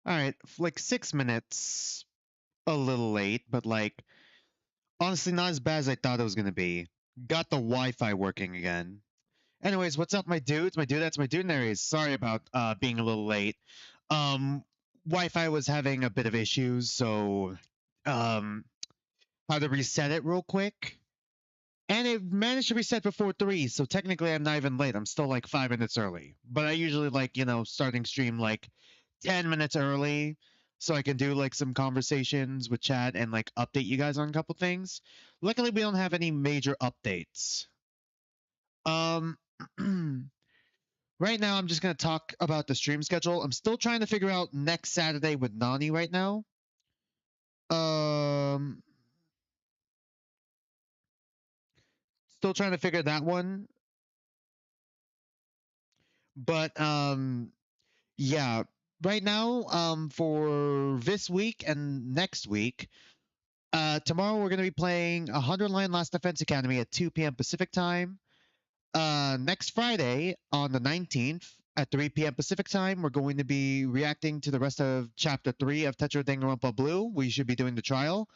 All right, like 6 minutes, a little late, but like honestly, not as bad as I thought it was gonna be. Got the Wi-Fi working again. Anyways, what's up, my dudes, my dudettes, my dudenaries? Sorry about being a little late. Um, Wi-Fi was having a bit of issues, so had to reset it real quick. And it managed to reset before 3, so technically I'm not even late. I'm still like 5 minutes early. But I usually like, starting stream like 10 minutes early so I can do like some conversations with chat and like update you guys on a couple things. Luckily, we don't have any major updates. Right now, I'm just going to talk about the stream schedule. I'm still trying to figure out next Saturday with Nani right now. Still trying to figure that one. But yeah, right now, for this week and next week, tomorrow we're going to be playing 100 Line Last Defense Academy at 2 p.m. Pacific time. Next Friday on the 19th at 3 p.m. Pacific time, we're going to be reacting to the rest of Chapter 3 of Tetra Danganronpa Blue. We should be doing the trial.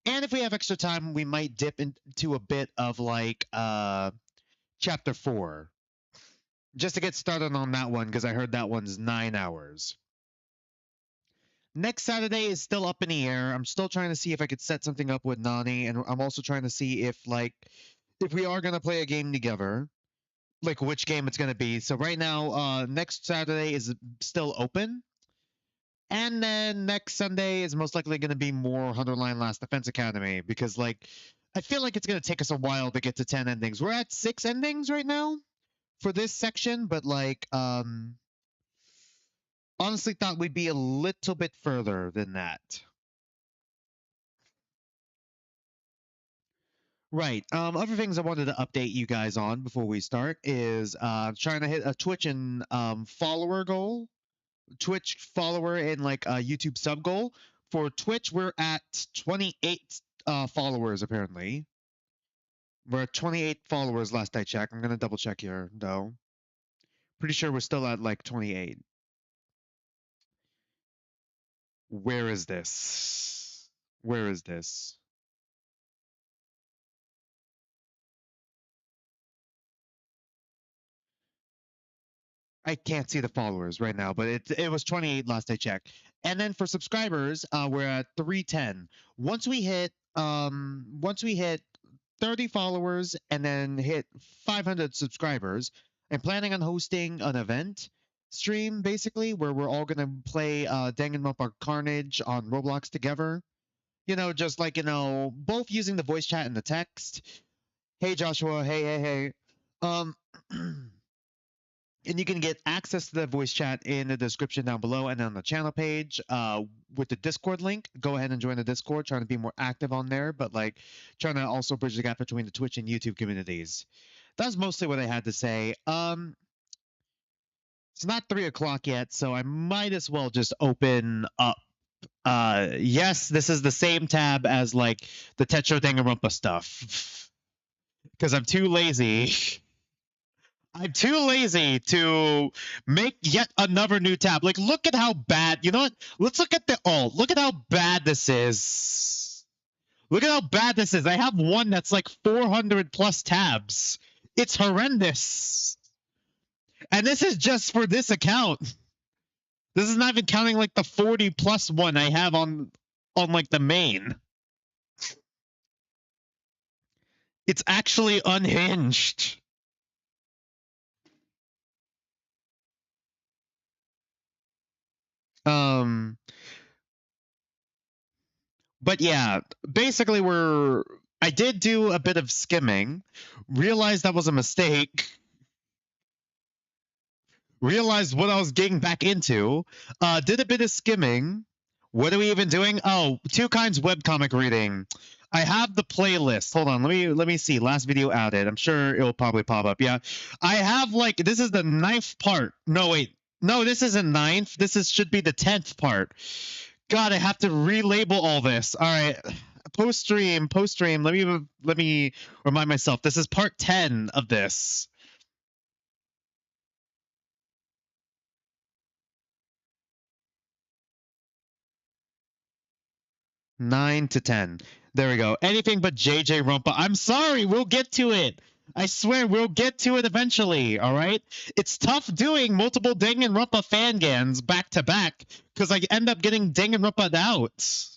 And if we have extra time, we might dip into a bit of like Chapter 4. Just to get started on that one, because I heard that one's 9 hours. Next Saturday is still up in the air. I'm still trying to see if I could set something up with Nani, and I'm also trying to see if we are gonna play a game together, like which game it's gonna be. So right now, next Saturday is still open, and then next Sunday is most likely gonna be more 100 Line Last Defense Academy, because like I feel like it's gonna take us a while to get to 10 endings. We're at 6 endings right now for this section, but like honestly thought we'd be a little bit further than that. Right. Other things I wanted to update you guys on before we start is trying to hit a Twitch and follower goal. Twitch follower and like a YouTube sub goal. For Twitch, we're at 28 followers apparently. We're at 28 followers last I checked. I'm gonna double check here though. Pretty sure we're still at like 28. Where is this? Where is this? I can't see the followers right now, but it was 28 last I checked. And then for subscribers, we're at 310. Once we hit 30 followers and then hit 500 subscribers, I'm planning on hosting an event stream basically where we're all gonna play Danganronpa Carnage on Roblox together. Just like both using the voice chat and the text. Hey Joshua, hey. Um And you can get access to the voice chat in the description down below and on the channel page with the Discord link. Go ahead and join the Discord, trying to be more active on there, but like trying to also bridge the gap between the Twitch and YouTube communities. That's mostly what I had to say. It's not 3 o'clock yet, so I might as well just open up. Yes, this is the same tab as like the Tetra Danganronpa stuff. Because I'm too lazy. I'm too lazy to make yet another new tab. Like, look at how bad. You know what? Let's look at the alt. Look at how bad this is. Look at how bad this is. I have one that's like 400 plus tabs. It's horrendous. And this is just for this account. This is not even counting like the 40 plus one I have on like the main. It's actually unhinged. But yeah, basically I did do a bit of skimming, realized that was a mistake, realized what I was getting back into, did a bit of skimming. What are we even doing? Oh, Twokinds Webcomic reading. I have the playlist. Hold on, let me see. Last video added. I'm sure it'll probably pop up. Yeah. I have like this is the 9th part. No, wait. No, this isn't 9th. Should be the 10th part. God, I have to relabel all this. All right. Post stream. Let me remind myself. This is part 10 of this. 9 to 10. There we go. Anything but JJ Rumpa. I'm sorry, we'll get to it. I swear we'll get to it eventually, all right? It's tough doing multiple Danganronpa fangans back to back because I end up getting Danganronpa out.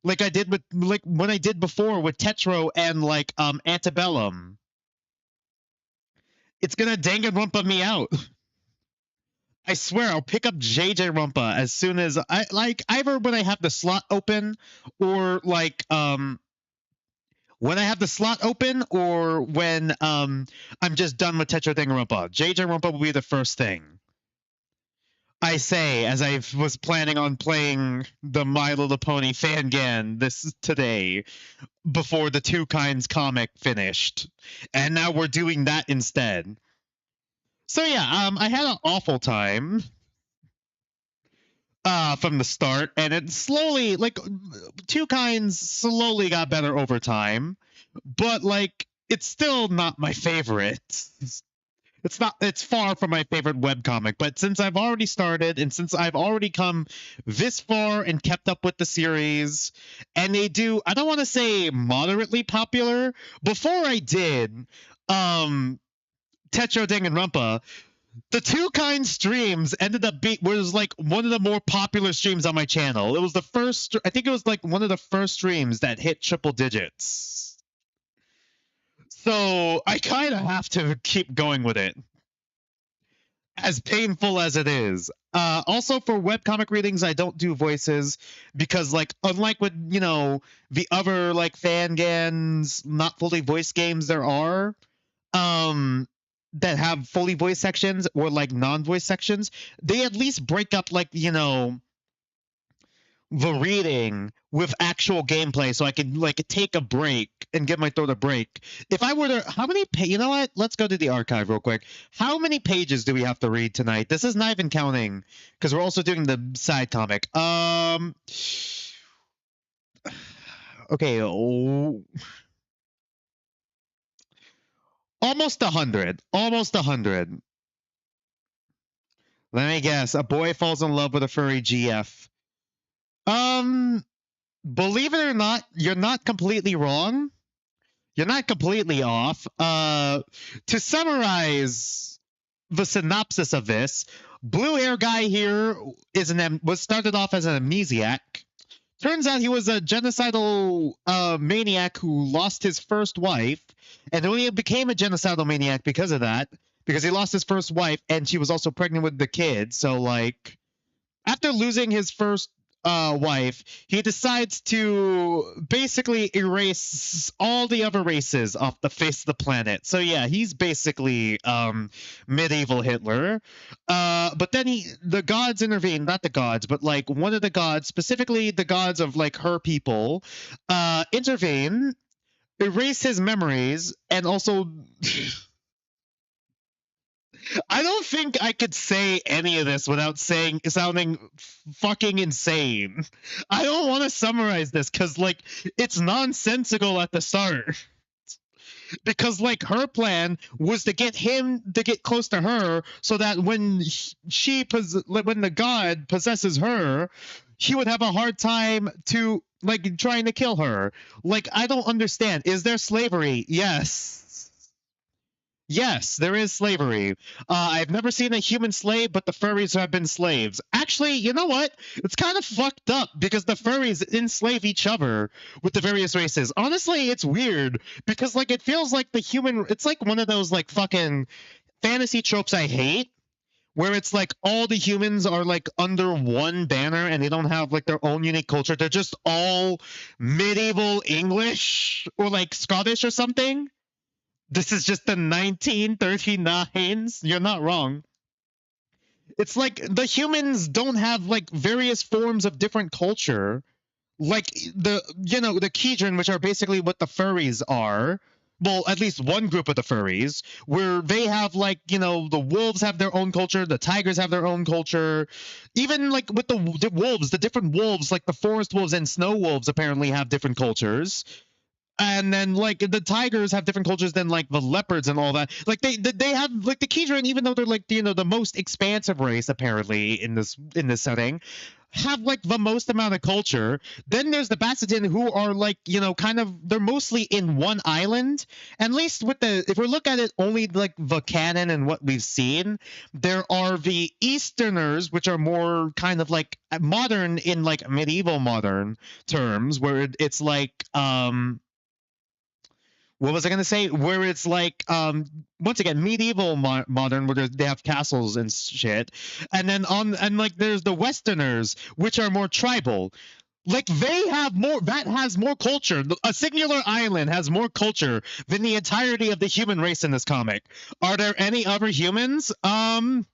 Like I did with when I did before with Tetro and Antebellum. It's gonna Danganronpa me out. I swear I'll pick up JJ Rumpa as soon as either when I have the slot open or when I have the slot open or when I'm just done with Tetra Danganronpa. JJ Rumpa will be the first thing I say as I was planning on playing the My Little Pony Fangan today before the Twokinds comic finished. And now we're doing that instead. So yeah, I had an awful time from the start, and it slowly, Twokinds slowly got better over time, but it's still not my favorite. It's far from my favorite webcomic, but since I've already started and since I've already come this far and kept up with the series, and I don't want to say moderately popular. Before I did Tetro Danganronpa, the Twokinds streams ended up was one of the more popular streams on my channel. It was the first, I think it was one of the first streams that hit triple digits. So I kind of have to keep going with it, as painful as it is. Also for webcomic readings, I don't do voices because unlike with, the other fangans, not fully voiced games there are, that have fully voiced sections or non-voice sections, they at least break up the reading with actual gameplay so I can take a break and give my throat a break. If I were to, you know what? Let's go to the archive real quick. How many pages do we have to read tonight? This is not even counting because we're also doing the side comic. Okay. Almost 100. Almost 100. Let me guess. A boy falls in love with a furry GF. Believe it or not, you're not completely wrong. You're not completely off. To summarize the synopsis of this, blue hair guy here was started off as an amnesiac. Turns out he was a genocidal maniac who lost his first wife, and only became a genocidal maniac because of that, because he lost his first wife, and she was also pregnant with the kid. So, after losing his first wife, he decides to basically erase all the other races off the face of the planet. So yeah, he's basically medieval Hitler. But then the gods intervene, not the gods, but one of the gods, specifically the gods of her people, intervene, erase his memories, and also I don't think I could say any of this without sounding fucking insane. I don't want to summarize this because it's nonsensical at the start. Because her plan was to get him to get close to her so that when when the god possesses her, he would have a hard time to trying to kill her. I don't understand. Is there slavery? Yes. Yes, there is slavery. I've never seen a human slave, but the furries have been slaves. Actually, you know what? It's kind of fucked up because the furries enslave each other with the various races. Honestly, it's weird because it feels like it's one of those fucking fantasy tropes I hate, where it's all the humans are under one banner and they don't have their own unique culture. They're just all medieval English or Scottish or something. This is just the 1939s. You're not wrong. It's the humans don't have various forms of different culture, the Keidran, which are basically what the furries are. Well, at least one group of the furries, where they have the wolves have their own culture, the tigers have their own culture, even with the wolves, the different wolves, the forest wolves and snow wolves apparently have different cultures. And then like the tigers have different cultures than like the leopards and all that. Like they have like the Keidran, even though they're like, you know, the most expansive race apparently in this setting, have like the most amount of culture. Then there's the Bassetin, who are like, you know, kind of, they're mostly in one island. At least with the, if we look at it only like the canon and what we've seen, there are the Easterners, which are more kind of like modern in like medieval modern terms, where it's like what was I going to say? Where it's like, once again, medieval modern, where they have castles and shit. And then and like there's the Westerners, which are more tribal. Like they have more, that has more culture. A singular island has more culture than the entirety of the human race in this comic. Are there any other humans? Not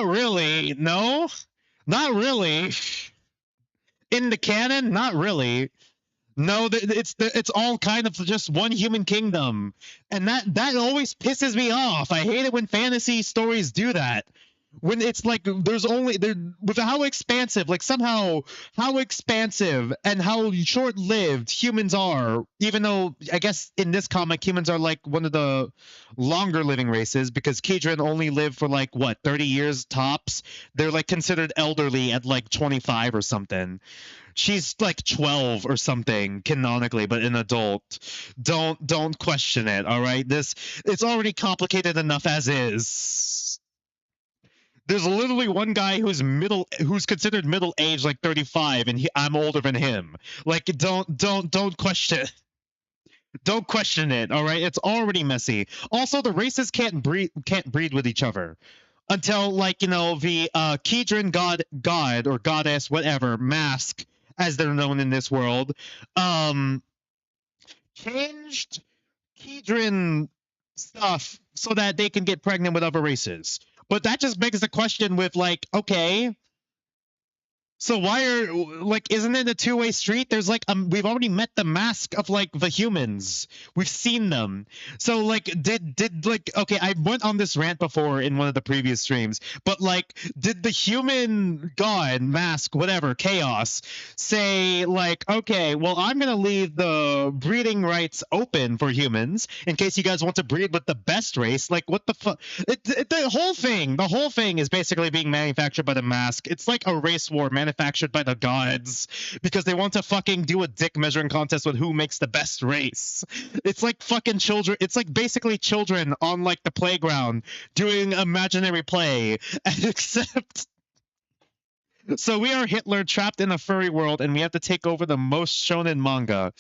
really. No, not really. In the canon, not really. No, it's all kind of just one human kingdom, and that always pisses me off. I hate it when fantasy stories do that. When it's like there's only there with how expansive, like somehow how expansive and how short-lived humans are. Even though I guess in this comic humans are like one of the longer living races, because Keidran only live for like what 30 years tops. They're like considered elderly at like 25 or something. She's like 12 or something canonically, but an adult. Don't question it, all right? It's already complicated enough as is. There's literally one guy who's considered middle age, like 35, and I'm older than him. Like don't question. Don't question it, all right? It's already messy. Also, the races can't breed with each other until, like, you know, the Keidran god or goddess, whatever, mask, as they're known in this world, changed Keidran stuff so that they can get pregnant with other races. But that just begs the question with, like, okay, so why are, like, isn't it a two-way street? There's like we've already met the mask of like the humans. We've seen them. So like did like, okay, I went on this rant before in one of the previous streams, but like did the human god mask, whatever, chaos, say like, okay, well, I'm gonna leave the breeding rights open for humans in case you guys want to breed with the best race? Like, what the fuck? The whole thing is basically being manufactured by the mask. It's like a race war manufactured by the gods because they want to fucking do a dick measuring contest with who makes the best race. It's like fucking children. It's like basically children on like the playground doing imaginary play, except. So we are Hitler trapped in a furry world, and we have to take over the most shonen manga.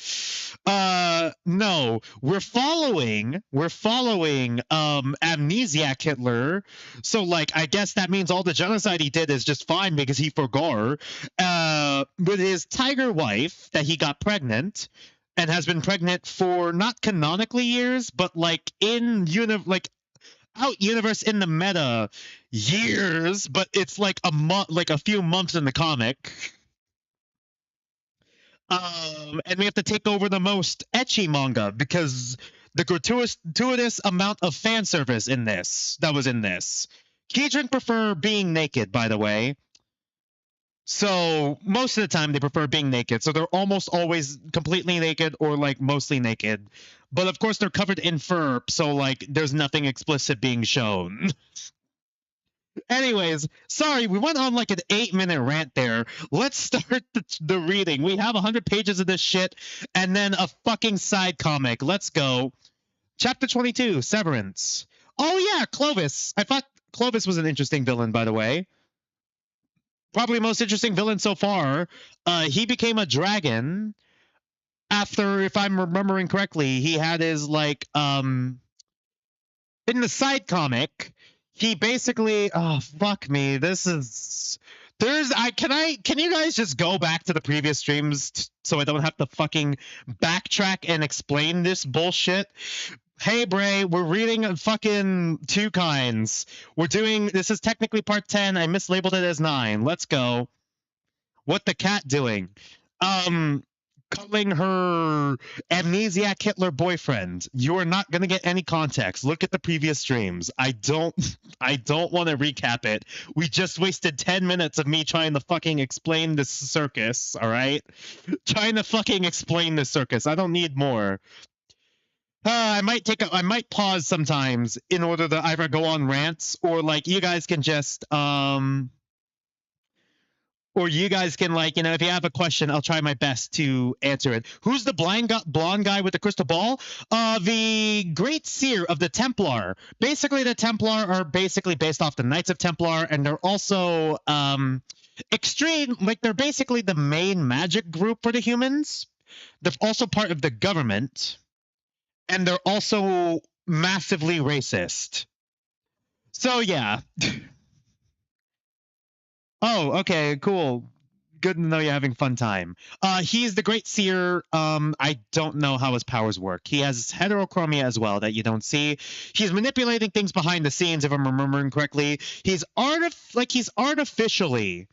No, we're following amnesiac Hitler. So like, I guess that means all the genocide he did is just fine because he forgot. With his tiger wife that he got pregnant, and has been pregnant for not canonically years, but like in out universe in the meta years, but it's like a few months in the comic. And we have to take over the most ecchi manga because the gratuitous amount of fan service that was in this. Keidran prefer being naked, by the way. So most of the time they prefer being naked. So they're almost always completely naked or like mostly naked. But of course they're covered in fur, so like there's nothing explicit being shown. Anyways, sorry, we went on like an 8-minute rant there. Let's start the reading. We have 100 pages of this shit and then a fucking side comic. Let's go. Chapter 22, Severance. Oh yeah, Clovis. I thought Clovis was an interesting villain, by the way. Probably most interesting villain so far. He became a dragon after, if I'm remembering correctly, he had his like in the side comic, he basically, oh fuck me, this is can you guys just go back to the previous streams so I don't have to fucking backtrack and explain this bullshit? Hey Bray, we're reading fucking Twokinds. This is technically part 10. I mislabeled it as 9. Let's go. What the cat doing? calling her amnesiac Hitler boyfriend. You are not going to get any context. Look at the previous streams. I don't want to recap it. We just wasted 10 minutes of me trying to fucking explain this circus, all right? Trying to fucking explain this circus. I don't need more. I might pause sometimes in order to either go on rants or like you guys can just or you guys can, like, you know, if you have a question, I'll try my best to answer it. Who's the blonde guy with the crystal ball? The Great Seer of the Templar. Basically, the Templar are basically based off the Knights of Templar, and they're also extreme, like, they're basically the main magic group for the humans. They're also part of the government, and they're also massively racist. So, yeah. Oh, okay, cool. Good to know you're having fun time. He's the Great Seer. I don't know how his powers work. He has heterochromia as well that you don't see. He's manipulating things behind the scenes, if I'm remembering correctly. He's artificially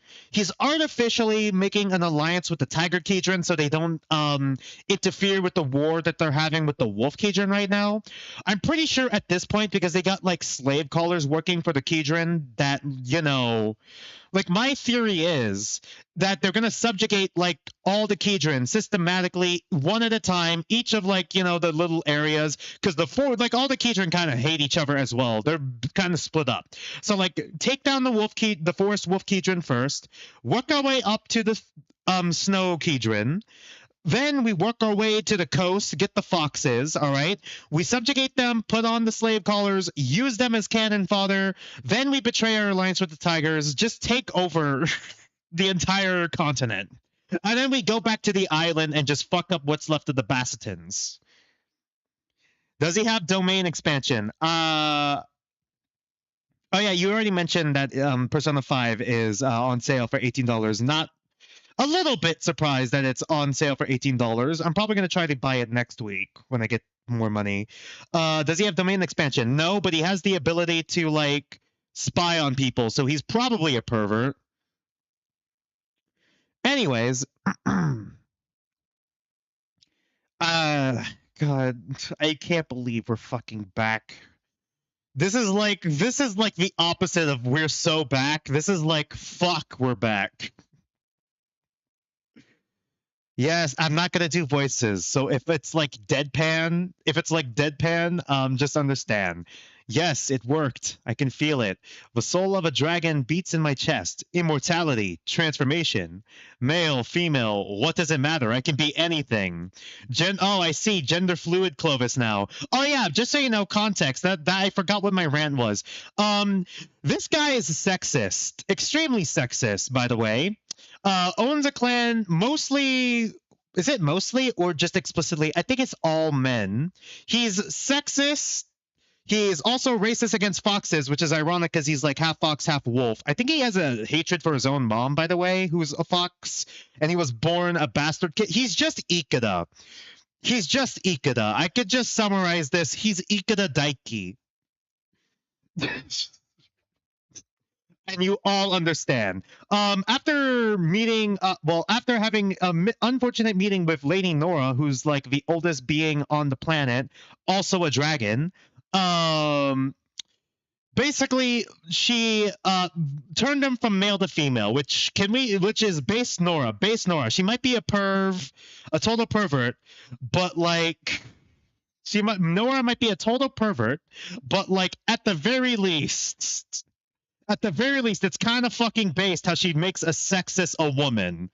making an alliance with the Tiger Keidran so they don't interfere with the war that they're having with the Wolf Keidran right now. I'm pretty sure at this point, because they got like slave callers working for the Keidran, that, you know, like, my theory is that they're going to subjugate, like, all the Keidran systematically, one at a time, each of, like, you know, the little areas, because all the Keidran kind of hate each other as well. They're kind of split up. So, like, take down the Forest Wolf Keidran first, work our way up to the Snow Keidran. Then we work our way to the coast to get the foxes, all right? We subjugate them, put on the slave collars, use them as cannon fodder. Then we betray our alliance with the tigers, just take over the entire continent. And then we go back to the island and just fuck up what's left of the Bassitans. Does he have domain expansion? Oh yeah, you already mentioned that Persona 5 is on sale for $18. Not a little bit surprised that it's on sale for $18. I'm probably going to try to buy it next week when I get more money. Does he have domain expansion? No, but he has the ability to, like, spy on people, so he's probably a pervert. Anyways, God, I can't believe we're fucking back. This is like the opposite of we're so back. This is like, fuck, we're back. Yes, I'm not gonna do voices. So if it's like deadpan, just understand. Yes, it worked. I can feel it. The soul of a dragon beats in my chest. Immortality, transformation, male, female. What does it matter? I can be anything. Oh, I see. Gender fluid Clovis now. Oh yeah, just so you know, context. That I forgot what my rant was. This guy is sexist, extremely sexist, by the way. Owns a clan mostly. Is it mostly or just explicitly? I think it's all men. He's sexist. He is also racist against foxes, which is ironic because he's like half fox, half wolf. I think he has a hatred for his own mom, by the way, who's a fox, and he was born a bastard kid. He's just Ikeda. I could just summarize this. He's Ikeda Daiki. And you all understand. After having an unfortunate meeting with Lady Nora, who's like the oldest being on the planet, also a dragon, basically she turned him from male to female, which is base Nora. She might be a total pervert, but like Nora might be a total pervert, but like at the very least, it's kind of fucking based how she makes a sexist a woman.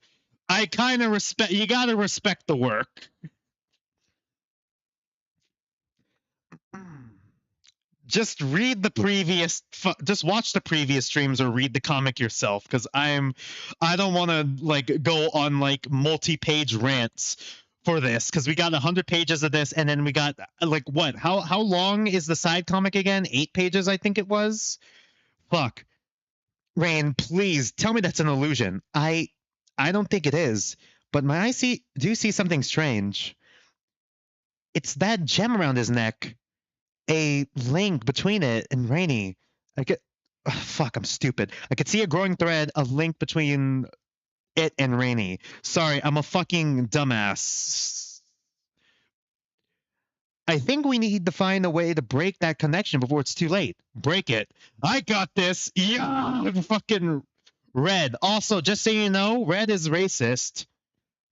I kind of respect. You gotta respect the work. Just read the previous. Just watch the previous streams or read the comic yourself, because I don't want to like go on like multi-page rants for this, because we got 100 pages of this, and then we got like what? How long is the side comic again? 8 pages, I think it was. Fuck. Rain, please tell me that's an illusion. I don't think it is, but my eyes do see something strange. It's that gem around his neck. A link between it and Rainy. Fuck, I'm stupid. I could see a growing thread, a link between It and Rainy. Sorry, I'm a fucking dumbass. I think we need to find a way to break that connection before it's too late. Break it. I got this. Yeah, fucking Red. Also, just so you know, Red is racist,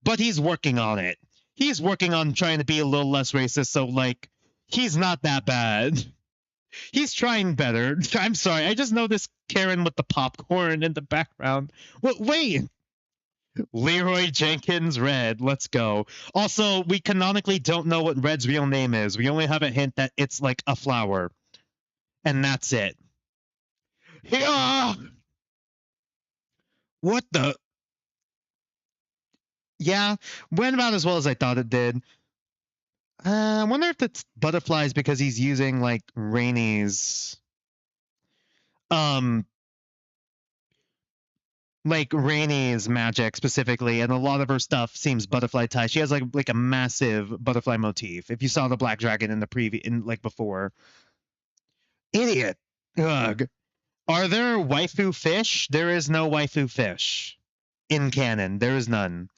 but he's working on it. He's working on trying to be a little less racist, so, like, he's not that bad. He's trying better. I'm sorry, I just noticed Karen with the popcorn in the background. Wait! Leroy Jenkins Red, let's go. Also, we canonically don't know what Red's real name is. We only have a hint that it's like a flower. And that's it. Yeah! What the? Yeah, went about as well as I thought it did. I wonder if it's butterflies because he's using like Rainy's like Rainy's magic specifically, and a lot of her stuff seems butterfly tied. She has like a massive butterfly motif. If you saw the black dragon in the like before. Idiot. Ugh. Are there waifu fish? There is no waifu fish in canon. There is none.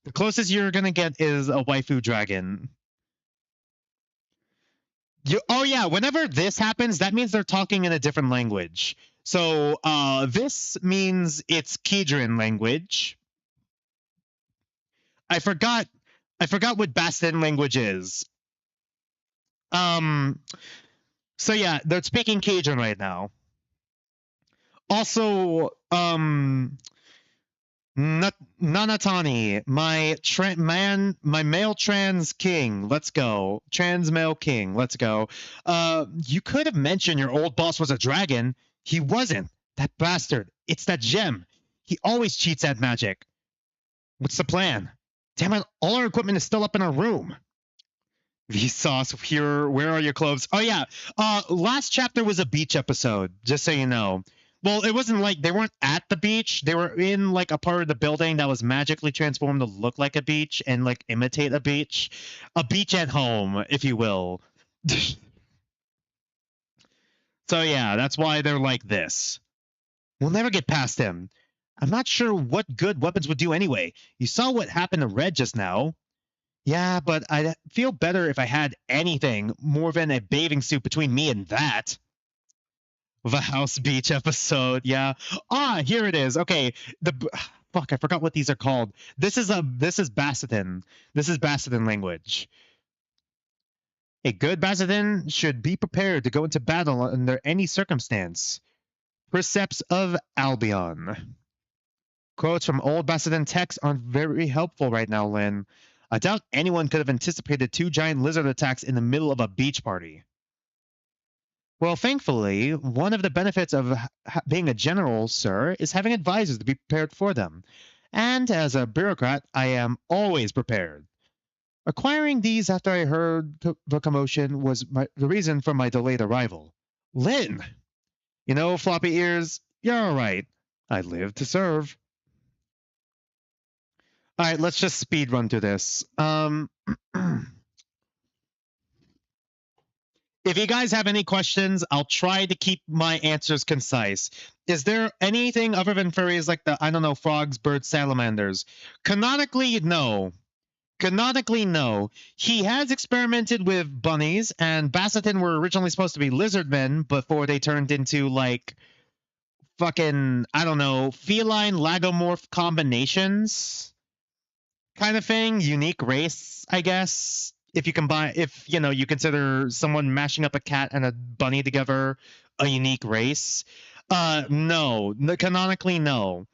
The closest you're gonna get is a waifu dragon. Oh yeah, whenever this happens, that means they're talking in a different language. So this means it's Keidran language. I forgot what Bastin language is. So yeah, they're speaking Keidran right now. Also, Nanatani, my male trans king. Let's go. Trans male king. Let's go. You could have mentioned your old boss was a dragon. He wasn't. That bastard. It's that gem. He always cheats at magic. What's the plan? Damn it, all our equipment is still up in our room. Vsauce, here, where are your clothes? Oh yeah, last chapter was a beach episode, just so you know. Well, it wasn't like they weren't at the beach. They were in like a part of the building that was magically transformed to look like a beach and like imitate a beach. A beach at home, if you will. So yeah, that's why they're like this. We'll never get past him. I'm not sure what good weapons would do anyway. You saw what happened to Red just now. Yeah, but I'd feel better if I had anything more than a bathing suit between me and that. The House Beach episode, yeah. Ah, here it is. Okay, fuck, I forgot what these are called. This is Bassetin. This is Bassetin language. A good Bassetin should be prepared to go into battle under any circumstance. Precepts of Albion. Quotes from old Bassetin texts aren't very helpful right now, Lynn. I doubt anyone could have anticipated 2 giant lizard attacks in the middle of a beach party. Well, thankfully, one of the benefits of being a general, sir, is having advisors to be prepared for them. And as a bureaucrat, I am always prepared. Acquiring these after I heard the commotion was the reason for my delayed arrival. Lynn! You know, floppy ears, you're all right. I live to serve. All right, let's just speed run through this. If you guys have any questions, I'll try to keep my answers concise. Is there anything other than furries like the, I don't know, frogs, birds, salamanders? Canonically, no. Canonically, no. He has experimented with bunnies, and Bassetin were originally supposed to be lizard men before they turned into, like, fucking, I don't know, feline lagomorph combinations kind of thing. Unique race, I guess. If you combine, if you know, you consider someone mashing up a cat and a bunny together a unique race. No, canonically, no.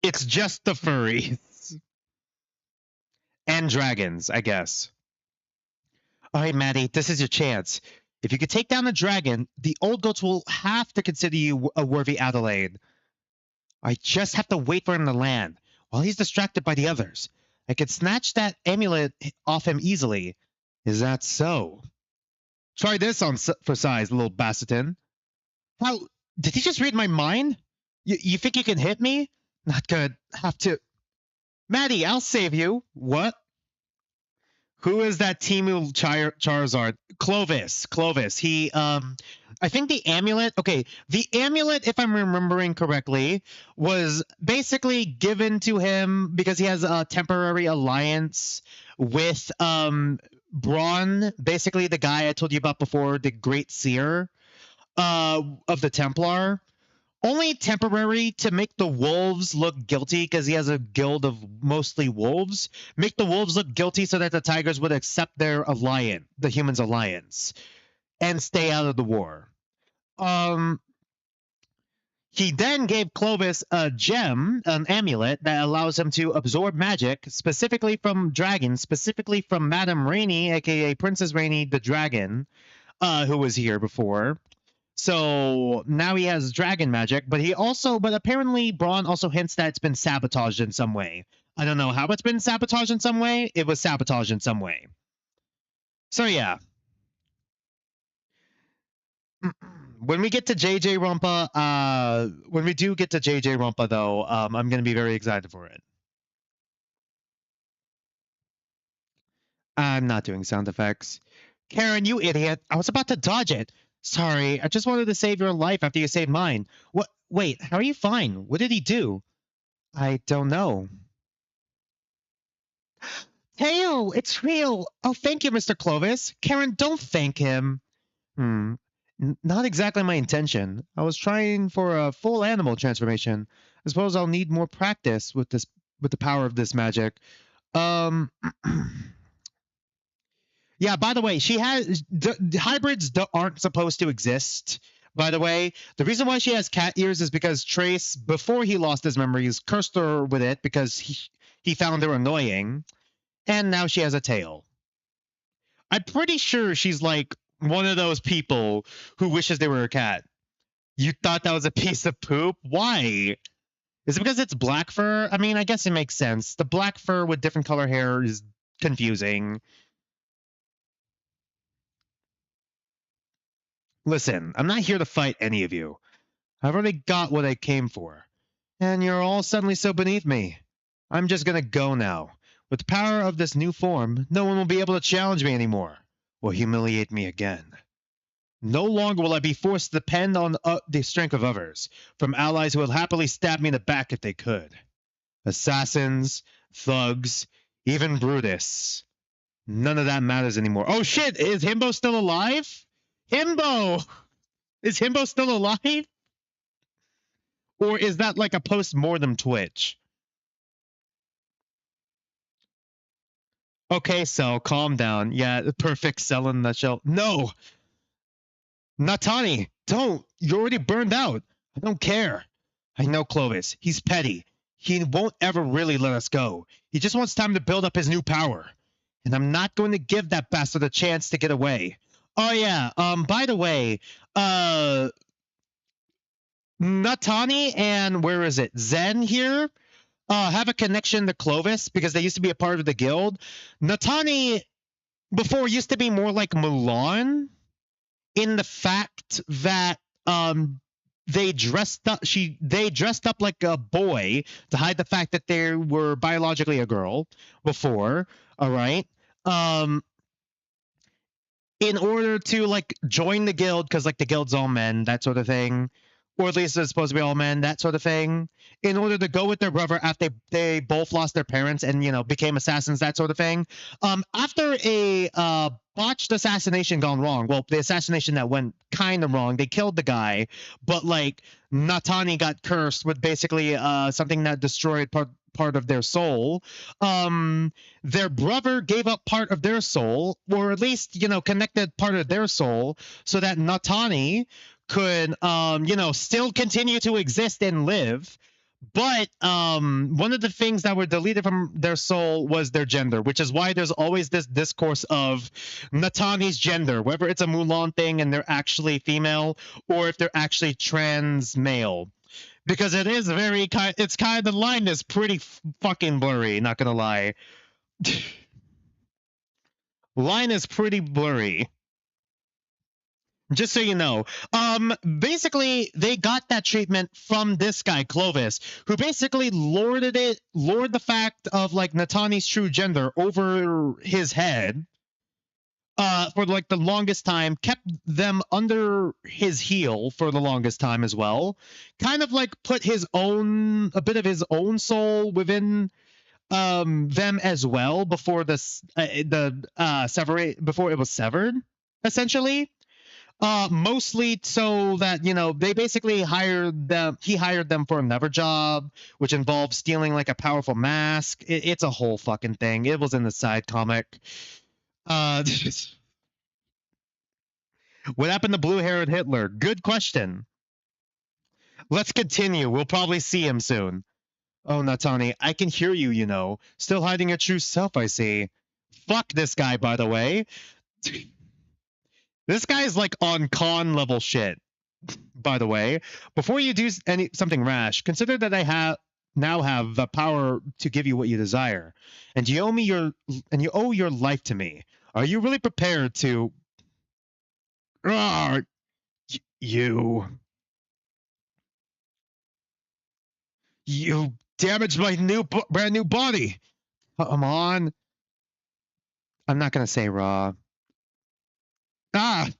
It's just the furries and dragons, I guess. All right, Maddie, this is your chance. If you could take down the dragon, the old goats will have to consider you a worthy Adelaide. I just have to wait for him to land. While he's distracted by the others, I could snatch that amulet off him easily. Is that so? Try this on for size, little Bassetin. How? Did he just read my mind? You think you can hit me? Not good. Have to. Maddie, I'll save you. What? Who is that Timu Charizard? Clovis. He, I think the amulet, okay, the amulet, if I'm remembering correctly, was basically given to him because he has a temporary alliance with, Braun, basically the guy I told you about before, the Great Seer, of the Templar. Only temporary to make the wolves look guilty because he has a guild of mostly wolves. Make the wolves look guilty so that the tigers would accept their alliance, the humans' alliance, and stay out of the war. He then gave Clovis a gem, an amulet that allows him to absorb magic, specifically from dragons, specifically from Madame Rainey, aka Princess Rainey the dragon, who was here before. So now he has dragon magic, but apparently Braun also hints that it's been sabotaged in some way. I don't know how it's been sabotaged in some way. It was sabotaged in some way. So yeah. When we get to JJ Rumpa, when we do get to JJ Rumpa though, I'm going to be very excited for it. I'm not doing sound effects. Karen, you idiot. I was about to dodge it. Sorry, I just wanted to save your life after you saved mine. What? Wait, how are you fine? What did he do? I don't know. Teo, it's real. Oh, thank you, Mr. Clovis. Karen, don't thank him. Not exactly my intention. I was trying for a full animal transformation. I suppose I'll need more practice with the power of this magic. Yeah, by the way, hybrids aren't supposed to exist. By the way, the reason why she has cat ears is because Trace, before he lost his memories, cursed her with it because he found her annoying, and now she has a tail. I'm pretty sure she's like one of those people who wishes they were a cat. You thought that was a piece of poop? Why? Is it because it's black fur? I mean, I guess it makes sense. The black fur with different color hair is confusing. Listen, I'm not here to fight any of you. I've already got what I came for. And you're all suddenly so beneath me. I'm just gonna go now. With the power of this new form, no one will be able to challenge me anymore, or humiliate me again. No longer will I be forced to depend on the strength of others, from allies who will happily stab me in the back if they could. Assassins, thugs, even Brutus. None of that matters anymore. Oh shit, is Himbo still alive? Himbo! Is Himbo still alive? Or is that like a post-mortem Twitch? Okay, Cell, calm down. Yeah, the perfect Cell in a nutshell. No! Natani, don't! You're already burned out. I don't care. I know Clovis. He's petty. He won't ever really let us go. He just wants time to build up his new power. And I'm not going to give that bastard a chance to get away. Oh yeah, by the way, Natani and where is it? Zen here have a connection to Clovis because they used to be a part of the guild. Natani before used to be more like Mulan in the fact that they dressed up like a boy to hide the fact that they were biologically a girl before, all right? In order to like join the guild, because like the guild's all men, that sort of thing, or at least it's supposed to be all men, that sort of thing, in order to go with their brother after they both lost their parents and, you know, became assassins, that sort of thing. After a botched assassination gone wrong, well, the assassination that went kind of wrong, they killed the guy, but like Natani got cursed with basically something that destroyed part of their soul. Their brother gave up part of their soul, or at least, you know, connected part of their soul so that Natani could, you know, still continue to exist and live. But one of the things that were deleted from their soul was their gender, which is why there's always this discourse of Natani's gender, whether it's a Mulan thing and they're actually female or if they're actually trans male. Because it is it's kind of, the line is pretty fucking blurry, not gonna lie. Line is pretty blurry. Just so you know. Basically, they got that treatment from this guy, Clovis, who basically lord the fact of like Natani's true gender over his head. For like the longest time, kept them under his heel for the longest time as well. Kind of like put a bit of his own soul within them as well before before it was severed, essentially. Mostly so that, you know, they basically he hired them for another job, which involved stealing like a powerful mask. It's a whole fucking thing. It was in the side comic. What happened to blue-haired Hitler? Good question. Let's continue. We'll probably see him soon. Oh, Natani, I can hear you, you know. Still hiding your true self, I see. Fuck this guy, by the way. This guy's like on con level shit, by the way. Before you do something rash, consider that I now have the power to give you what you desire, and you owe your life to me. Are you really prepared to? You damaged my brand new body. Come on. I'm not gonna say raw. God.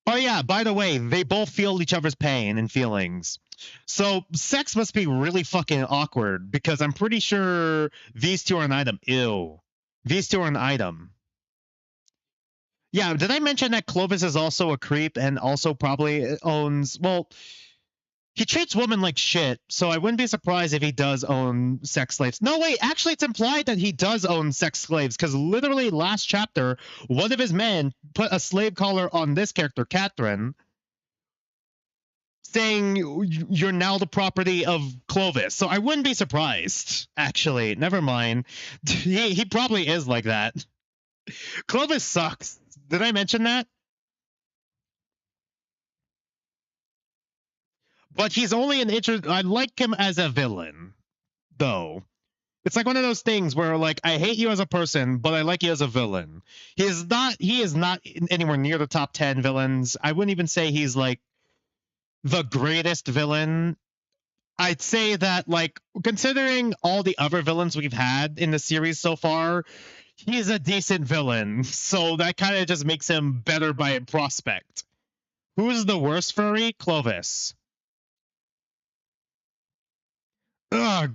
Oh yeah, by the way, they both feel each other's pain and feelings. So sex must be really fucking awkward because I'm pretty sure these two are an item. Ew. These two are an item. Yeah, did I mention that Clovis is also a creep and also probably owns, well, he treats women like shit, so I wouldn't be surprised if he does own sex slaves. No, wait, actually it's implied that he does own sex slaves, because literally last chapter, one of his men put a slave collar on this character, Keidran, saying you're now the property of Clovis. So I wouldn't be surprised, actually. Never mind. He probably is like that. Clovis sucks. Did I mention that? But he's only an I like him as a villain, though. It's like one of those things where, like, I hate you as a person, but I like you as a villain. He is not anywhere near the top 10 villains. I wouldn't even say he's, like, the greatest villain. I'd say that, like, considering all the other villains we've had in the series so far, he's a decent villain. So that kind of just makes him better by prospect. Who's the worst furry? Clovis. Ugh.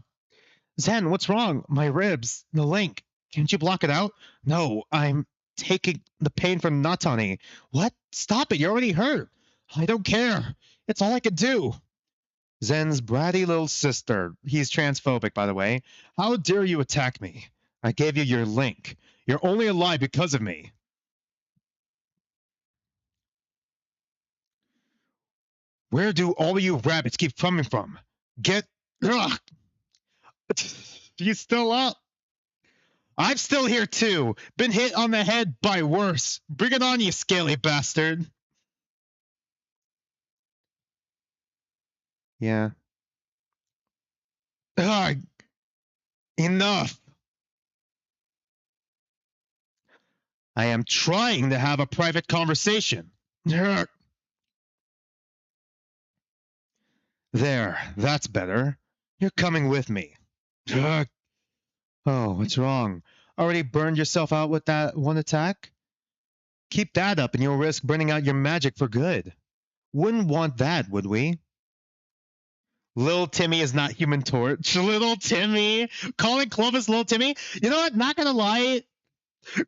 Zen, what's wrong? My ribs. The link. Can't you block it out? No, I'm taking the pain from Natani. What? Stop it. You're already hurt. I don't care. It's all I could do. Zen's bratty little sister. He's transphobic, by the way. How dare you attack me? I gave you your link. You're only alive because of me. Where do all of you rabbits keep coming from? Get... Ugh. You still up? I'm still here too. Been hit on the head by worse. Bring it on, you scaly bastard. Yeah. Ugh. Enough. I am trying to have a private conversation. Ugh. There, that's better. You're coming with me. Ugh. Oh, what's wrong? Already burned yourself out with that one attack? Keep that up and you'll risk burning out your magic for good. Wouldn't want that, would we? Little Timmy is not Human Torch. Little Timmy. Calling Clovis Little Timmy? You know what? Not gonna lie.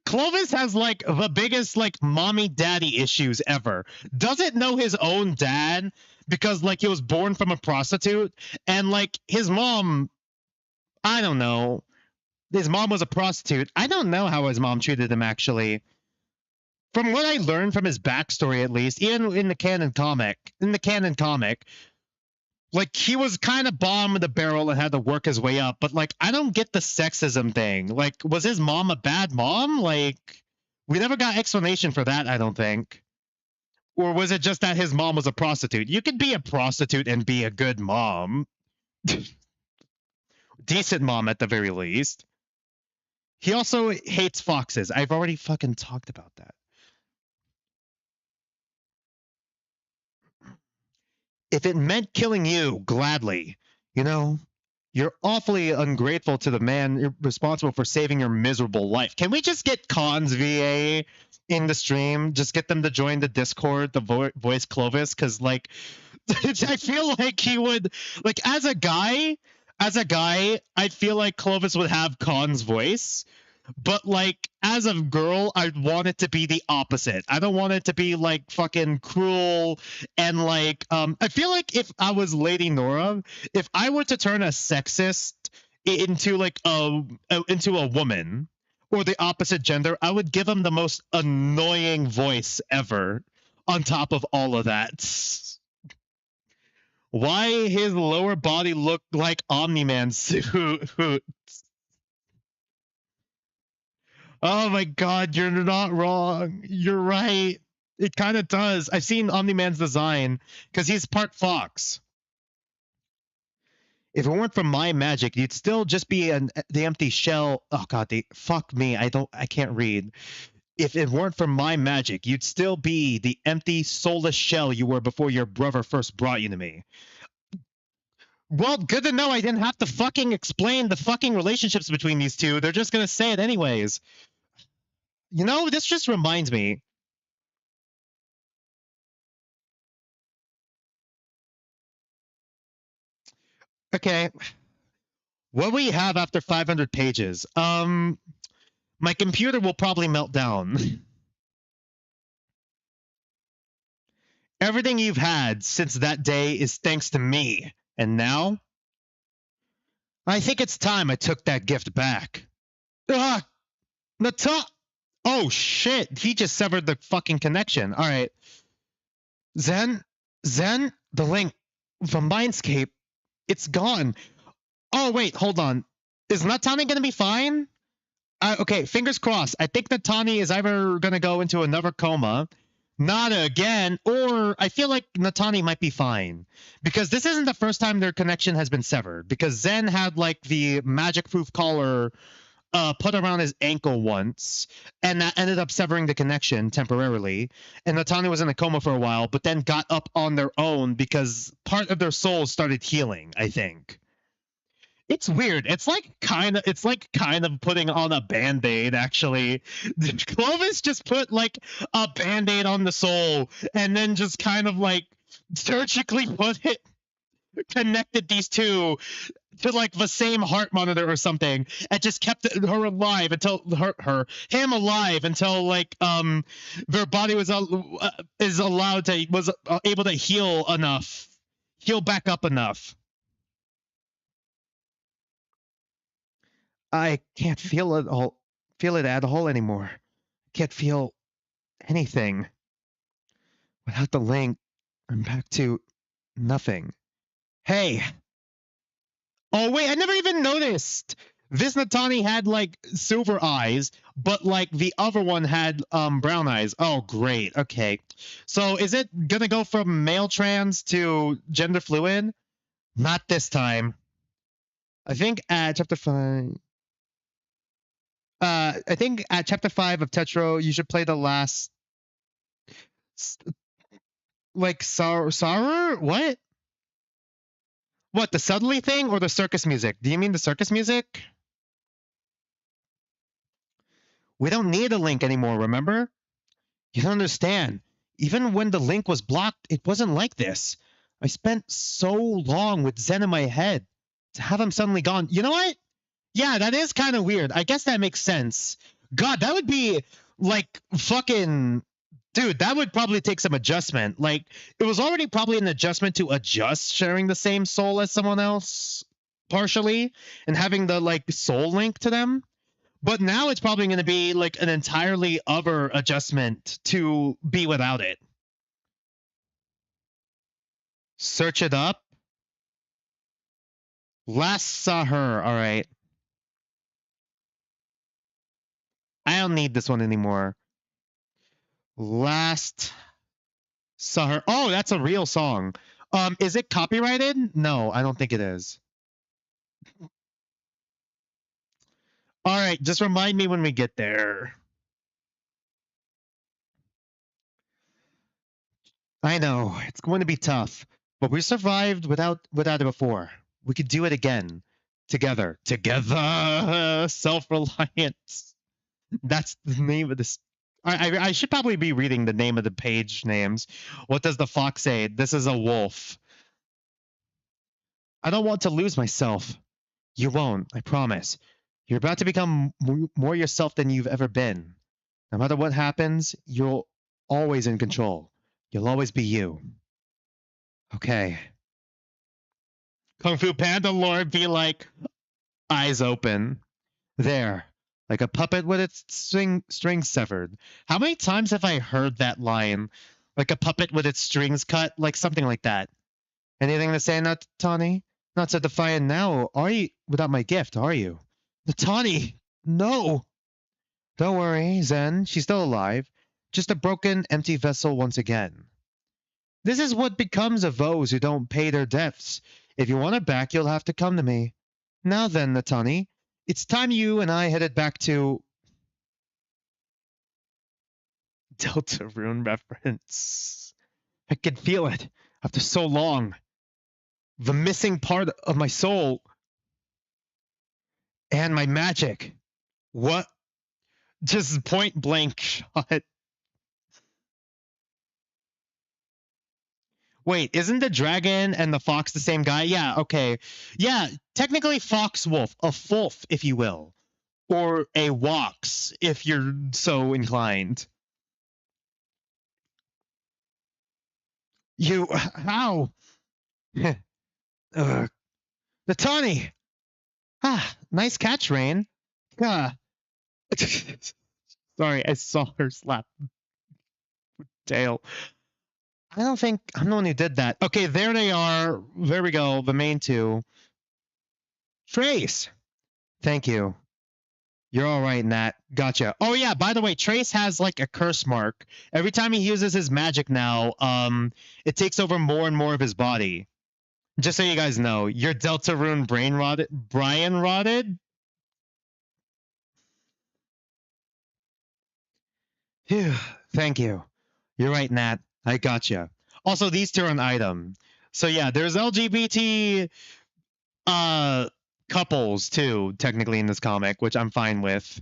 Clovis has like the biggest like mommy daddy issues ever. Doesn't know his own dad because like he was born from a prostitute and like his mom, I don't know. His mom was a prostitute. I don't know how his mom treated him actually. From what I learned from his backstory, at least, even in the canon comic, like he was kind of bottom of the barrel and had to work his way up. But like, I don't get the sexism thing. Like, was his mom a bad mom? Like, we never got explanation for that, I don't think. Or was it just that his mom was a prostitute? You could be a prostitute and be a good mom. Decent mom at the very least. He also hates foxes. I've already fucking talked about that. If it meant killing you, gladly. You know, you're awfully ungrateful to the man responsible for saving your miserable life. Can we just get Khan's VA in the stream? Just get them to join the Discord, the voice Clovis, because like, I feel like he would, like, as a guy, I feel like Clovis would have Khan's voice. But like, as a girl, I want it to be the opposite. I don't want it to be like fucking cruel and like I feel like if I was Lady Nora, if I were to turn a sexist into like into a woman or the opposite gender, I would give him the most annoying voice ever on top of all of that. Why his lower body look like Omni-Man suit? Oh my god, you're not wrong. You're right. It kind of does. I've seen Omni-Man's design because he's part fox. If it weren't for my magic, you'd still just be the empty shell. Oh god, fuck me. I can't read. If it weren't for my magic, you'd still be the empty, soulless shell you were before your brother first brought you to me. Well, good to know I didn't have to fucking explain the fucking relationships between these two. They're just gonna say it anyways. You know, this just reminds me. Okay. What we have after 500 pages? My computer will probably melt down. Everything you've had since that day is thanks to me. And now? I think it's time I took that gift back. Ah! Oh shit, he just severed the fucking connection. Alright. Zen, the link from Mindscape, it's gone. Oh wait, hold on. Is Natani gonna be fine? Okay, fingers crossed. I think Natani is either gonna go into another coma, not again, or I feel like Natani might be fine. Because this isn't the first time their connection has been severed. Because Zen had like the magic-proof collar put around his ankle once, and that ended up severing the connection temporarily. And Natani was in a coma for a while, but then got up on their own because part of their soul started healing, I think. It's weird. It's like kind of putting on a Band-Aid, actually. Clovis just put like a Band-Aid on the soul and then just kind of like surgically connected these two to like the same heart monitor or something, and just kept her alive until him alive until like their body was able to heal back up enough. I can't feel it at all anymore. Can't feel anything. Without the link, I'm back to nothing. Hey. Oh wait, I never even noticed. This Natani had like silver eyes, but like the other one had brown eyes. Oh great. Okay. So is it gonna go from male trans to gender fluid? Not this time. I think at chapter 5. I think at chapter 5 of Tetro, you should play the last, like, Saru? What? What, the subtly thing or the circus music? Do you mean the circus music? We don't need a link anymore, remember? You don't understand. Even when the link was blocked, it wasn't like this. I spent so long with Zen in my head. To have him suddenly gone, you know what? Yeah, that is kind of weird. I guess that makes sense. God, that would be like fucking... Dude, that would probably take some adjustment. Like, it was already probably an adjustment to adjust sharing the same soul as someone else, partially, and having the, like, soul link to them. But now it's probably going to be, like, an entirely other adjustment to be without it. Search it up. Last saw her, alright. I don't need this one anymore. Last saw her. Oh, that's a real song. Is it copyrighted? No, I don't think it is. All right, just remind me when we get there. I know, it's going to be tough, but we survived without it before. We could do it again. Together. Together! Self-reliance. That's the name of this. I should probably be reading the name of the page names. What does the fox say? This is a wolf. I don't want to lose myself. You won't, I promise. You're about to become more yourself than you've ever been. No matter what happens, you're always in control. You'll always be you. Okay. Kung Fu Panda Lord be like, eyes open. There. Like a puppet with its strings severed. How many times have I heard that line? Like a puppet with its strings cut? Like something like that. Anything to say, Natani? Not so defiant now, are you? Without my gift, are you? Natani! No! Don't worry, Zen. She's still alive. Just a broken, empty vessel once again. This is what becomes of those who don't pay their debts. If you want it back, you'll have to come to me. Now then, Natani, it's time you and I headed back to... Deltarune reference. I could feel it after so long. The missing part of my soul. And my magic. What? Just point blank shot. Wait, isn't the dragon and the fox the same guy? Yeah, okay. Yeah, technically fox wolf, a wolf, if you will. Or a wox, if you're so inclined. You, how? Natani! Ah, nice catch, Rain. Ah. Sorry, I saw her slap tail. I don't think I'm the one who did that. Okay, there they are. There we go, the main two. Trace! Thank you. You're all right, Nat. Gotcha. Oh yeah, by the way, Trace has like a curse mark. Every time he uses his magic now, it takes over more and more of his body. Just so you guys know, your Deltarune brain rotted. Brian rotted? Phew, thank you. You're right, Nat. I gotcha. Also, these two are an item. So yeah, there's LGBT couples too, technically in this comic, which I'm fine with.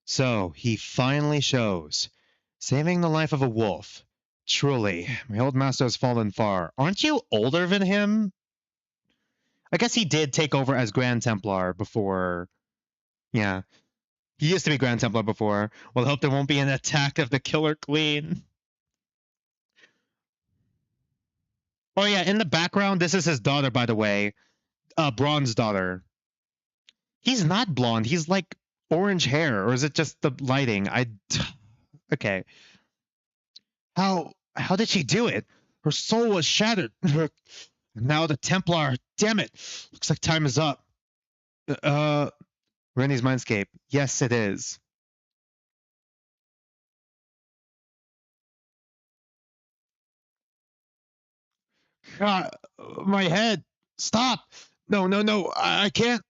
So he finally shows. Saving the life of a wolf. Truly, my old master has fallen far. Aren't you older than him? I guess he did take over as Grand Templar before. Yeah. He used to be Grand Templar before. Well, I hope there won't be an attack of the Killer Queen. Oh yeah, in the background, this is his daughter, by the way. Braun's daughter. He's not blonde. He's like orange hair, or is it just the lighting? Okay. How did she do it? Her soul was shattered. Now the Templar. Damn it. Looks like time is up. Rennie's Mindscape. Yes, it is. God, my head. Stop. No. I can't.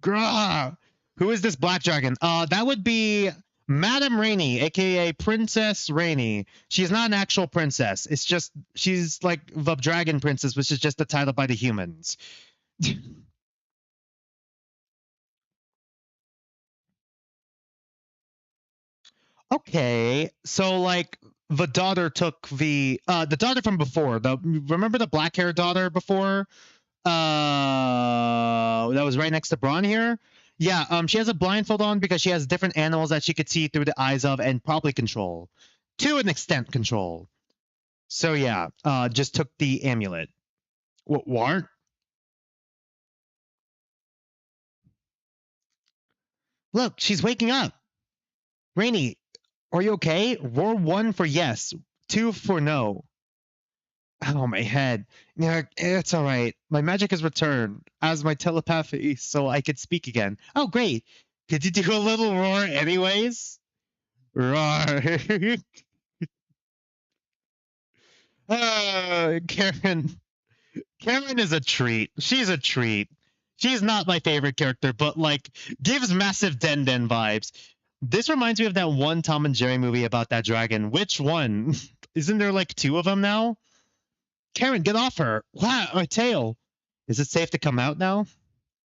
Grah. Who is this black dragon? That would be Madame Rainey, aka Princess Rainey. She's not an actual princess. It's just she's like the dragon princess, which is just a title by the humans. Okay, so like the daughter took the daughter from before. Remember the black haired daughter before? That was right next to Braun here. Yeah, she has a blindfold on because she has different animals that she could see through the eyes of and probably control. To an extent, control. So yeah, just took the amulet. What? Look, she's waking up. Rainy, are you okay? Roar 1 for yes, 2 for no. Oh, my head. Yeah, it's all right. My magic has returned as my telepathy, so I could speak again. Oh, great. Could you do a little roar anyways? Roar. Karen. Karen is a treat. She's a treat. She's not my favorite character, but like gives massive Den Den vibes. This reminds me of that one Tom and Jerry movie about that dragon. Which one? Isn't there like 2 of them now? Karen, get off her. Wow, my tail. Is it safe to come out now?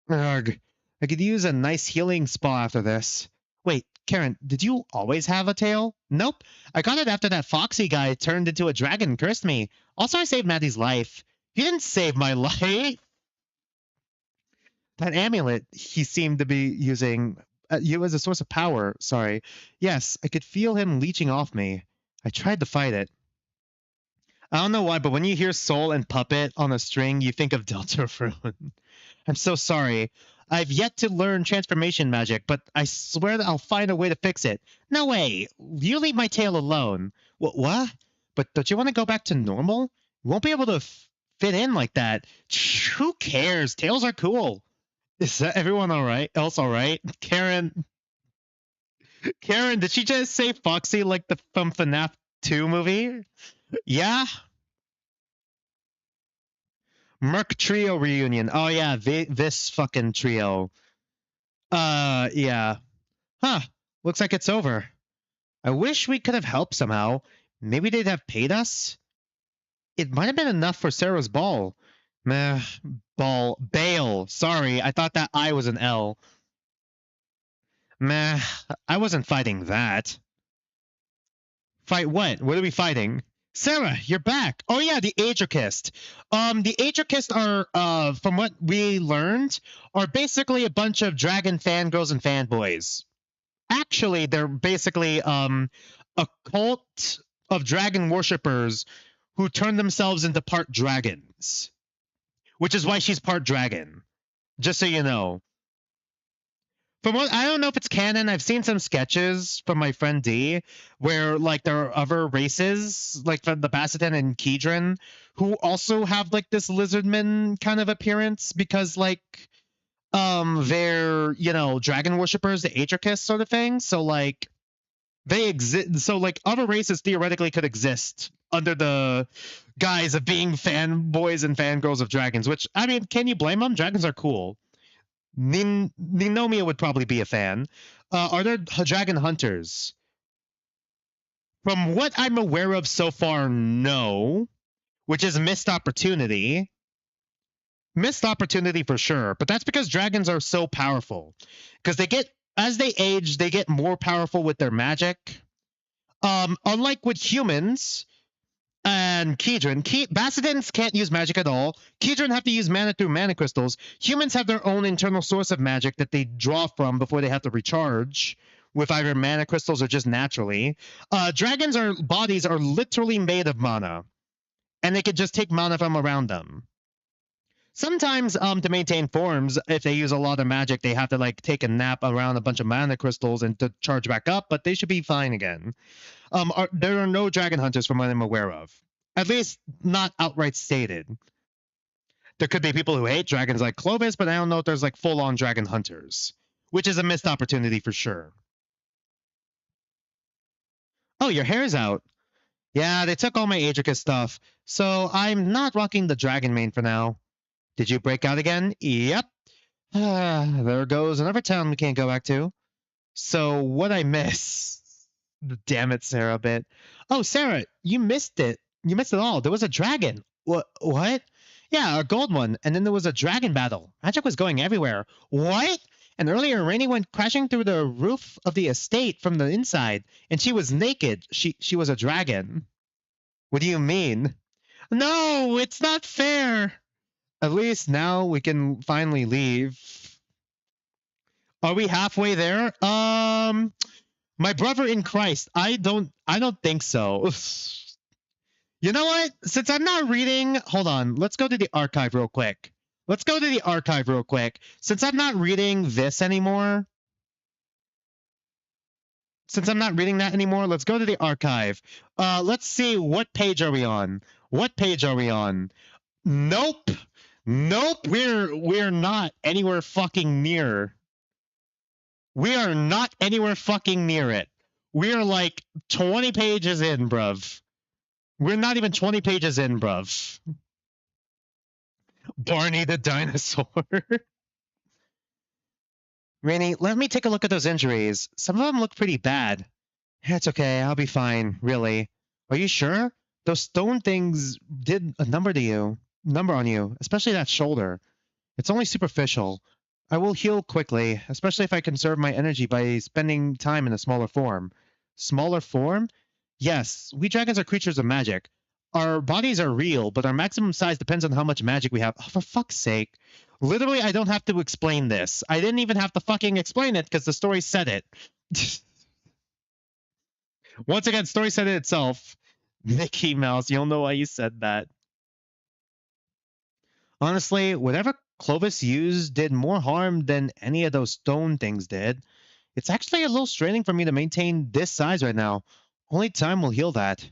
Ugh. I could use a nice healing spa after this. Wait, Karen, did you always have a tail? Nope. I got it after that Foxy guy turned into a dragon and cursed me. Also, I saved Maddie's life. You didn't save my life. That amulet he seemed to be using you as a source of power. Sorry. Yes, I could feel him leeching off me. I tried to fight it. I don't know why, but when you hear Soul and Puppet on a string, you think of Deltarune. I'm so sorry. I've yet to learn transformation magic, but I swear that I'll find a way to fix it. No way. You leave my tail alone. What? But don't you want to go back to normal? You won't be able to fit in like that. Who cares? Tails are cool. Is that everyone all right? Else all right? Karen, did she just say Foxy like from FNAF 2 movie? Yeah. Merc Trio reunion. Oh yeah, this fucking trio. Yeah. Huh. Looks like it's over. I wish we could have helped somehow. Maybe they'd have paid us? It might have been enough for Sarah's ball. Meh. Bail. Sorry, I thought that I was an L. Meh. I wasn't fighting that. Fight what? What are we fighting? Sarah, you're back. Oh yeah, the Agerkist. The Agerkist are, from what we learned, are basically a bunch of dragon fangirls and fanboys. Actually, they're basically a cult of dragon worshippers who turn themselves into part dragons. Which is why she's part dragon. Just so you know. From what I don't know if it's canon. I've seen some sketches from my friend D where like there are other races like from the Basseton and Keidran who also have like this lizardman kind of appearance because like they're, you know, dragon worshippers, the Agerkist sort of thing. So like they exist. So like other races theoretically could exist under the guise of being fanboys and fangirls of dragons, which I mean, can you blame them? Dragons are cool. Ninomiya would probably be a fan. Are there dragon hunters? From what I'm aware of so far, no. Which is a missed opportunity. Missed opportunity for sure. But that's because dragons are so powerful. Because they get, as they age, they get more powerful with their magic. Unlike with humans and Keidran, Bassetins can't use magic at all. Keidran have to use mana through mana crystals. Humans have their own internal source of magic that they draw from before they have to recharge with either mana crystals or just naturally. Dragons' bodies are literally made of mana, and they could just take mana from around them. Sometimes, to maintain forms, if they use a lot of magic, they have to like take a nap around a bunch of mana crystals and to charge back up, but they should be fine again. There are no dragon hunters from what I'm aware of. At least not outright stated. There could be people who hate dragons like Clovis, but I don't know if there's like full-on dragon hunters, which is a missed opportunity for sure. Oh, your hair's out. Yeah, they took all my Agerkist stuff, so I'm not rocking the dragon mane for now. Did you break out again? Yep. There goes another town we can't go back to. So what I miss? Damn it, Sarah bit. Oh, Sarah, you missed it. You missed it all. There was a dragon. What? Yeah, a gold one. And then there was a dragon battle. Magic was going everywhere. What? And earlier, Rainy went crashing through the roof of the estate from the inside. And she was naked. She was a dragon. What do you mean? No, it's not fair. At least now we can finally leave. Are we halfway there? My brother in Christ. I don't think so. You know what? Since I'm not reading, hold on. Let's go to the archive real quick. Since I'm not reading this anymore. Since I'm not reading that anymore, let's go to the archive. Let's see, what page are we on? Nope. We're not anywhere fucking near. We are not anywhere fucking near it. We are like 20 pages in, bruv. We're not even 20 pages in, bruv. Barney the dinosaur. Rainy, let me take a look at those injuries. Some of them look pretty bad. It's okay, I'll be fine, really. Are you sure? Those stone things did a number on you, especially that shoulder. It's only superficial. I will heal quickly, especially if I conserve my energy by spending time in a smaller form. Smaller form? Yes, we dragons are creatures of magic. Our bodies are real, but our maximum size depends on how much magic we have. Oh, for fuck's sake. Literally, I don't have to explain this. I didn't even have to fucking explain it because the story said it. Once again, story said it itself. Mickey Mouse, you'll know why you said that. Honestly, whatever Clovis used did more harm than any of those stone things did. It's actually a little straining for me to maintain this size right now. Only time will heal that.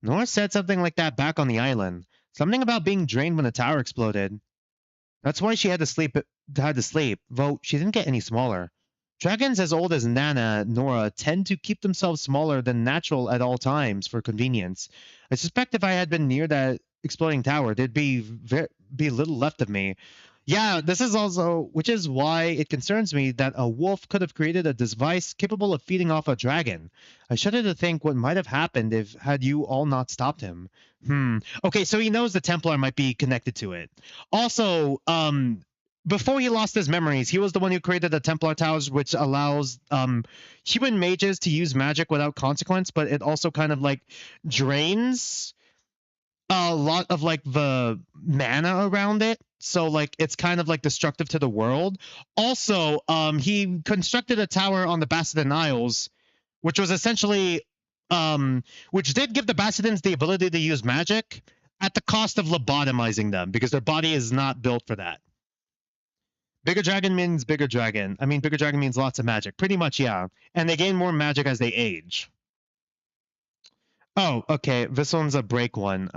Nora said something like that back on the island. Something about being drained when the tower exploded. That's why she had to sleep, though she didn't get any smaller. Dragons as old as Nana, Nora, tend to keep themselves smaller than natural at all times for convenience. I suspect if I had been near that exploding tower, there'd be little left of me. Yeah, this is also, which is why it concerns me that a wolf could have created a device capable of feeding off a dragon. I shudder to think what might have happened had you all not stopped him. Okay, so he knows the Templar might be connected to it. Also, before he lost his memories, he was the one who created the Templar Towers, which allows human mages to use magic without consequence, but it also kind of like drains a lot of like the mana around it. So like it's kind of like destructive to the world. Also, he constructed a tower on the Basildon Isles, which was essentially which did give the Basildons the ability to use magic at the cost of lobotomizing them because their body is not built for that. Bigger dragon means bigger dragon. I mean, bigger dragon means lots of magic. Pretty much, yeah. And they gain more magic as they age. Oh, okay. This one's a break one.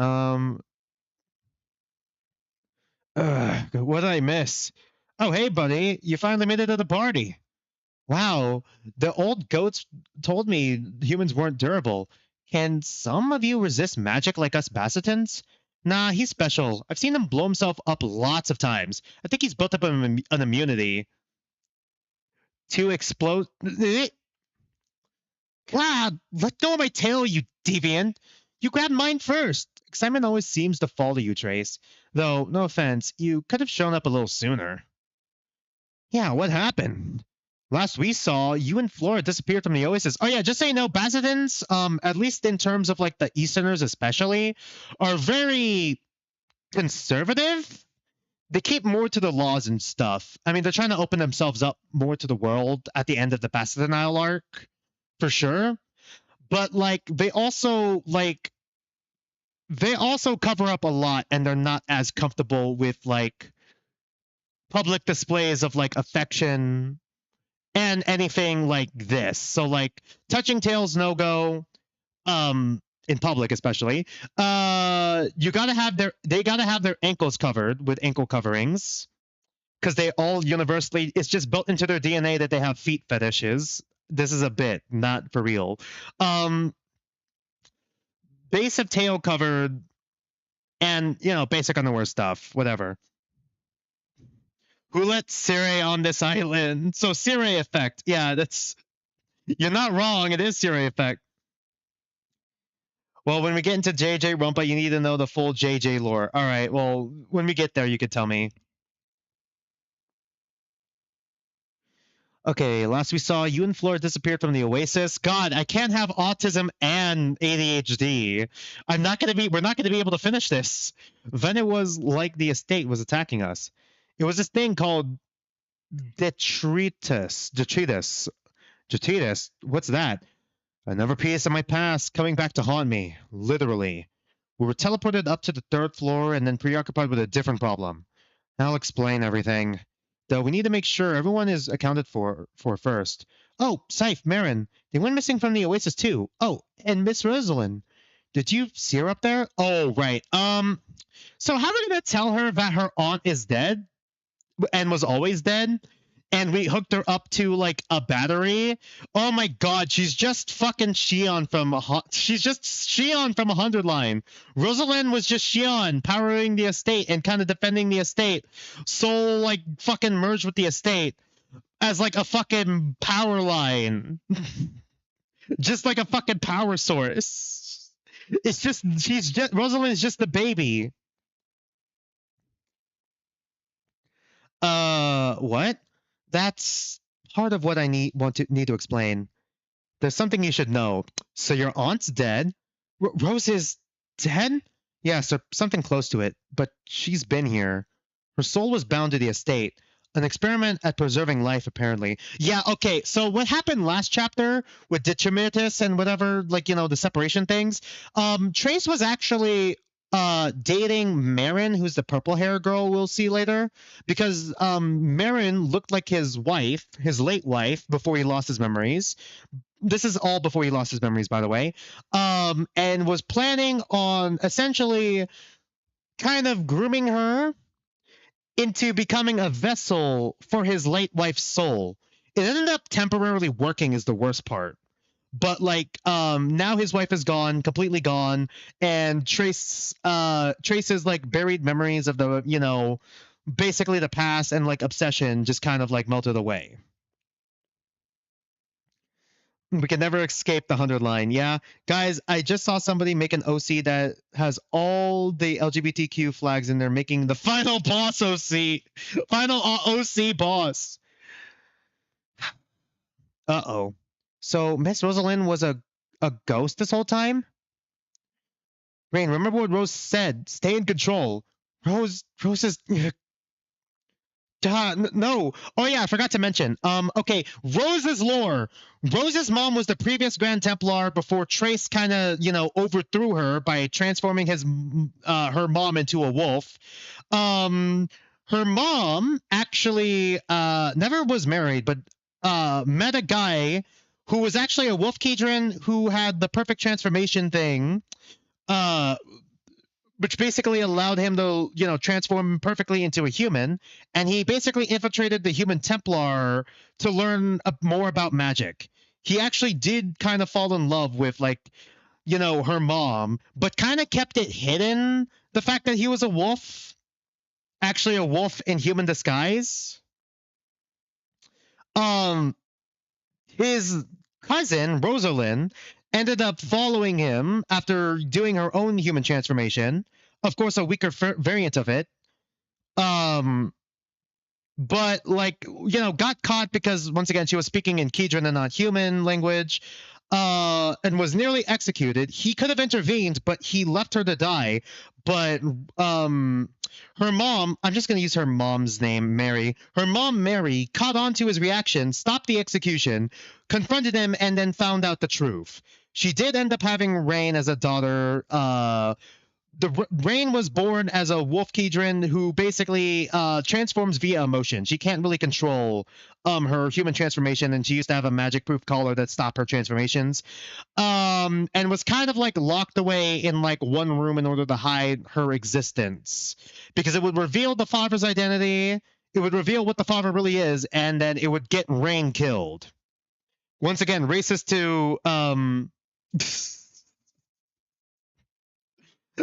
What did I miss? Oh, hey, buddy. You finally made it to the party. Wow. The old goats told me humans weren't durable. Can some of you resist magic like us Bassetons? Nah, he's special. I've seen him blow himself up lots of times. I think he's built up an immunity to explode. God, let go of my tail, you deviant. You grabbed mine first. Excitement always seems to fall to you, Trace. Though, no offense, you could have shown up a little sooner. Yeah, what happened? Last we saw, you and Flora disappeared from the Oasis. Oh yeah, just so you know, Basildons, at least in terms of like the Easterners especially, are very conservative. They keep more to the laws and stuff. I mean, they're trying to open themselves up more to the world at the end of the Basildon Isle arc, for sure. But like, they also cover up a lot, and they're not as comfortable with like public displays of like affection and anything like this. So like touching tails, no go, in public especially. They gotta have their ankles covered with ankle coverings because they all universally, it's just built into their DNA that they have feet fetishes. This is a bit, not for real. Base of tail covered, and basic underwear stuff, whatever. Who let Sire on this island? So Sire effect. Yeah, you're not wrong. It is Sire effect. Well, when we get into JJ Rumpa, you need to know the full JJ lore. All right, well, when we get there, you could tell me. Okay, last we saw, you and Flora disappeared from the Oasis. God, I can't have autism and ADHD. We're not going to be able to finish this. Then it was like the estate was attacking us. It was this thing called detritus. What's that? Another piece of my past coming back to haunt me, literally. We were teleported up to the 3rd floor and then preoccupied with a different problem. I'll explain everything. Though we need to make sure everyone is accounted for first. Oh, Scythe, Marin, they went missing from the Oasis too. Oh, and Miss Rosalind. Did you see her up there? Oh, right. So how are we gonna tell her that her aunt is dead and was always dead? And we hooked her up to like a battery. Oh my god, she's just fucking Shion from 100 line. Rosalind was just Shion powering the estate and kind of defending the estate. Soul like fucking merged with the estate. as like a fucking power line. Just like a fucking power source. It's just, Rosalind is just the baby. What? That's part of what I need to explain. There's something you should know. So your aunt's dead? Rose is dead? Yeah, so something close to it, but she's been here. Her soul was bound to the estate. An experiment at preserving life, apparently. Yeah, okay, so what happened last chapter with Detrimentus and whatever, like, you know, the separation things, Trace was actually dating Marin, who's the purple hair girl we'll see later, because Marin looked like his wife, his late wife, before he lost his memories. This is all before he lost his memories, by the way, and was planning on essentially kind of grooming her into becoming a vessel for his late wife's soul. It ended up temporarily working is the worst part. But like now his wife is gone, completely gone, and Trace's like buried memories of the, you know, basically the past and like obsession just kind of like melted away. We can never escape the 100 line. Yeah, guys, I just saw somebody make an OC that has all the LGBTQ flags in there, making the final boss OC. Final OC boss. Uh-oh. So Miss Rosalind was a ghost this whole time? Rain, remember what Rose said. Stay in control. Rose is... no. Oh yeah, I forgot to mention. Okay, Rose's lore. Rose's mom was the previous Grand Templar before Trace kind of, you know, overthrew her by transforming her mom into a wolf. Her mom actually never was married, but met a guy who was actually a wolf Keidran who had the perfect transformation thing. Which basically allowed him to, you know, transform perfectly into a human. And he basically infiltrated the human Templar to learn more about magic. He actually did kind of fall in love with, like, you know, her mom, but kind of kept it hidden, the fact that he was a wolf. Actually a wolf in human disguise. His cousin, Rosalind, ended up following him after doing her own human transformation. Of course, a weaker variant of it. But, like, you know, got caught because, once again, she was speaking in Keidran and not human language, and was nearly executed. He could have intervened, but he left her to die. But her mom, I'm just going to use her mom's name, Mary. Her mom, Mary, caught on to his reaction, stopped the execution, confronted him, and then found out the truth. She did end up having Rain as a daughter. Rain was born as a wolf Keidran who basically transforms via emotion. She can't really control her human transformation, and she used to have a magic-proof collar that stopped her transformations. And was kind of like locked away in like one room in order to hide her existence, because it would reveal the father's identity, it would reveal what the father really is, and then it would get Rain killed. Once again, racist to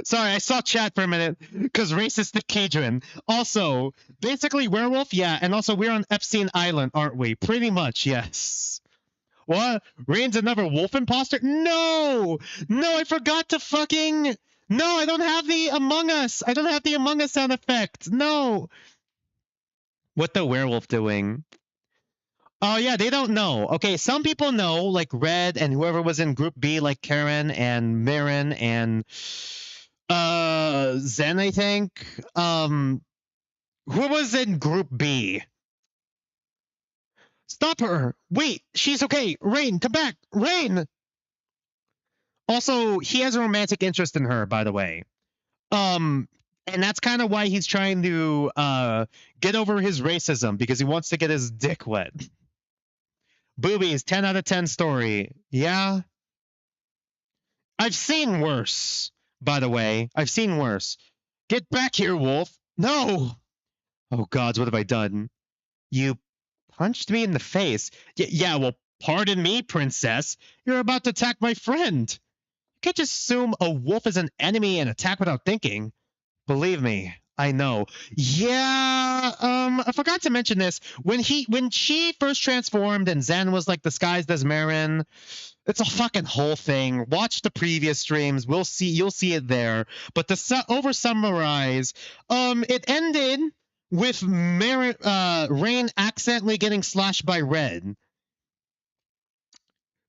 Sorry, I saw chat for a minute because racist to Keidran. Also, basically werewolf, yeah, and also we're on Epstein Island, aren't we? Pretty much, yes. What? Rain's another wolf imposter? No! No, I forgot to fucking... No, I don't have the Among Us. I don't have the Among Us sound effect. No. What the werewolf doing? Oh, yeah, they don't know. Okay, some people know, like Red and whoever was in Group B, like Karen and Marin and... Zen, I think. Who was in Group B? Stop her! Wait, she's okay. Rain, come back! Rain! Also, he has a romantic interest in her, by the way. And that's kind of why he's trying to get over his racism, because he wants to get his dick wet. Boobies, 10 out of 10 story. Yeah. I've seen worse. By the way, I've seen worse. Get back here, wolf. No! Oh, gods, what have I done? You punched me in the face. Yeah, well, pardon me, princess. You're about to attack my friend. You can't just assume a wolf is an enemy and attack without thinking. Believe me, I know. Yeah, I forgot to mention this. When she first transformed and Zen was like disguised as Marin, it's a fucking whole thing. Watch the previous streams. You'll see it there. But to over summarize, it ended with Rain accidentally getting slashed by Red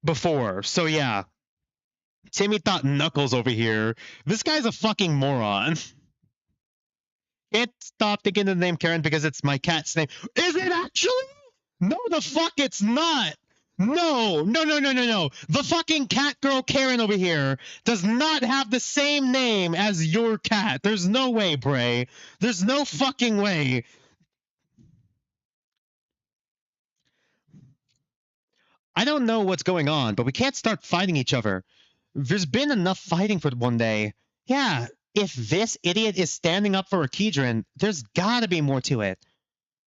before. So yeah. Timmy thought Knuckles over here. This guy's a fucking moron. Can't stop thinking the name Karen because it's my cat's name. Is it actually? No, the fuck it's not. No. The fucking cat girl Karen over here does not have the same name as your cat. There's no way, Bray. There's no fucking way. I don't know what's going on, but we can't start fighting each other. There's been enough fighting for one day. Yeah, if this idiot is standing up for a Keidran, there's gotta be more to it.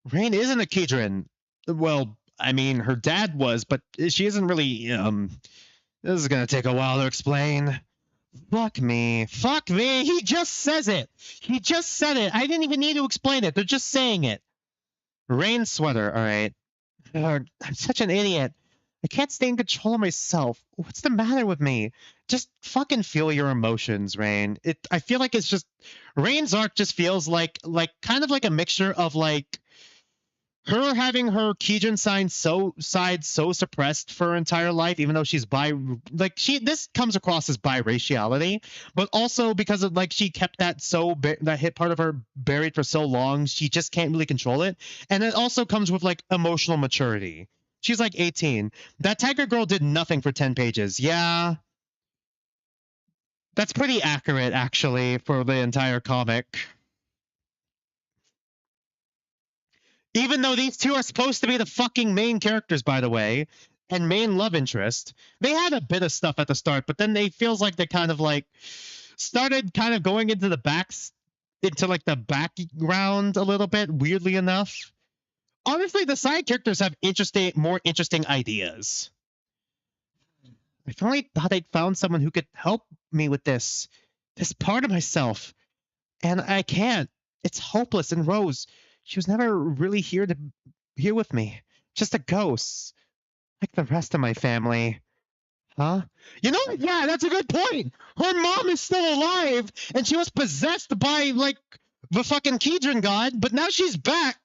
Rain isn't a Keidran. Well, I mean, her dad was, but she isn't really, this is gonna take a while to explain. Fuck me. Fuck me! He just says it! He just said it! I didn't even need to explain it, they're just saying it. Rain sweater, alright. I'm such an idiot. I can't stay in control of myself. What's the matter with me? Just fucking feel your emotions, Rain. I feel like it's just Rain's arc just feels like kind of like a mixture of like her having her Keidran side so suppressed for her entire life, even though she's this comes across as biraciality, but also because of like she kept that hit part of her buried for so long, she just can't really control it, and it also comes with like emotional maturity. She's like 18. That Tiger Girl did nothing for 10 pages. Yeah. That's pretty accurate, actually, for the entire comic. Even though these two are supposed to be the fucking main characters, by the way, and main love interest. They had a bit of stuff at the start, but then it feels like they kind of like started kind of going into the background a little bit, weirdly enough. Honestly, the side characters have more interesting ideas. I finally thought I'd found someone who could help me with this part of myself. And I can't. It's hopeless. And Rose, she was never really here with me. Just a ghost. Like the rest of my family. Huh? You know, yeah, that's a good point. Her mom is still alive, and she was possessed by, like, the fucking Keidran god, but now she's back.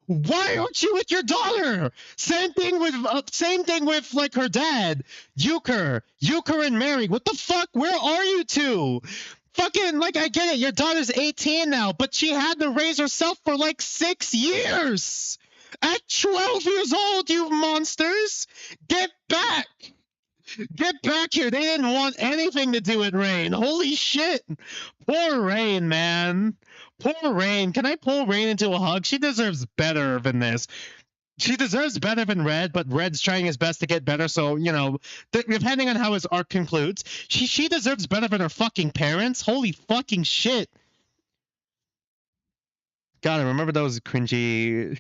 Why aren't you with your daughter? Same thing with like her dad, Euchre and Mary. What the fuck? Where are you two? Fucking, like, I get it. Your daughter's 18 now, but she had to raise herself for like 6 years. At 12 years old, you monsters! Get back! Get back here. They didn't want anything to do with Rain. Holy shit. Poor Rain, man. Poor Rain. Can I pull Rain into a hug? She deserves better than this. She deserves better than Red, but Red's trying his best to get better, so, you know, depending on how his arc concludes, she deserves better than her fucking parents. Holy fucking shit. God, I remember those cringy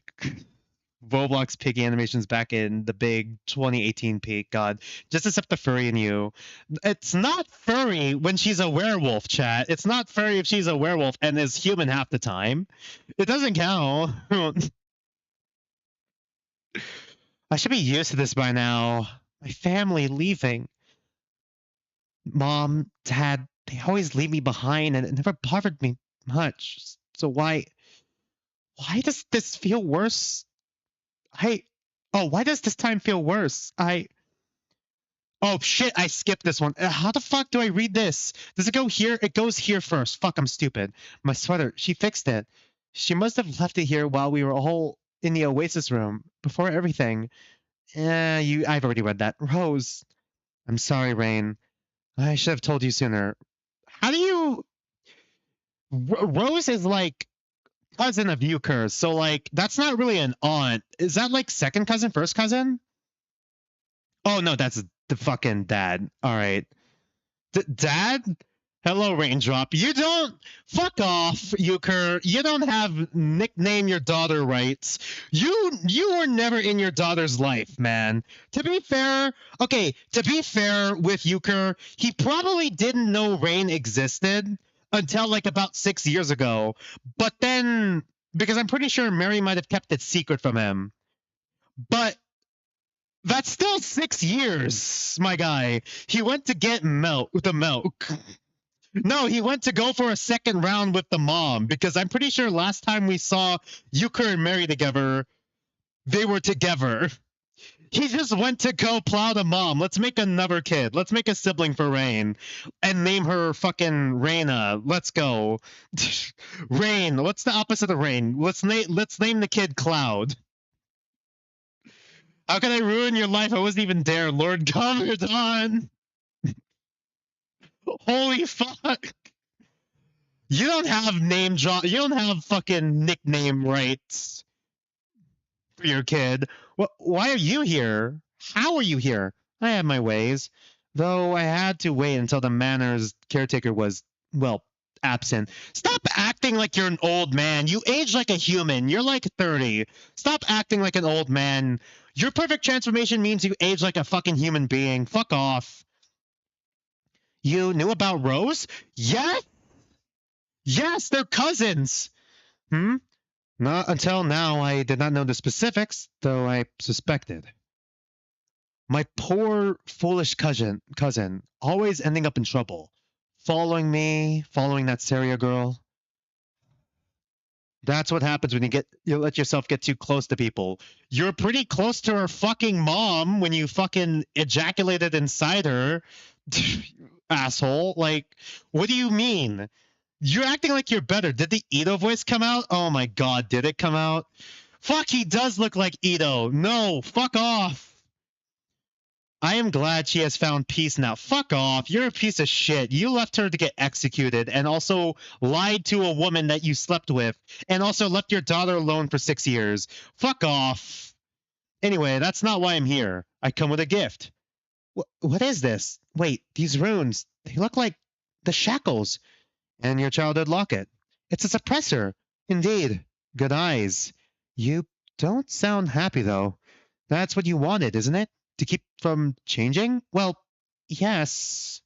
Roblox piggy animations back in the big 2018 peak. God, just accept the furry in you. It's not furry when she's a werewolf, chat. It's not furry if she's a werewolf and is human half the time. It doesn't count. I should be used to this by now. My family leaving. Mom, Dad, they always leave me behind and it never bothered me much. So why does this feel worse? Why does this time feel worse? Oh shit, I skipped this one. How the fuck do I read this? Does it go here? It goes here first. Fuck, I'm stupid. My sweater, she fixed it. She must have left it here while we were all in the Oasis room, before everything. I've already read that. Rose. I'm sorry, Rain. I should have told you sooner. How do you... Rose is like cousin of Euchre, so like that's not really an aunt. Is that like second cousin, first cousin? Oh no, that's the fucking dad. All right, dad. Hello, Raindrop. You don't fuck off, Euchre. You don't have nickname your daughter rights. You were never in your daughter's life, man. To be fair with Euchre, he probably didn't know Rain existed until like about 6 years ago. But then, because I'm pretty sure Mary might have kept it secret from him. But that's still 6 years, my guy. He went to get the milk. No, he went to go for a second round with the mom, because I'm pretty sure last time we saw Euchre and Mary together, they were together. He just went to go plow the mom. Let's make another kid. Let's make a sibling for Rain and name her fucking Raina. Let's go. Rain. What's the opposite of Rain? Let's name the kid Cloud. How can I ruin your life? I wasn't even there. Lord Govardhan. Holy fuck. You don't have you don't have fucking nickname rights for your kid. Why are you here? How are you here? I have my ways. Though I had to wait until the manor's caretaker was, well, absent. Stop acting like you're an old man. You age like a human. You're like 30. Stop acting like an old man. Your perfect transformation means you age like a fucking human being. Fuck off. You knew about Rose? Yes? Yes, they're cousins. Not until now, I did not know the specifics, though I suspected. My poor, foolish cousin, always ending up in trouble. Following me, following that Saria girl. That's what happens when you let yourself get too close to people. You're pretty close to her fucking mom when you fucking ejaculated inside her. Asshole. Like, what do you mean? You're acting like you're better. Did the Ito voice come out? Oh my god, did it come out? Fuck, he does look like Ito. No, fuck off. I am glad she has found peace now. Fuck off. You're a piece of shit. You left her to get executed and also lied to a woman that you slept with and also left your daughter alone for 6 years. Fuck off. Anyway, that's not why I'm here. I come with a gift. What is this? Wait, these runes, they look like the shackles. And your childhood locket. It's a suppressor. Indeed. Good eyes. You don't sound happy, though. That's what you wanted, isn't it? To keep from changing? Well, yes.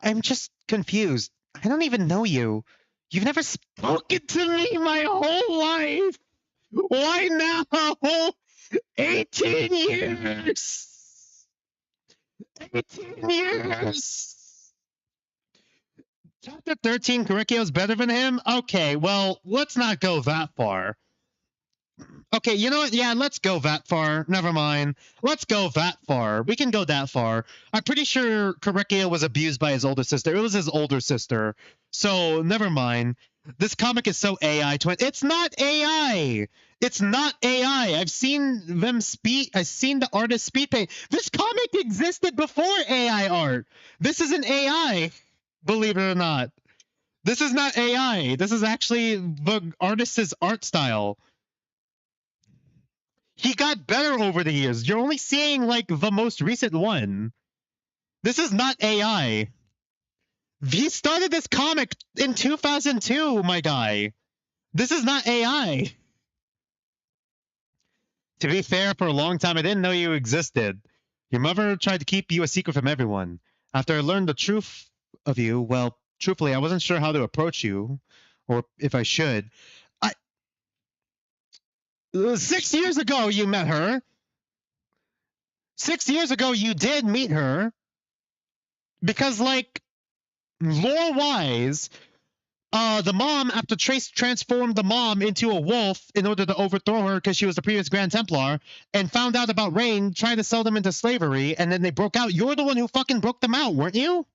I'm just confused. I don't even know you. You've never spoken to me my whole life. Why now? 18 years. 18 years. Chapter 13, Correcchio's better than him? Okay, well, let's not go that far. Okay, you know what? Yeah, let's go that far. Never mind. Let's go that far. We can go that far. I'm pretty sure Correcchio was abused by his older sister. It was his older sister. So, never mind. This comic is so AI. It's not AI! It's not AI! I've seen them I've seen the artist speed paint. This comic existed before AI art! This isn't AI! Believe it or not. This is not AI. This is actually the artist's art style. He got better over the years. You're only seeing, like, the most recent one. This is not AI. He started this comic in 2002, my guy. This is not AI. To be fair, for a long time, I didn't know you existed. Your mother tried to keep you a secret from everyone. After I learned the truth of you, well, truthfully, I wasn't sure how to approach you, or if I should. 6 years ago, you met her. 6 years ago, you did meet her. Because, like, lore-wise, the mom, after Trace transformed the mom into a wolf in order to overthrow her because she was the previous Grand Templar, and found out about Rain, trying to sell them into slavery, and then they broke out. You're the one who fucking broke them out, weren't you?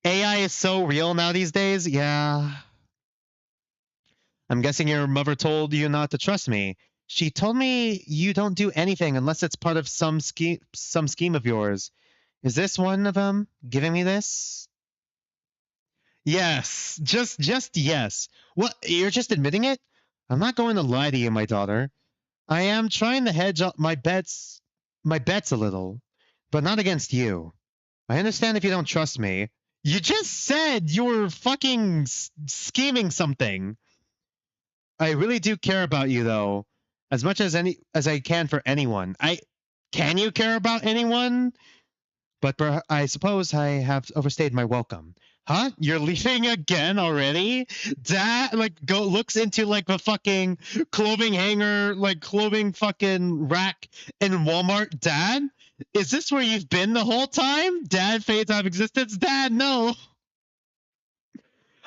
AI is so real now these days. Yeah. I'm guessing your mother told you not to trust me. She told me you don't do anything unless it's part of some scheme of yours. Is this one of them giving me this? Yes. Just yes. What? You're just admitting it? I'm not going to lie to you, my daughter. I am trying to hedge up my bets a little, but not against you. I understand if you don't trust me. You just said you were fucking scheming something. I really do care about you, though, as much as I can for anyone. Can you care about anyone? but I suppose I have overstayed my welcome. Huh? You're leaving again already? Dad, like, looks into, like, the fucking clothing hanger, like, clothing fucking rack in Walmart. Dad? Is this where you've been the whole time? Dad fades out of existence? Dad, no!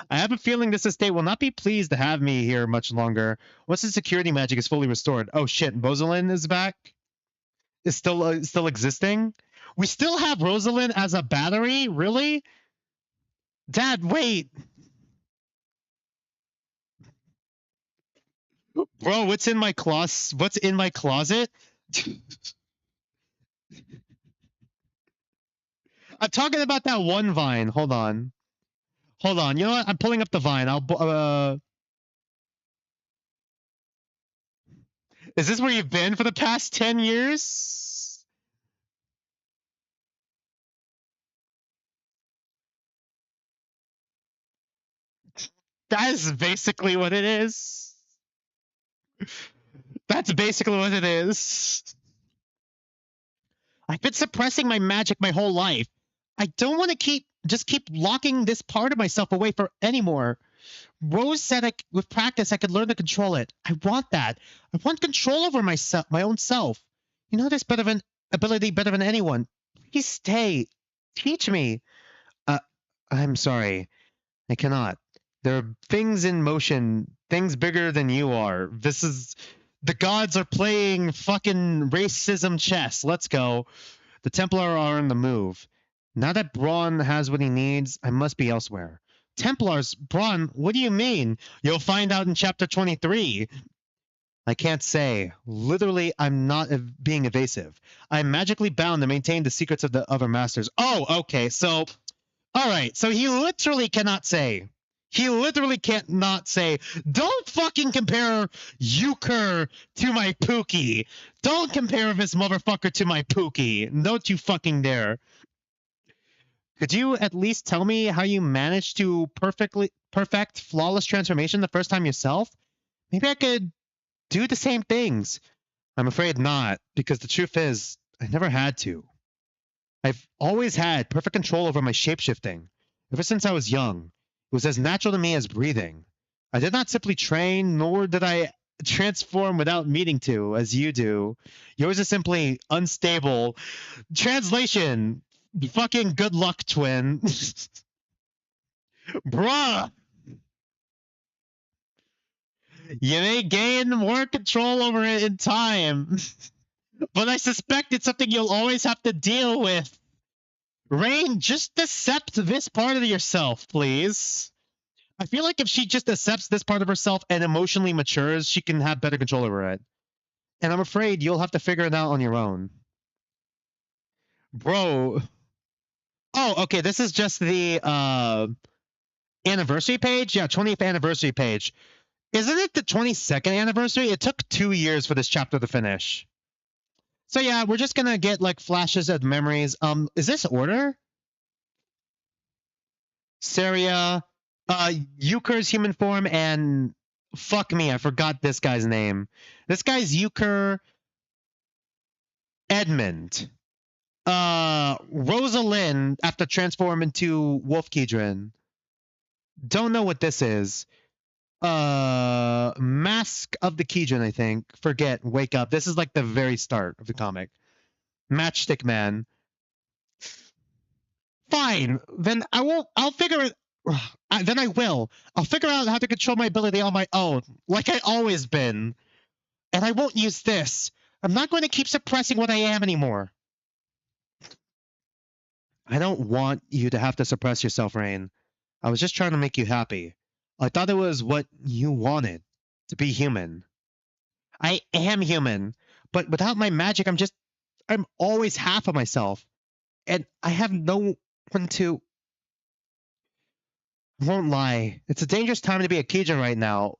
I have a feeling this estate will not be pleased to have me here much longer. Once the security magic is fully restored. Oh shit, Rosalind is back? Is still existing? We still have Rosalind as a battery? Really? Dad, wait! Bro, what's in my closet? I'm talking about that one vine. Hold on. You know what? I'm pulling up the vine. Is this where you've been for the past 10 years? That is basically what it is. That's basically what it is. I've been suppressing my magic my whole life. I don't want to keep locking this part of myself away for anymore. Rose said with practice I could learn to control it. I want that. I want control over myself, my own self. You know this ability better than anyone. Please stay. Teach me. I'm sorry. I cannot. There are things in motion, things bigger than you are. The gods are playing fucking racism chess. Let's go. The Templar are on the move. Now that Braun has what he needs, I must be elsewhere. Templars? Braun, what do you mean? You'll find out in chapter 23. I can't say. Literally, I'm not being evasive. I'm magically bound to maintain the secrets of the other masters. Oh, okay. So, all right. So he literally cannot say. He literally can't not say, don't fucking compare Euchre to my Pookie. Don't compare this motherfucker to my Pookie. Don't you fucking dare. Could you at least tell me how you managed to perfect flawless transformation the first time yourself? Maybe I could do the same things. I'm afraid not, because the truth is, I never had to. I've always had perfect control over my shapeshifting, ever since I was young. It was as natural to me as breathing. I did not simply train, nor did I transform without meaning to, as you do. Yours is simply unstable. Translation. Fucking good luck, twin. Bruh. You may gain more control over it in time. But I suspect it's something you'll always have to deal with. Rain, just accept this part of yourself, please. I feel like if she just accepts this part of herself and emotionally matures, she can have better control over it. And I'm afraid you'll have to figure it out on your own. Bro. Oh, okay, this is just the anniversary page? Yeah, 20th anniversary page. Isn't it the 22nd anniversary? It took 2 years for this chapter to finish. So yeah, we're just gonna get like flashes of memories. Is this order? Saria, Euchre's human form, and fuck me, I forgot this guy's name. This guy's Euchre Edmund. Rosalind after transform into Wolf Keidran. Don't know what this is. Mask of the Keidran, I think. Forget, wake up. This is like the very start of the comic. Matchstick Man. Fine, then I'll figure it. Then I will. I'll figure out how to control my ability on my own, like I always been. And I won't use this. I'm not going to keep suppressing what I am anymore. I don't want you to have to suppress yourself, Rain. I was just trying to make you happy. I thought it was what you wanted, to be human. I am human, but without my magic, I'm always half of myself. And I have no one to... I won't lie. It's a dangerous time to be a Keidran right now.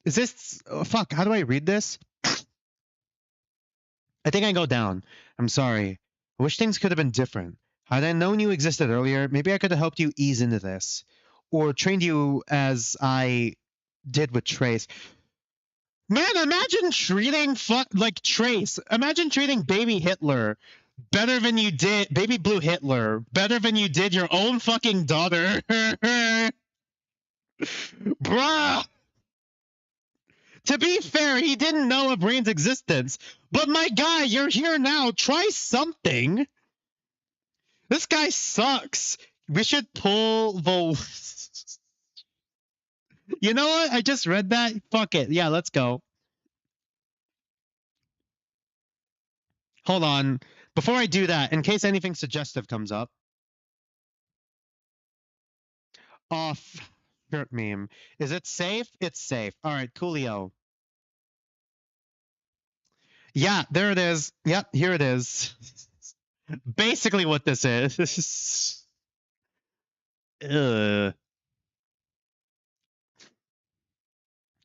Is this... fuck, how do I read this? I think I go down. I'm sorry. I wish things could have been different. Had I known you existed earlier, maybe I could have helped you ease into this. Or trained you as I did with Trace. Man, imagine treating Trace. Imagine treating baby Hitler Better than you did, baby blue Hitler. Better than you did your own fucking daughter. Bruh! To be fair, he didn't know of Rain's existence. But my guy, you're here now. Try something. This guy sucks. We should pull the... You know what? I just read that. Fuck it. Yeah, let's go. Hold on. Before I do that, in case anything suggestive comes up. Off. Shirt meme. Is it safe? It's safe. All right, coolio. Yeah, there it is. Yep, here it is. Basically what this is. Ugh.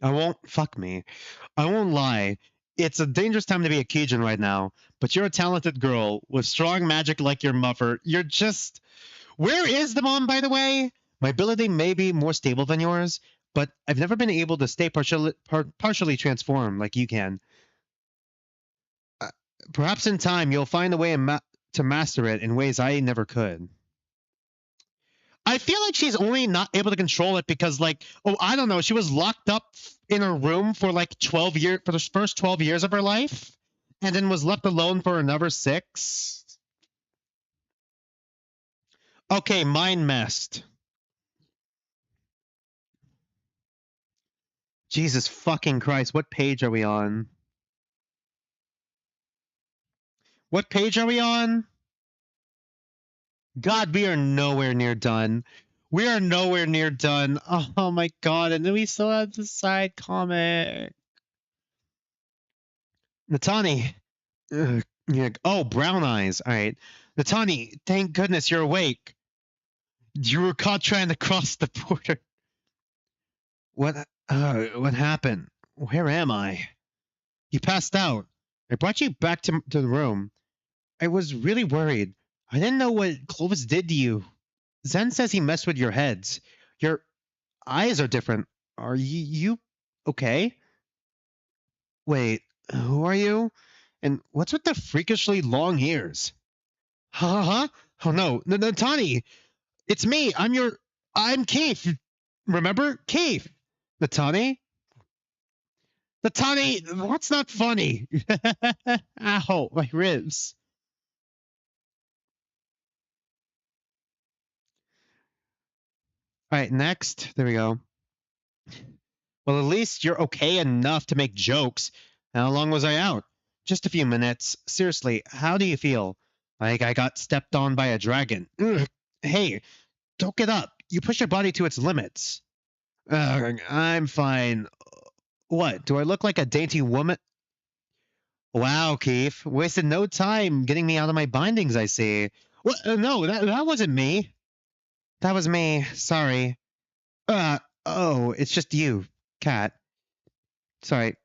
I won't... Fuck me. I won't lie. It's a dangerous time to be a Keidran right now, but you're a talented girl with strong magic like your mother. You're just... Where is the mom, by the way? My ability may be more stable than yours, but I've never been able to stay partially transformed like you can. Perhaps in time, you'll find a way to master it in ways I never could. I feel like she's only not able to control it because, like, oh, I don't know, she was locked up in her room for like 12 years, for the first 12 years of her life, and then was left alone for another 6. Okay, mind messed. Jesus fucking Christ, what page are we on? What page are we on? God, we are nowhere near done. We are nowhere near done. Oh my god, and then we still have the side comic. Natani. Oh, brown eyes. All right. Natani, thank goodness you're awake. You were caught trying to cross the border. What happened? Where am I? You passed out. I brought you back to the room. I was really worried. I didn't know what Clovis did to you. Zen says he messed with your heads. Your eyes are different. Are you okay? Wait, who are you? And what's with the freakishly long ears? Huh? Oh no, Natani! It's me! I'm Keith! Remember? Keith! Natani? Natani, what's not funny? Ow, my ribs. Alright, next. There we go. Well, at least you're okay enough to make jokes. How long was I out? Just a few minutes. Seriously, how do you feel? Like I got stepped on by a dragon. Ugh. Hey, don't get up. You push your body to its limits. I'm fine. What, do I look like a dainty woman? Wow, Keith. Wasted no time getting me out of my bindings, I see. What? No, that wasn't me. That was me. Sorry. Oh, it's just you, Cat. Sorry.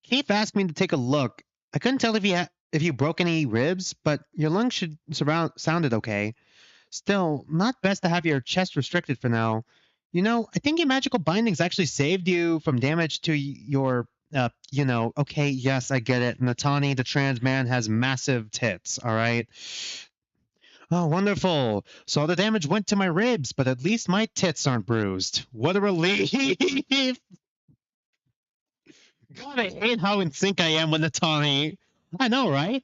Keith asked me to take a look. I couldn't tell if you broke any ribs, but your lungs should sounded okay. Still, not best to have your chest restricted for now. You know, I think your magical bindings actually saved you from damage to your, okay, yes, I get it. Natani, the trans man, has massive tits, all right? Oh, wonderful. So all the damage went to my ribs, but at least my tits aren't bruised. What a relief. God, I hate how in sync I am with Natani. I know, right?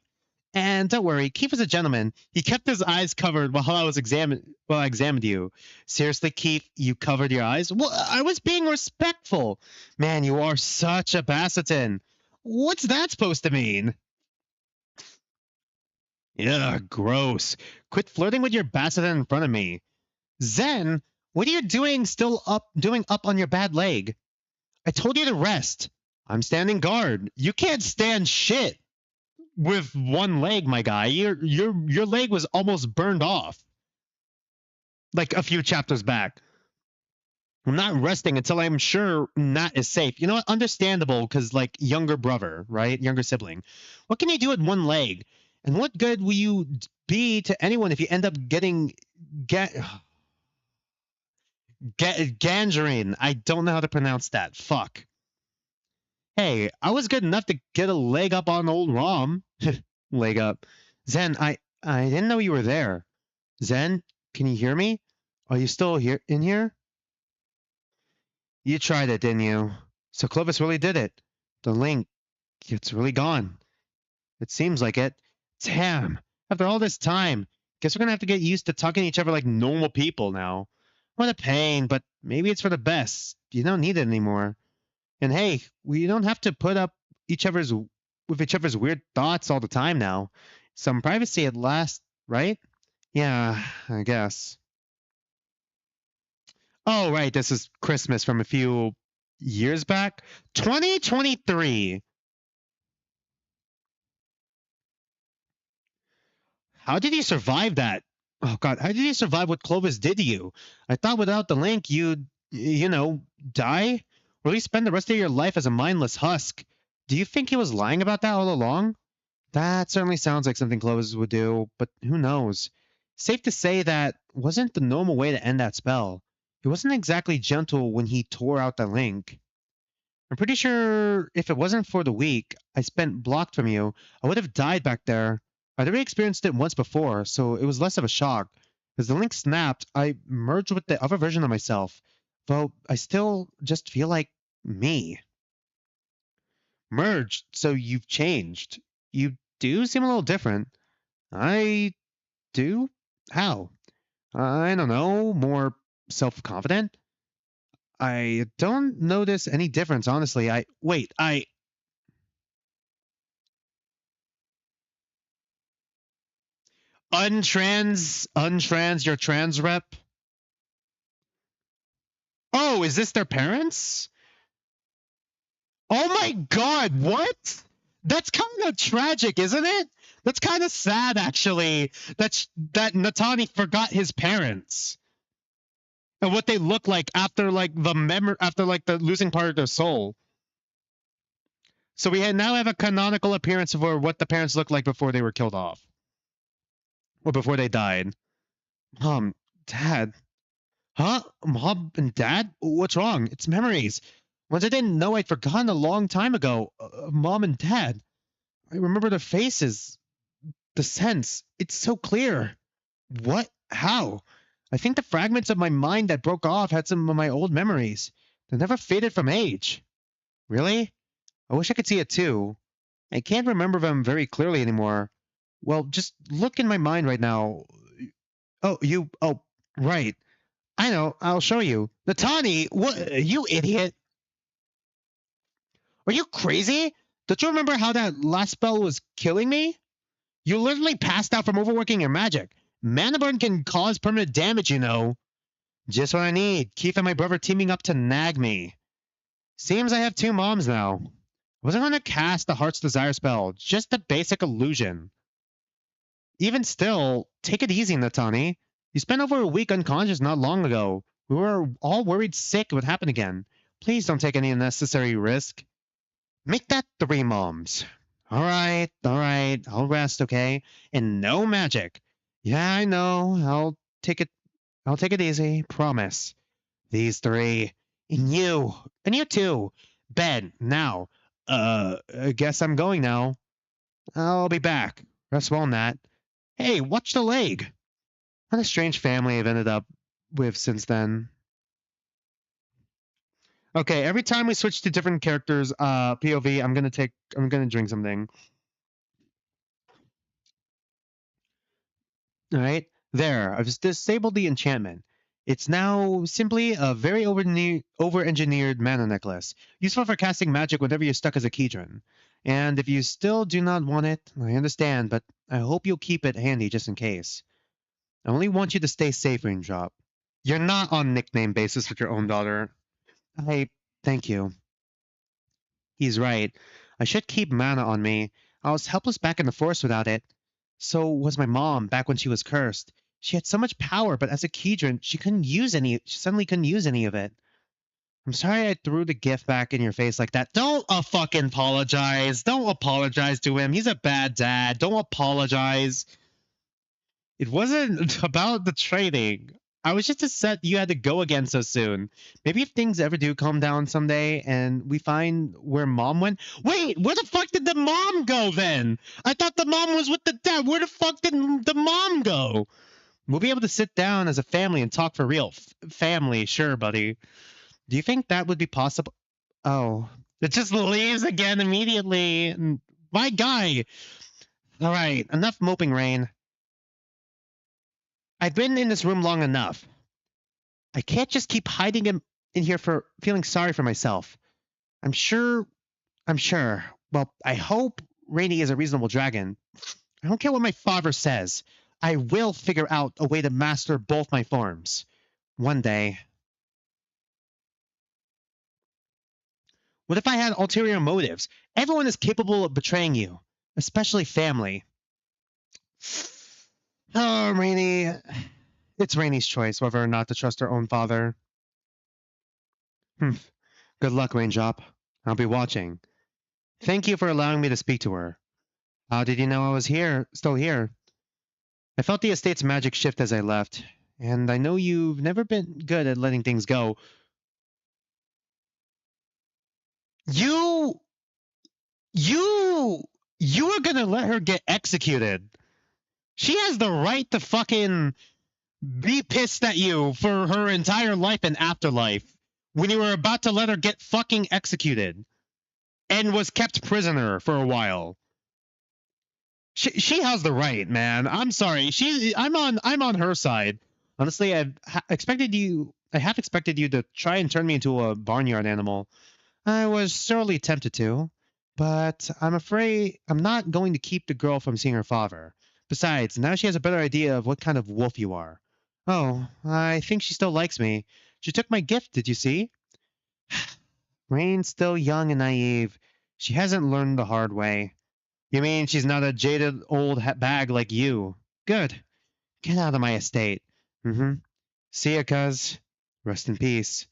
And don't worry, Keith is a gentleman. He kept his eyes covered while I examined you. Seriously, Keith, you covered your eyes? Well, I was being respectful. Man, you are such a Basseton. What's that supposed to mean? Yeah, gross. Quit flirting with your Basseton in front of me. Zen, what are you doing up on your bad leg? I told you to rest. I'm standing guard. You can't stand shit with one leg, my guy. Your leg was almost burned off. Like a few chapters back. I'm not resting until I'm sure Nat is safe. You know what? Understandable, because, like, younger brother, right? Younger sibling. What can you do with one leg? And what good will you be to anyone if you end up getting gangrene? I don't know how to pronounce that. Fuck. Hey, I was good enough to get a leg up on old Rom. leg up. Zen, I didn't know you were there. Zen, can you hear me? Are you still here in here? You tried it, didn't you? So Clovis really did it. The link, it's really gone. It seems like it. Damn. After all this time, guess we're gonna have to get used to talking to each other like normal people now. What a pain, but maybe it's for the best. You don't need it anymore. And hey, we don't have to put up each other's with each other's weird thoughts all the time now. Some privacy at last, right? Yeah, I guess. Oh, right, this is Christmas from a few years back. 2023. How did you survive that? Oh god, how did you survive what Clovis did to you? I thought without the link you'd, die? Or at least spend the rest of your life as a mindless husk. Do you think he was lying about that all along? That certainly sounds like something Clovis would do, but who knows? Safe to say that wasn't the normal way to end that spell. He wasn't exactly gentle when he tore out the link. I'm pretty sure if it wasn't for the week I spent blocked from you, I would have died back there. I'd already experienced it once before, so it was less of a shock. As the link snapped, I merged with the other version of myself, though I still just feel like me. Merged, so you've changed. You do seem a little different. I do? How? I don't know, more self-confident? I don't notice any difference, honestly. Wait, untrans your trans rep? Oh, is this their parents? Oh my god, what? That's kind of tragic, isn't it? That's kind of sad, actually. That Natani forgot his parents and what they look like after the losing part of their soul. So now have a canonical appearance for what the parents looked like before they were killed off, or before they died. Mom, Dad, huh? Mom and Dad? What's wrong? It's memories. Ones I didn't know I'd forgotten a long time ago. Mom and Dad. I remember their faces, the sense. It's so clear. What? How? I think the fragments of my mind that broke off had some of my old memories. They never faded from age. Really? I wish I could see it too. I can't remember them very clearly anymore. Well, just look in my mind right now. Oh, right. I know, I'll show you. Natani, what, you idiot. Are you crazy? Don't you remember how that last spell was killing me? You literally passed out from overworking your magic. Mana burn can cause permanent damage, you know. Just what I need. Keith and my brother teaming up to nag me. Seems I have two moms now. I wasn't going to cast the Heart's Desire spell, just a basic illusion. Even still, take it easy, Natani. You spent over a week unconscious not long ago. We were all worried sick would happen again. Please don't take any unnecessary risk. Make that 3 moms. All right, I'll rest, okay? And no magic. Yeah, I know. I'll take it easy, promise. These 3. And you too. Bed, now. I guess I'm going now. I'll be back. Rest well, Nat. Hey, watch the leg. What a strange family I've ended up with since then. Okay, every time we switch to different characters, POV, I'm gonna drink something. All right, there. I've disabled the enchantment. It's now simply a very over-engineered mana necklace, useful for casting magic whenever you're stuck as a Keidran. And if you still do not want it, I understand, but I hope you'll keep it handy just in case. I only want you to stay safe, Raindrop. You're not on nickname basis with your own daughter. Thank you. He's right. I should keep mana on me. I was helpless back in the forest without it. So was my mom back when she was cursed. She had so much power, but as a Keidran, she suddenly couldn't use any of it. I'm sorry I threw the gift back in your face like that. Don't fucking apologize. Don't apologize to him. He's a bad dad. Don't apologize. It wasn't about the trading. I was just upset you had to go again so soon. Maybe if things ever do calm down someday and we find where Mom went. Wait, where the fuck did the mom go then? I thought the mom was with the dad. Where the fuck did the mom go? We'll be able to sit down as a family and talk for real. Family, sure, buddy. Do you think that would be possible? Oh, it just leaves again immediately. My guy. All right, enough moping, Rain. I've been in this room long enough. I can't just keep hiding in here for feeling sorry for myself. I'm sure. Well, I hope Rainy is a reasonable dragon. I don't care what my father says. I will figure out a way to master both my forms. One day. What if I had ulterior motives? Everyone is capable of betraying you, especially family. Oh, Rainy. It's Rainy's choice whether or not to trust her own father. Good luck, Raindrop. I'll be watching. Thank you for allowing me to speak to her. How did you know I was still here? I felt the estate's magic shift as I left, and I know you've never been good at letting things go. You are gonna let her get executed. She has the right to fucking be pissed at you for her entire life and afterlife when you were about to let her get fucking executed and was kept prisoner for a while. She has the right, man. I'm sorry. I'm on her side. Honestly, I half expected you to try and turn me into a barnyard animal. I was sorely tempted to, but I'm afraid I'm not going to keep the girl from seeing her father. Besides, now she has a better idea of what kind of wolf you are. Oh, I think she still likes me. She took my gift, did you see? Rain's still young and naive. She hasn't learned the hard way. You mean she's not a jaded old bag like you? Good. Get out of my estate. See ya, cuz. Rest in peace.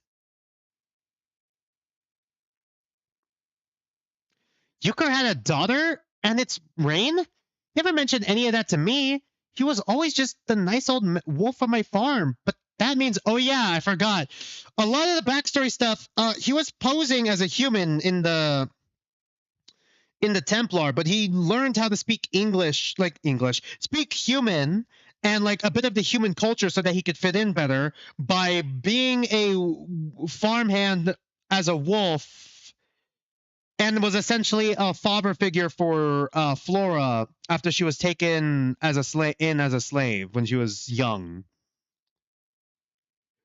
Euchre had a daughter? And it's Rain? You never mentioned any of that to me. He was always just the nice old wolf on my farm. But that means, oh yeah, I forgot. A lot of the backstory stuff, he was posing as a human in the Templar, but he learned how to speak speak human and like a bit of the human culture so that he could fit in better by being a farmhand as a wolf, and was essentially a father figure for Flora after she was taken as a slave when she was young.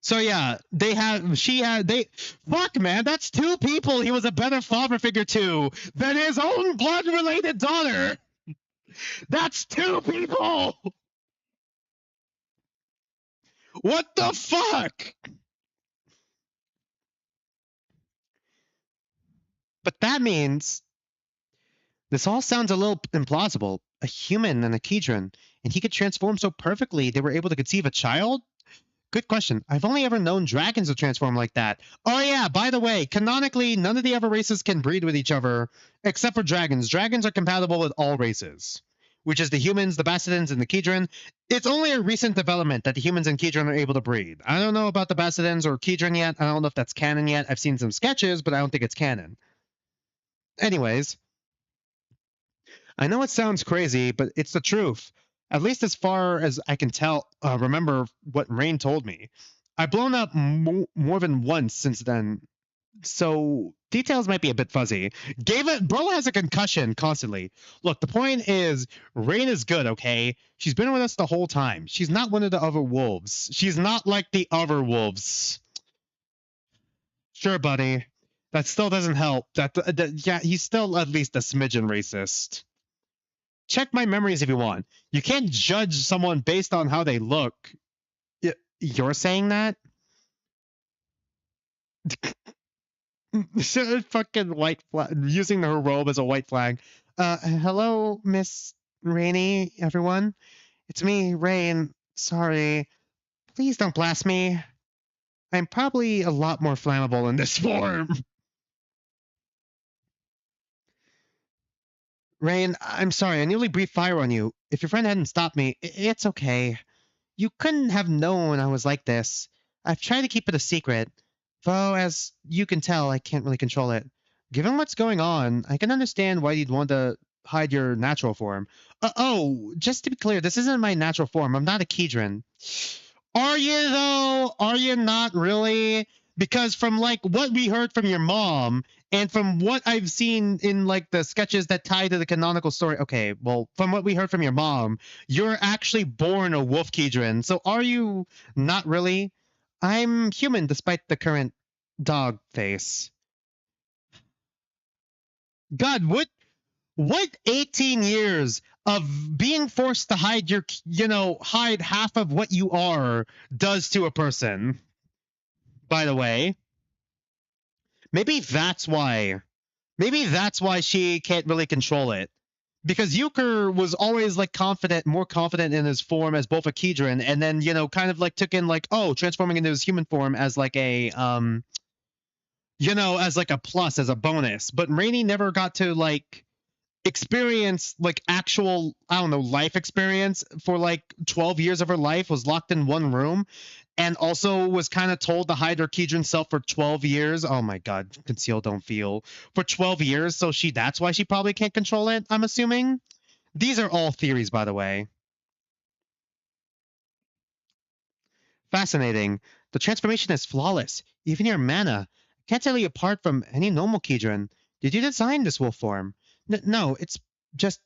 So yeah, fuck, man, that's two people he was a better father figure to than his own blood related daughter. That's two people. What the fuck? But that means this all sounds a little implausible. A human and a Keidran, and he could transform so perfectly they were able to conceive a child? Good question. I've only ever known dragons to transform like that. Oh yeah, by the way, canonically, none of the other races can breed with each other except for dragons. Dragons are compatible with all races, which is the humans, the Bassidans, and the Keidran. It's only a recent development that the humans and Keidran are able to breed. I don't know about the Bassidans or Keidran yet. I don't know if that's canon yet. I've seen some sketches, but I don't think it's canon. Anyways, I know it sounds crazy, but it's the truth. At least as far as I can tell, remember what Rain told me. I've blown up more than once since then, so details might be a bit fuzzy. Bro has a concussion constantly. Look, the point is, Rain is good, okay? She's been with us the whole time. She's not one of the other wolves. She's not like the other wolves. Sure, buddy. That still doesn't help. Yeah, he's still at least a smidgen racist. Check my memories if you want. You can't judge someone based on how they look. You're saying that? Fucking white flag, using her robe as a white flag. Hello, Miss Rainy, everyone. It's me, Rain. Sorry. Please don't blast me. I'm probably a lot more flammable in this form. Rain, I'm sorry. I nearly breathed fire on you. If your friend hadn't stopped me, it's okay. You couldn't have known I was like this. I've tried to keep it a secret, though as you can tell, I can't really control it. Given what's going on, I can understand why you'd want to hide your natural form. Oh, just to be clear, this isn't my natural form. I'm not a Keidran. Are you, though? Are you not really? Because from, like, what we heard from your mom, and from what I've seen in, like, the sketches that tie to the canonical story... Okay, well, from what we heard from your mom, you're actually born a wolf Keidran. So are you not really? I'm human despite the current dog face. God, what 18 years of being forced to hide hide half of what you are does to a person? By the way, maybe that's why she can't really control it. Because Euchre was always like more confident in his form as both a Keidran, and then, kind of like took in like, transforming into his human form as like a as like a plus, as a bonus. But Rainy never got to like experience like actual, I don't know, life experience for like 12 years of her life, was locked in one room, and also was kind of told to hide her Keidran self for 12 years. Oh my god, conceal, don't feel. For 12 years, so that's why she probably can't control it, I'm assuming. These are all theories, by the way. Fascinating. The transformation is flawless. Even your mana. Can't tell you apart from any normal Keidran. Did you design this wolf form? No, it's just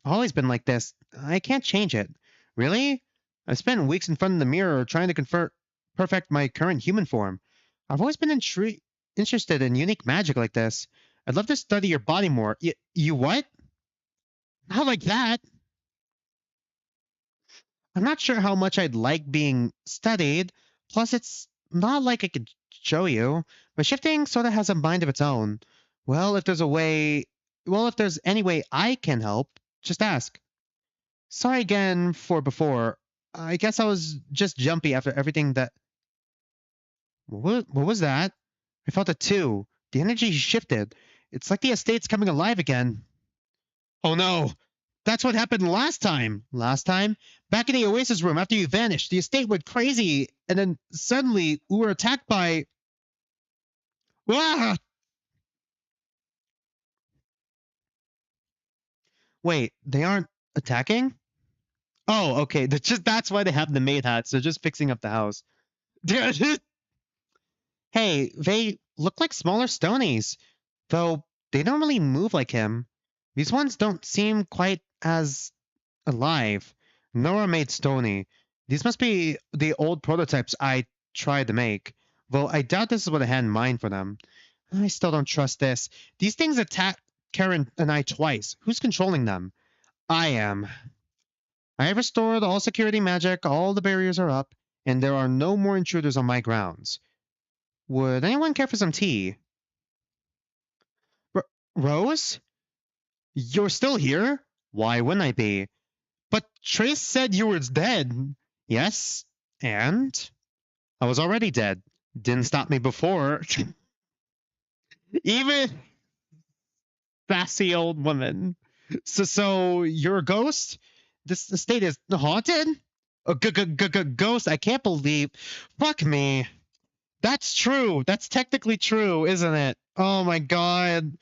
always been like this. I can't change it. Really? I've spent weeks in front of the mirror trying to perfect my current human form. I've always been interested in unique magic like this. I'd love to study your body more. You what? Not like that. I'm not sure how much I'd like being studied. Plus, it's not like I could show you. But shifting sort of has a mind of its own. Well, if there's any way I can help, just ask. Sorry again for before. I guess I was just jumpy after everything that... What was that? I felt it too. The energy shifted. It's like the estate's coming alive again. Oh no! That's what happened last time. Last time? Back in the Oasis room after you vanished, the estate went crazy, and then suddenly we were attacked by... Ah! Wait, they aren't attacking? Oh, okay. That's why they have the maid hats. They're just fixing up the house. Hey, they look like smaller stonies, though they don't really move like him. These ones don't seem quite as alive. Nor are made stony. These must be the old prototypes I tried to make, though I doubt this is what I had in mind for them. I still don't trust this. These things attacked Karen and I twice. Who's controlling them? I am. I have restored all security magic, all the barriers are up, and there are no more intruders on my grounds. Would anyone care for some tea? Rose? You're still here? Why wouldn't I be? But Trace said you were dead. Yes, and? I was already dead. Didn't stop me before. Even sassy old woman. So you're a ghost? This estate is haunted? A ghost? I can't believe... Fuck me. That's true. That's technically true, isn't it? Oh my god.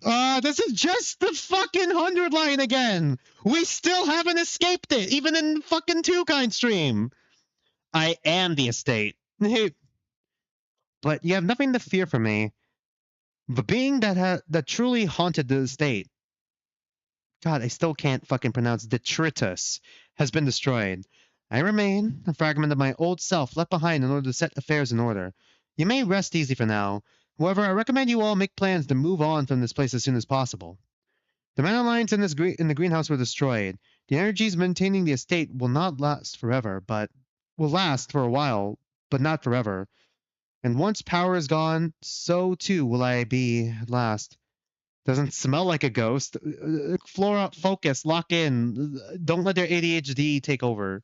This is just the fucking 100 line again. We still haven't escaped it, even in fucking Twokinds stream. I am the estate. But you have nothing to fear from me. The being that truly haunted the estate. God, I still can't fucking pronounce detritus, has been destroyed. I remain a fragment of my old self left behind in order to set affairs in order. You may rest easy for now. However, I recommend you all make plans to move on from this place as soon as possible. The mana lines in the greenhouse were destroyed. The energies maintaining the estate will not last forever, but will last for a while, but not forever. And once power is gone, so too will I be at last. Doesn't smell like a ghost. Flora, focus, lock in. Don't let their ADHD take over.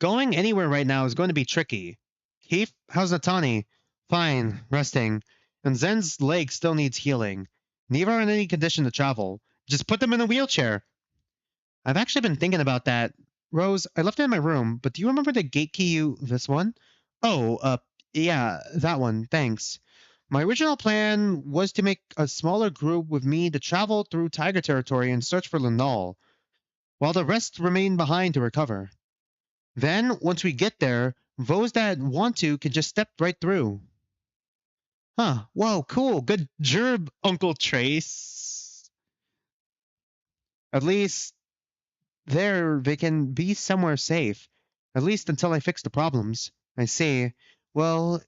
Going anywhere right now is going to be tricky. Keith, how's Natani? Fine, resting. And Zen's leg still needs healing. Neither are in any condition to travel. Just put them in a wheelchair. I've actually been thinking about that. Rose, I left it in my room, but do you remember the gate key this one? Oh, yeah, that one, thanks. My original plan was to make a smaller group with me to travel through Tiger Territory and search for Linal, while the rest remain behind to recover. Then, once we get there, those that want to can just step right through. Huh, whoa, cool, good job, Uncle Trace. At least there they can be somewhere safe. At least until I fix the problems. I see. Well,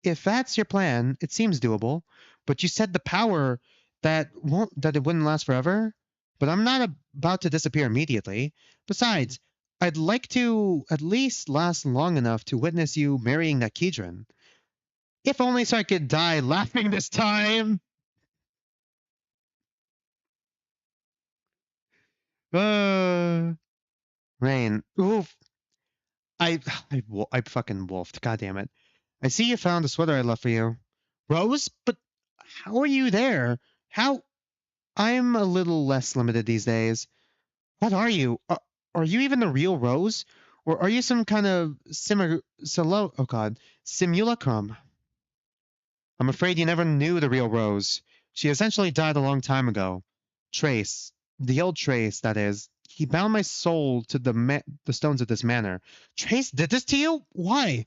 if that's your plan, it seems doable. But you said the power that it wouldn't last forever? But I'm not about to disappear immediately. Besides, I'd like to at least last long enough to witness you marrying that Keidran. If only so I could die laughing this time. Rain. Oof. I fucking wolfed. God damn it. I see you found the sweater I left for you. Rose? But how are you there? How? I'm a little less limited these days. What are you? Are you even the real Rose? Or are you some kind of simulacrum? I'm afraid you never knew the real Rose. She essentially died a long time ago. Trace. The old Trace, that is. He bound my soul to the stones of this manor. Trace did this to you? Why?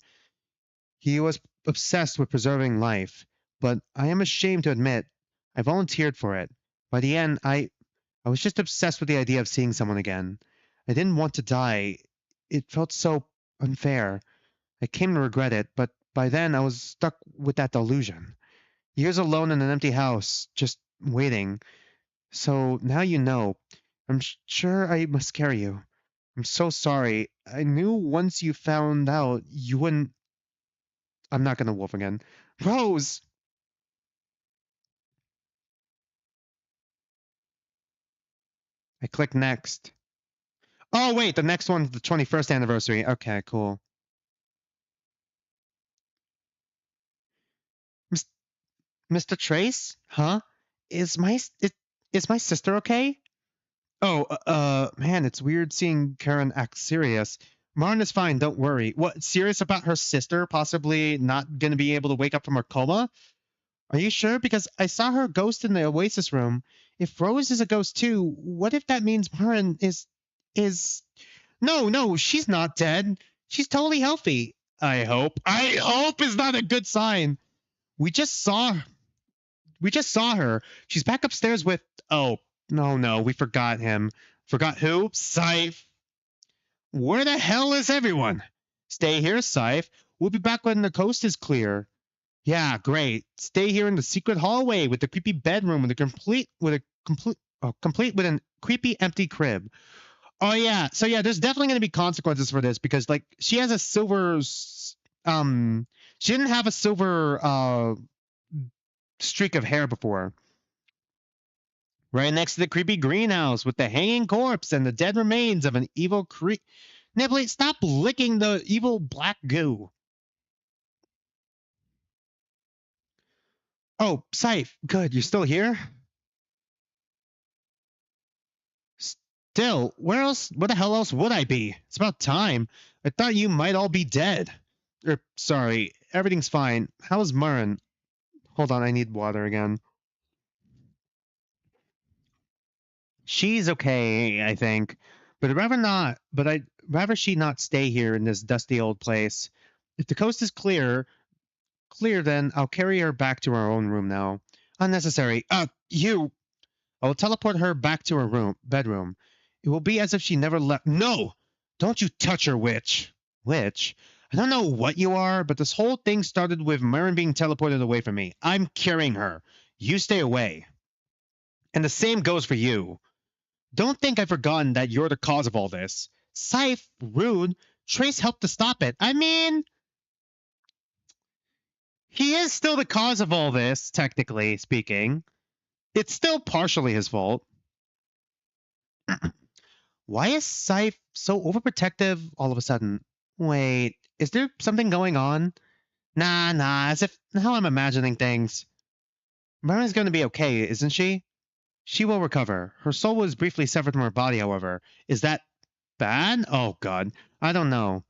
He was obsessed with preserving life, but I am ashamed to admit I volunteered for it. By the end, I was just obsessed with the idea of seeing someone again. I didn't want to die. It felt so unfair. I came to regret it, but by then I was stuck with that delusion. Years alone in an empty house, just waiting. So now you know. I'm sure I must scare you. I'm so sorry. I knew once you found out, you wouldn't. I'm not gonna wolf again. Rose! I click next. Oh, wait, the next one's the 21st anniversary. Okay, cool. Mr. Trace? Huh? Is my sister okay? Oh, man, it's weird seeing Karen act serious. Martin is fine, don't worry. What, serious about her sister possibly not gonna be able to wake up from her coma? Are you sure? Because I saw her ghost in the Oasis room. If Rose is a ghost too, what if that means Martin is... No, she's not dead. She's totally healthy. I hope. I hope is not a good sign. We just saw her. She's back upstairs with... Oh, no, we forgot him. Forgot who? Scythe. Where the hell is everyone? Stay here, Scythe. We'll be back when the coast is clear. Yeah, great. Stay here in the secret hallway with the creepy bedroom complete with an creepy empty crib. Oh yeah, so yeah, there's definitely going to be consequences for this because like she has a silver she didn't have a silver streak of hair before. Right next to the creepy greenhouse with the hanging corpse and the dead remains of an evil Nibley, stop licking the evil black goo. Oh, Scythe, good, you're still here? Still, where the hell else would I be? It's about time. I thought you might all be dead. Sorry, everything's fine. How's Murren? Hold on, I need water again. She's okay, I think. But I'd rather she not stay here in this dusty old place. If the coast is clear, then I'll carry her back to her own room now. Unnecessary. You! I will teleport her back to her bedroom. It will be as if she never left. No! Don't you touch her, witch! Witch? I don't know what you are, but this whole thing started with Murren being teleported away from me. I'm carrying her. You stay away. And the same goes for you. Don't think I've forgotten that you're the cause of all this. Scythe, rude. Trace helped to stop it. I mean... He is still the cause of all this, technically speaking. It's still partially his fault. Why is Scythe so overprotective all of a sudden? Wait, is there something going on? Nah, as if how I'm imagining things. Murren's going to be okay, isn't she? She will recover. Her soul was briefly severed from her body, however. Is that bad? Oh, God. I don't know.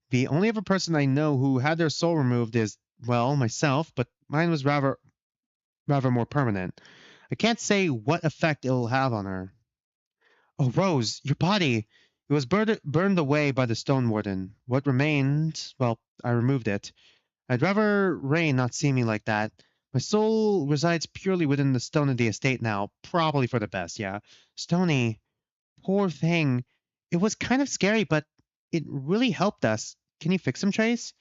The only other person I know who had their soul removed is, well, myself, but mine was rather more permanent. I can't say what effect it'll have on her. Oh, Rose, your body. It was burned away by the Stone Warden. What remained, well, I removed it. I'd rather Rain not see me like that. My soul resides purely within the stone of the estate now. Probably for the best, yeah. Stony, poor thing. It was kind of scary, but it really helped us. Can you fix him, Trace?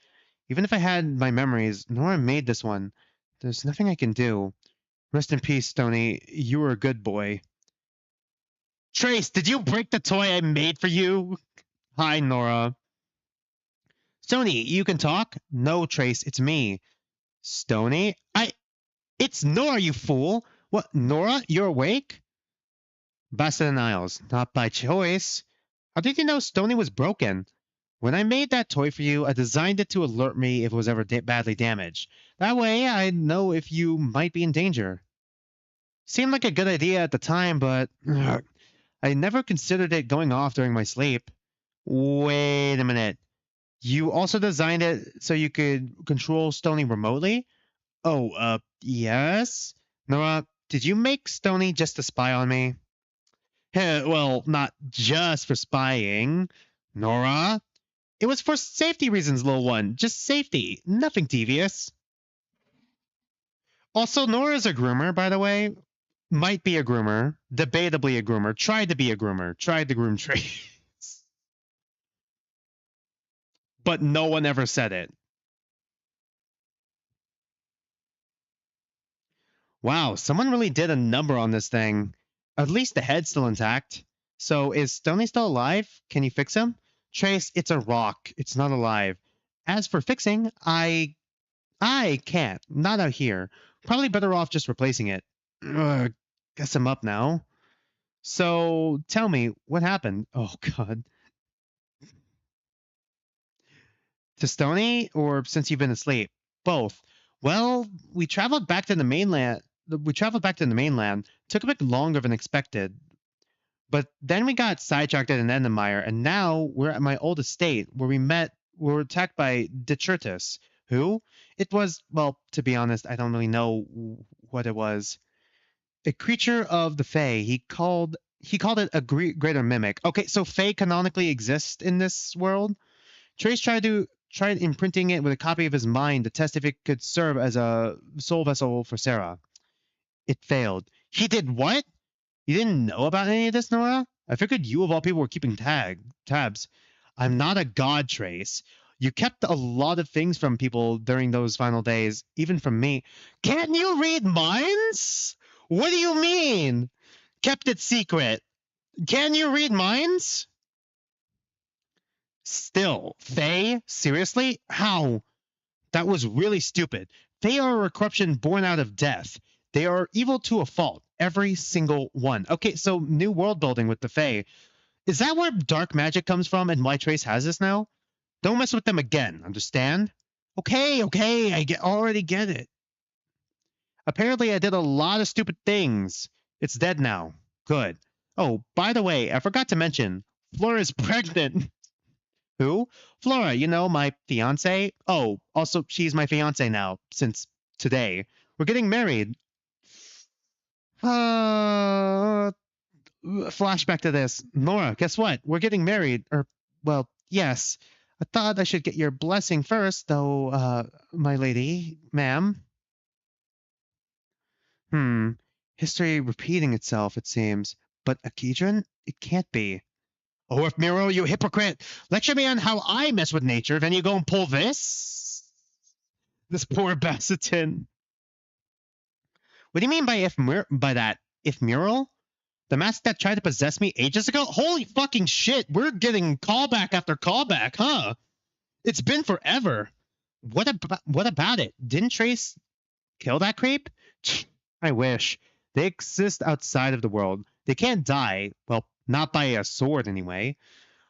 Even if I had my memories, Nora made this one. There's nothing I can do. Rest in peace, Stony. You were a good boy. Trace, did you break the toy I made for you? Hi, Nora. Stony, you can talk? No, Trace, it's me. Stony? It's Nora, you fool! What, Nora? You're awake? Bastard and Isles. Not by choice. How did you know Stony was broken? When I made that toy for you, I designed it to alert me if it was ever badly damaged. That way, I'd know if you might be in danger. Seemed like a good idea at the time, but I never considered it going off during my sleep. Wait a minute. You also designed it so you could control Stony remotely? Oh, yes? Nora, did you make Stony just to spy on me? Well, not just for spying. Nora? It was for safety reasons, little one. Just safety. Nothing devious. Also, Nora's a groomer, by the way. Might be a groomer. Debatably a groomer. Tried to be a groomer. Tried to groom Trace. But no one ever said it. Wow, someone really did a number on this thing. At least the head's still intact. So is Stony still alive? Can you fix him? Trace, it's a rock. It's not alive. As for fixing, I can't. Not out here. Probably better off just replacing it. Guess I'm up now. So tell me, what happened? Oh, God. To Stony, or since you've been asleep? Both. Well, we traveled back to the mainland. Took a bit longer than expected. But then we got sidetracked at an Endermire, and now we're at my old estate, where we were attacked by Detritus. Who? It was, well, to be honest, I don't really know what it was. A creature of the Fae. He called it a greater mimic. Okay, so Fae canonically exist in this world? Trace tried imprinting it with a copy of his mind to test if it could serve as a soul vessel for Sarah. It failed. He did what? You didn't know about any of this, Nora? I figured you of all people were keeping tabs. I'm not a god, Trace. You kept a lot of things from people during those final days, even from me. Can't you read minds? What do you mean? Kept it secret. Can you read minds? Still, Faye? Seriously? How? That was really stupid. They are a corruption born out of death. They are evil to a fault. Every single one. Okay, so new world building with the Fae. Is that where dark magic comes from and why Trace has this now? Don't mess with them again, understand? Okay, already get it. Apparently I did a lot of stupid things. It's dead now. Good. Oh, by the way, I forgot to mention, Flora's pregnant. Who? Flora, you know, my fiance. Oh, also, she's my fiance now, since today. We're getting married. Flashback to this. Nora, guess what? We're getting married. Well, yes. I thought I should get your blessing first, though, my lady, ma'am. History repeating itself, it seems. But a Keidran? It can't be. Oh, if Miro, you hypocrite! Lecture me on how I mess with nature, then you go and pull this? This poor Bassitin. What do you mean by if mural? The mask that tried to possess me ages ago? Holy fucking shit, we're getting callback after callback, huh? It's been forever. What about it? Didn't Trace kill that creep? I wish. They exist outside of the world. They can't die. Well, not by a sword anyway.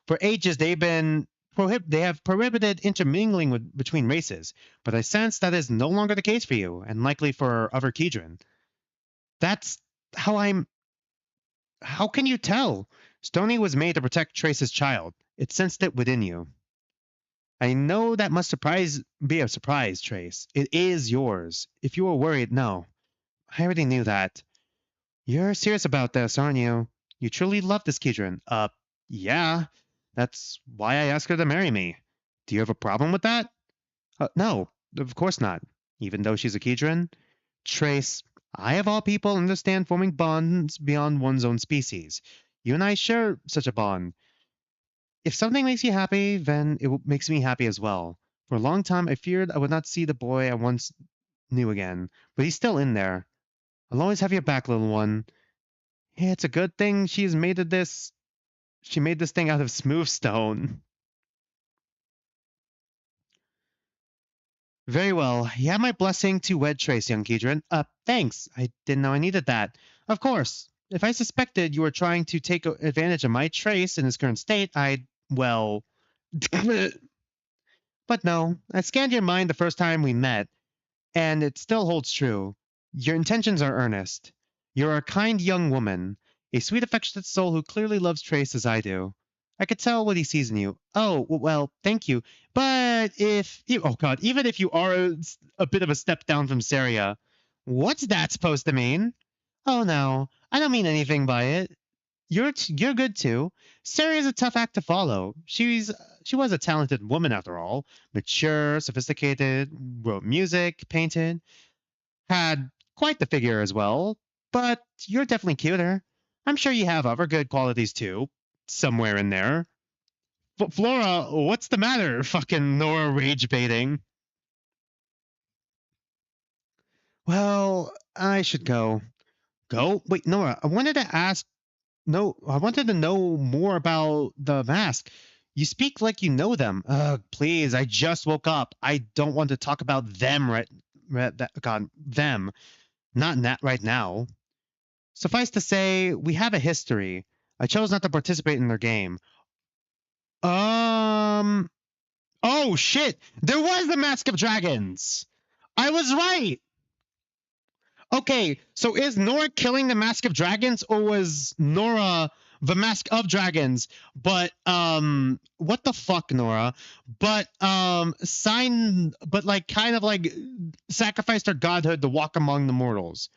For ages they have prohibited intermingling between races, but I sense that is no longer the case for you, and likely for other Keidran. That's how I'm... How can you tell? Stony was made to protect Trace's child. It sensed it within you. I know that must be a surprise, Trace. It is yours. If you were worried, no. I already knew that. You're serious about this, aren't you? You truly love this Keidran. Yeah. That's why I asked her to marry me. Do you have a problem with that? No, of course not. Even though she's a Keidran? Trace, I of all people understand forming bonds beyond one's own species. You and I share such a bond. If something makes you happy, then makes me happy as well. For a long time, I feared I would not see the boy I once knew again, but he's still in there. I'll always have your back, little one. Yeah, it's a good thing she's made of this. She made this thing out of smooth stone. Very well. You have my blessing to wed Trace, young Keidran. Thanks. I didn't know I needed that. Of course. If I suspected you were trying to take advantage of my Trace in his current state, well... But no, I scanned your mind the first time we met, and it still holds true. Your intentions are earnest. You're a kind young woman, a sweet, affectionate soul who clearly loves Trace as I do. I could tell what he sees in you. Oh, well, thank you. But oh god, even if you are a bit of a step down from Saria, what's that supposed to mean? Oh no, I don't mean anything by it. You're good too. Saria's a tough act to follow. She was a talented woman after all. Mature, sophisticated, wrote music, painted, had quite the figure as well. But you're definitely cuter. I'm sure you have other good qualities too, somewhere in there. Flora, what's the matter? Fucking Nora rage baiting. Well, I should go. Go? Wait, Nora, I wanted to ask. No, I wanted to know more about the mask. You speak like you know them. Please, I just woke up. I don't want to talk about them God, them. Not right now. Suffice to say, we have a history. I chose not to participate in their game. Oh shit! There was the Mask of Dragons! I was right! Okay, so is Nora killing the Mask of Dragons, or was Nora the Mask of Dragons? But what the fuck, Nora? But kind of like sacrificed her godhood to walk among the mortals.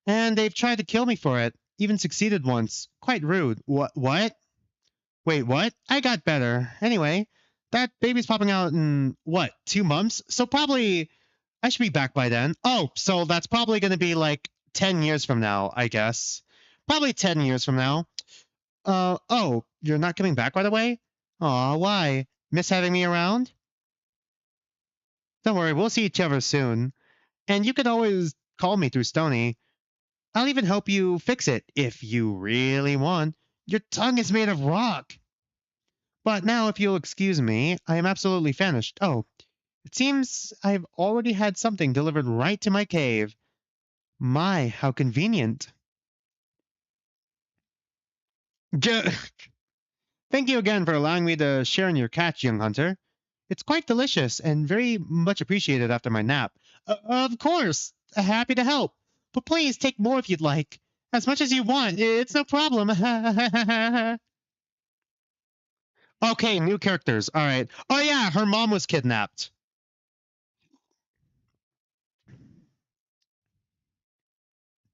And they've tried to kill me for it. Even succeeded once. Quite rude. What? Wait, what? I got better. Anyway, that baby's popping out in, 2 months? So probably I should be back by then. Oh, so that's probably going to be like 10 years from now, I guess. Probably 10 years from now. Oh, you're not coming back right away? Aw, why? Miss having me around? Don't worry, we'll see each other soon. And you can always call me through Stony. I'll even help you fix it, if you really want. Your tongue is made of rock. But now, if you'll excuse me, I am absolutely famished. Oh, it seems I've already had something delivered right to my cave. My, how convenient. Thank you again for allowing me to share in your catch, young hunter. It's quite delicious and very much appreciated after my nap. Of course, happy to help. But please take more if you'd like. As much as you want. It's no problem. Okay, new characters. All right. Oh, yeah, her mom was kidnapped.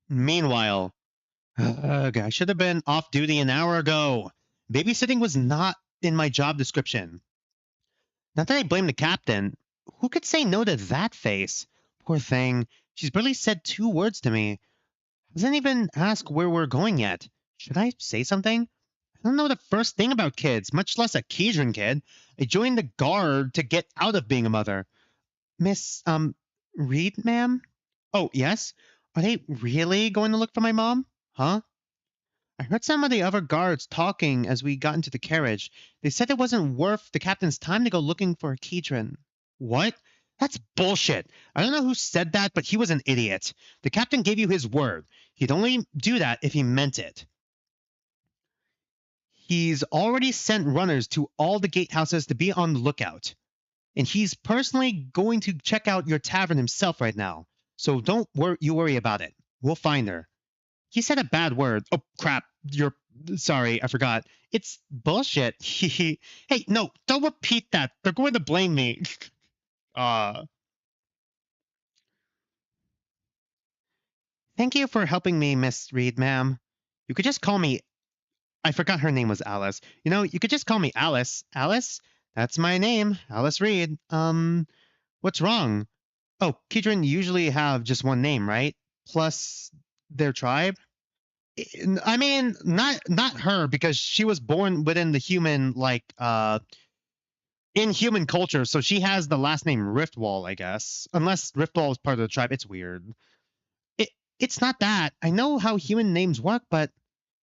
Meanwhile, I should have been off duty an hour ago. Babysitting was not in my job description. Not that I blame the captain. Who could say no to that face? Poor thing. She's barely said 2 words to me. Doesn't even ask where we're going yet. Should I say something? I don't know the first thing about kids, much less a Keidran kid. I joined the guard to get out of being a mother. Miss, Reed, ma'am? Oh, yes? Are they really going to look for my mom? Huh? I heard some of the other guards talking as we got into the carriage. They said it wasn't worth the captain's time to go looking for a Keidran. What? That's bullshit. I don't know who said that, but he was an idiot. The captain gave you his word. He'd only do that if he meant it. He's already sent runners to all the gatehouses to be on the lookout. And he's personally going to check out your tavern himself right now. So don't worry about it. We'll find her. You said a bad word. Oh, crap. You're sorry. I forgot. It's bullshit. Hey, no, don't repeat that. They're going to blame me. Thank you for helping me, Miss Reed, ma'am. You could just call me. I forgot her name was Alice. You know, you could just call me Alice. Alice? That's my name, Alice Reed. What's wrong? Oh, Keidran usually have just one name, right? Plus their tribe? I mean, not her, because she was born within the human, like, in human culture, so she has the last name Riftwall, I guess. Unless Riftwall is part of the tribe, it's weird. It's not that. I know how human names work, but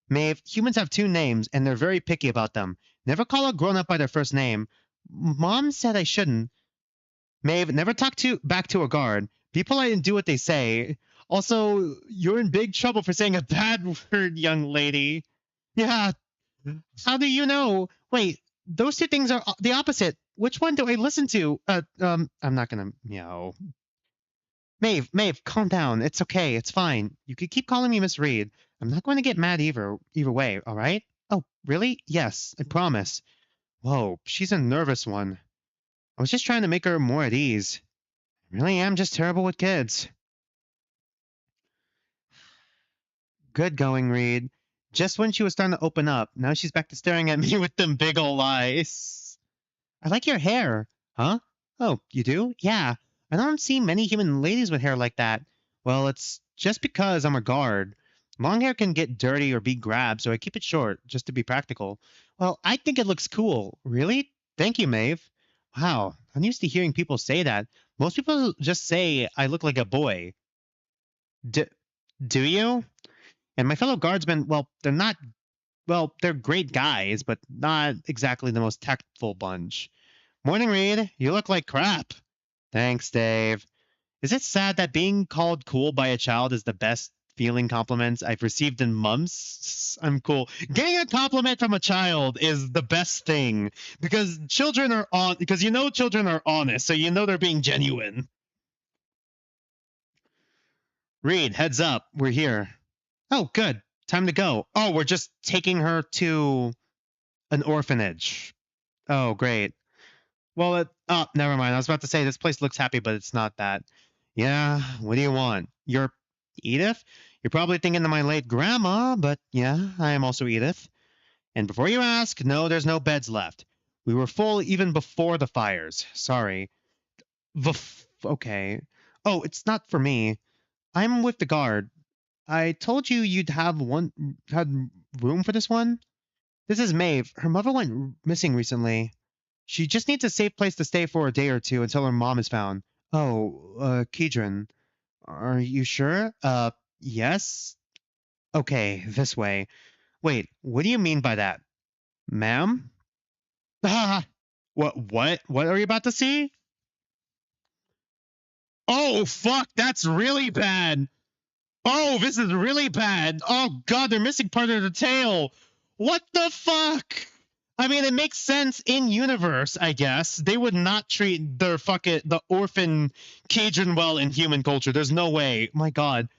Maeve, humans have two names, and they're very picky about them. Never call a grown-up by their first name. Mom said I shouldn't. Maeve, never talk back to a guard. Be polite and do what they say. Also, you're in big trouble for saying a bad word, young lady. Yeah. How do you know? Wait, those two things are the opposite. Which one do I listen to? I'm not gonna meow. Maeve, calm down. It's okay. It's fine. You could keep calling me Miss Reed. I'm not going to get mad either way, all right? Oh, really? Yes, I promise. Whoa, she's a nervous one. I was just trying to make her more at ease. I really am just terrible with kids. Good going, Reed. Just when she was starting to open up, now she's back to staring at me with them big ol' eyes. I like your hair. Huh? Oh, you do? Yeah. I don't see many human ladies with hair like that. Well, it's just because I'm a guard. Long hair can get dirty or be grabbed, so I keep it short, just to be practical. Well, I think it looks cool. Really? Thank you, Maeve. Wow, I'm used to hearing people say that. Most people just say I look like a boy. Do you? And my fellow guardsmen, well, they're great guys, but not exactly the most tactful bunch. Morning, Reed. You look like crap. Thanks, Dave. Is it sad that being called cool by a child is the best feeling compliments I've received in months? I'm cool. Getting a compliment from a child is the best thing because children are children are honest, so you know they're being genuine. Reed, heads up. We're here. Oh, good. Time to go. Oh, we're just taking her to an orphanage. Oh, great. Well, never mind. I was about to say this place looks happy, but it's not that. Yeah, what do you want? You're Edith? You're probably thinking of my late grandma, but yeah, I am also Edith. And before you ask, no, there's no beds left. We were full even before the fires. Sorry. Okay. Oh, it's not for me. I'm with the guard. I told you you'd had room for this one? This is Maeve. Her mother went missing recently. She just needs a safe place to stay for a day or two until her mom is found. Oh, Keidran. Are you sure? Yes? Okay, this way. Wait, what do you mean by that? Ma'am? Ah! What? What are you about to see? Oh, fuck, that's really bad. Oh, this is really bad. Oh, God, they're missing part of the tail. What the fuck? I mean, it makes sense in universe, I guess. They would not treat the orphan Keidran well in human culture. There's no way. My God.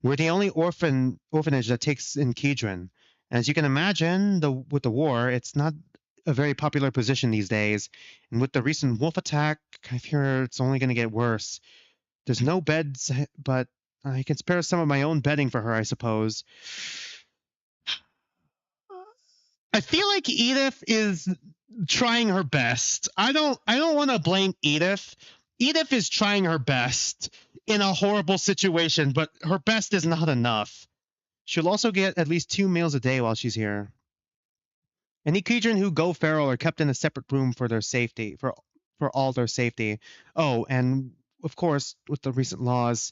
We're the only orphanage that takes in Keidran. As you can imagine, with the war, it's not a very popular position these days. And with the recent wolf attack, I fear it's only going to get worse. There's no beds, but I can spare some of my own bedding for her, I suppose. I feel like Edith is trying her best. I don't want to blame Edith. Edith is trying her best in a horrible situation, but her best is not enough. She'll also get at least 2 meals a day while she's here. Any Keidran who go feral are kept in a separate room for their safety, for all their safety. Oh, and of course, with the recent laws,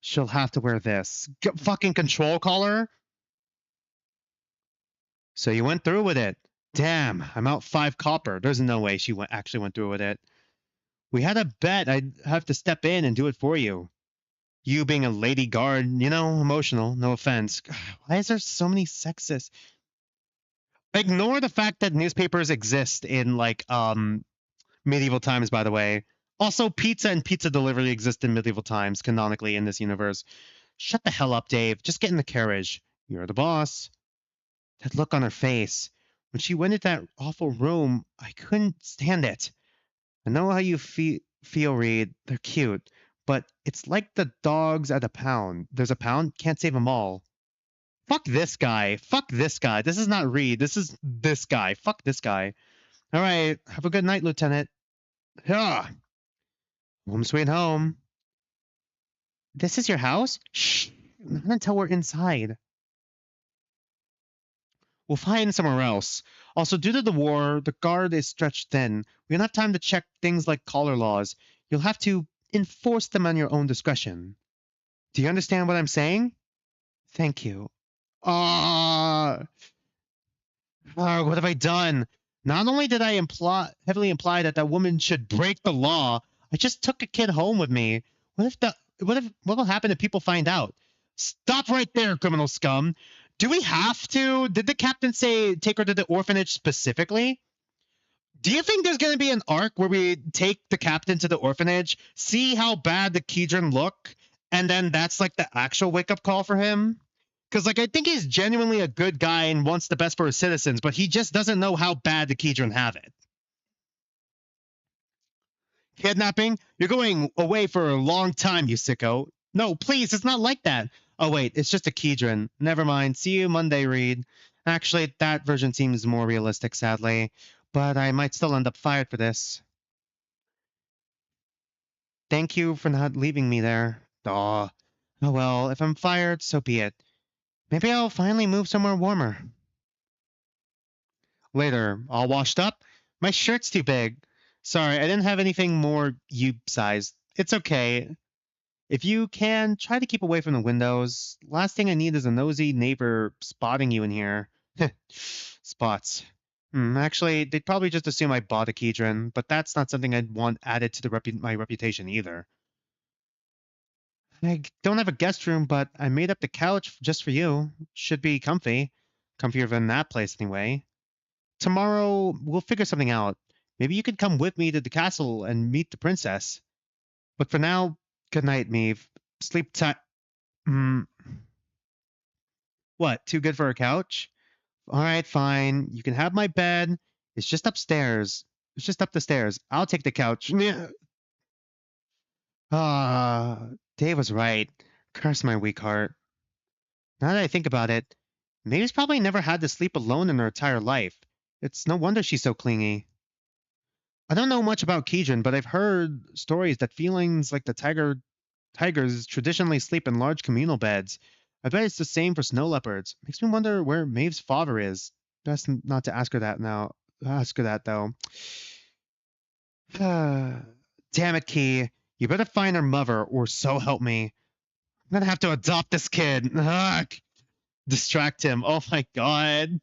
she'll have to wear this fucking control collar. So you went through with it. Damn, I'm out 5 copper. There's no way she actually went through with it. We had a bet I'd have to step in and do it for you. You being a lady guard, emotional, no offense. Why is there so many sexists? Ignore the fact that newspapers exist in, medieval times, by the way. Also, pizza and pizza delivery exist in medieval times, canonically, in this universe. Shut the hell up, Dave. Just get in the carriage. You're the boss. That look on her face. When she went into that awful room, I couldn't stand it. I know how you feel, Reed. They're cute. But it's like the dogs at a pound. There's a pound, can't save them all. Fuck this guy. Fuck this guy. This is not Reed. This is this guy. Fuck this guy. All right. Have a good night, Lieutenant. Yeah. Home sweet home. This is your house? Shh. Not until we're inside. We'll find somewhere else. Also, due to the war, the guard is stretched thin. We don't have time to check things like collar laws. You'll have to enforce them on your own discretion. Do you understand what I'm saying? Thank you. What have I done? Not only did I heavily imply that woman should break the law, I just took a kid home with me. What will happen if people find out? Stop right there, criminal scum. Do we have to? Did the captain say take her to the orphanage specifically? Do you think there's going to be an arc where we take the captain to the orphanage, see how bad the Keidran look, and then that's like the actual wake-up call for him? Because, like, I think he's genuinely a good guy and wants the best for his citizens, but he just doesn't know how bad the Keidran have it. Kidnapping? You're going away for a long time, you sicko. No, please, it's not like that. Oh, wait, it's just a Keidran. Never mind. See you Monday, Reed. Actually, that version seems more realistic, sadly. But I might still end up fired for this. Thank you for not leaving me there. Aw. Oh well, if I'm fired, so be it. Maybe I'll finally move somewhere warmer. Later, all washed up? My shirt's too big. Sorry, I didn't have anything more U-sized. It's okay. If you can, try to keep away from the windows. Last thing I need is a nosy neighbor spotting you in here. Spots. Actually, they'd probably just assume I bought a Keidran, but that's not something I'd want added to my reputation either. I don't have a guest room, but I made up the couch just for you. Should be comfy. Comfier than that place, anyway. Tomorrow, we'll figure something out. Maybe you could come with me to the castle and meet the princess. But for now, good night, Maeve. Sleep tight. What, too good for a couch? All right, fine. You can have my bed. It's just upstairs. It's just up the stairs. I'll take the couch. Dave was right. Curse my weak heart. Now that I think about it, Maeve's probably never had to sleep alone in her entire life. It's no wonder she's so clingy. I don't know much about Keidran, but I've heard stories that felines like the tigers traditionally sleep in large communal beds. I bet it's the same for snow leopards. Makes me wonder where Maeve's father is. Best not to ask her that now. Ask her that, though. Damn it, Key. You better find her mother, or so help me. I'm gonna have to adopt this kid. Ugh. Distract him. Oh my god.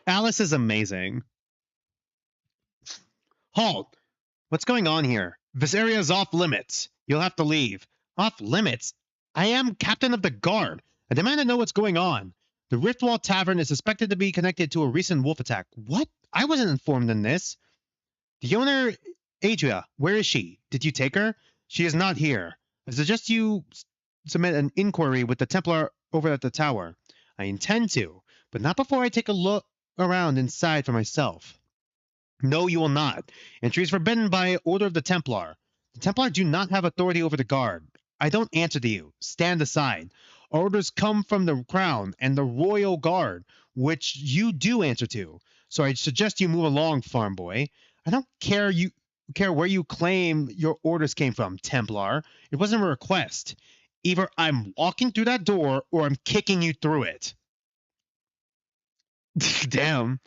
Alice is amazing. Halt! What's going on here? This area is off limits. You'll have to leave. Off limits? I am captain of the guard. I demand to know what's going on. The Riftwall Tavern is suspected to be connected to a recent wolf attack. What? I wasn't informed in this. The owner, Adria, where is she? Did you take her? She is not here. I suggest you submit an inquiry with the Templar over at the tower. I intend to, but not before I take a look around inside for myself. No, you will not. Entry is forbidden by order of the Templar. The Templar do not have authority over the guard. I don't answer to you. Stand aside. Orders come from the Crown and the Royal Guard, which you do answer to. So I suggest you move along, farm boy. I don't care where you claim your orders came from, Templar. It wasn't a request. Either I'm walking through that door or I'm kicking you through it. Damn.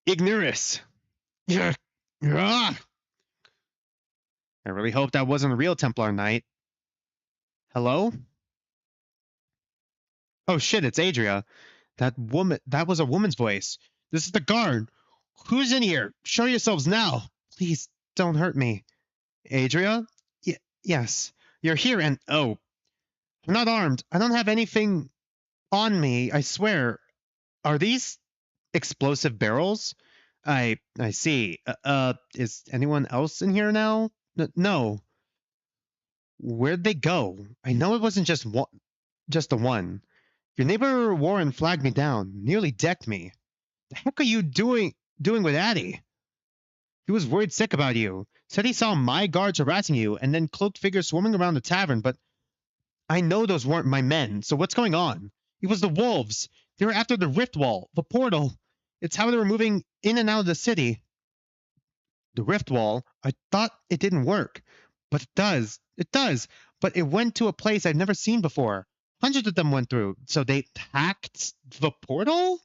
Ignorus. I really hope that wasn't a real Templar knight. Hello? Oh shit, it's Adria. That was a woman's voice. This is the guard. Who's in here? Show yourselves now. Please don't hurt me. Adria? Yes. You're here and oh. I'm not armed. I don't have anything on me, I swear. Are these explosive barrels? I see. Is anyone else in here now? No. Where'd they go? I know it wasn't just the one. Your neighbor Warren flagged me down, nearly decked me. The heck are you doing with Addie? He was worried sick about you. Said he saw my guards harassing you, and then cloaked figures swarming around the tavern, but I know those weren't my men, so what's going on? It was the wolves. They were after the rift wall, the portal. It's how they were moving in and out of the city. The rift wall? I thought it didn't work. But it does. It does. But it went to a place I've never seen before. Hundreds of them went through. So they hacked the portal?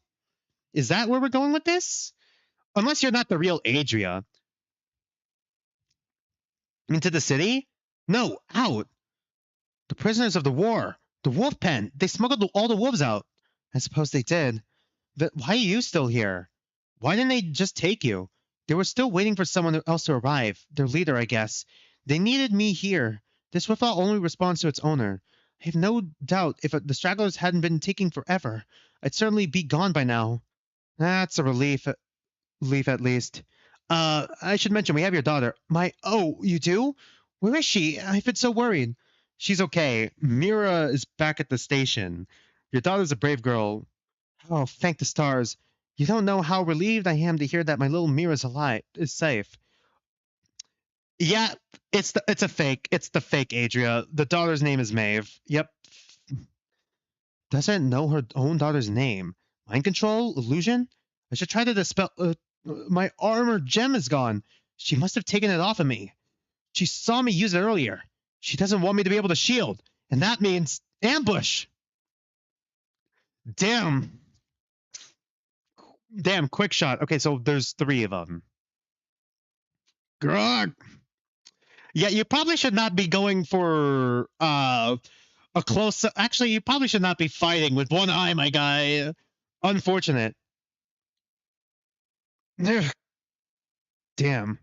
Is that where we're going with this? Unless you're not the real Adria. Into the city? No, out. The prisoners of the war. The wolf pen. They smuggled all the wolves out. I suppose they did. But why are you still here? Why didn't they just take you? They were still waiting for someone else to arrive. Their leader, I guess. They needed me here. This riftwall only responds to its owner. I have no doubt if the stragglers hadn't been taking forever, I'd certainly be gone by now. That's a relief at least. I should mention we have your daughter. Oh, you do? Where is she? I've been so worried. She's okay. Mira is back at the station. Your daughter's a brave girl. Oh, thank the stars. You don't know how relieved I am to hear that my little Mira's is safe. Yeah, it's a fake. It's the fake Adria. The daughter's name is Maeve. Yep. Doesn't know her own daughter's name. Mind control? Illusion? I should try to dispel... my armor gem is gone. She must have taken it off of me. She saw me use it earlier. She doesn't want me to be able to shield. And that means ambush. Damn. Damn, quick shot. Okay, so there's 3 of them. Grog. Yeah, you probably should not be going for a close... Actually, you probably should not be fighting with one eye, my guy. Unfortunate. Damn.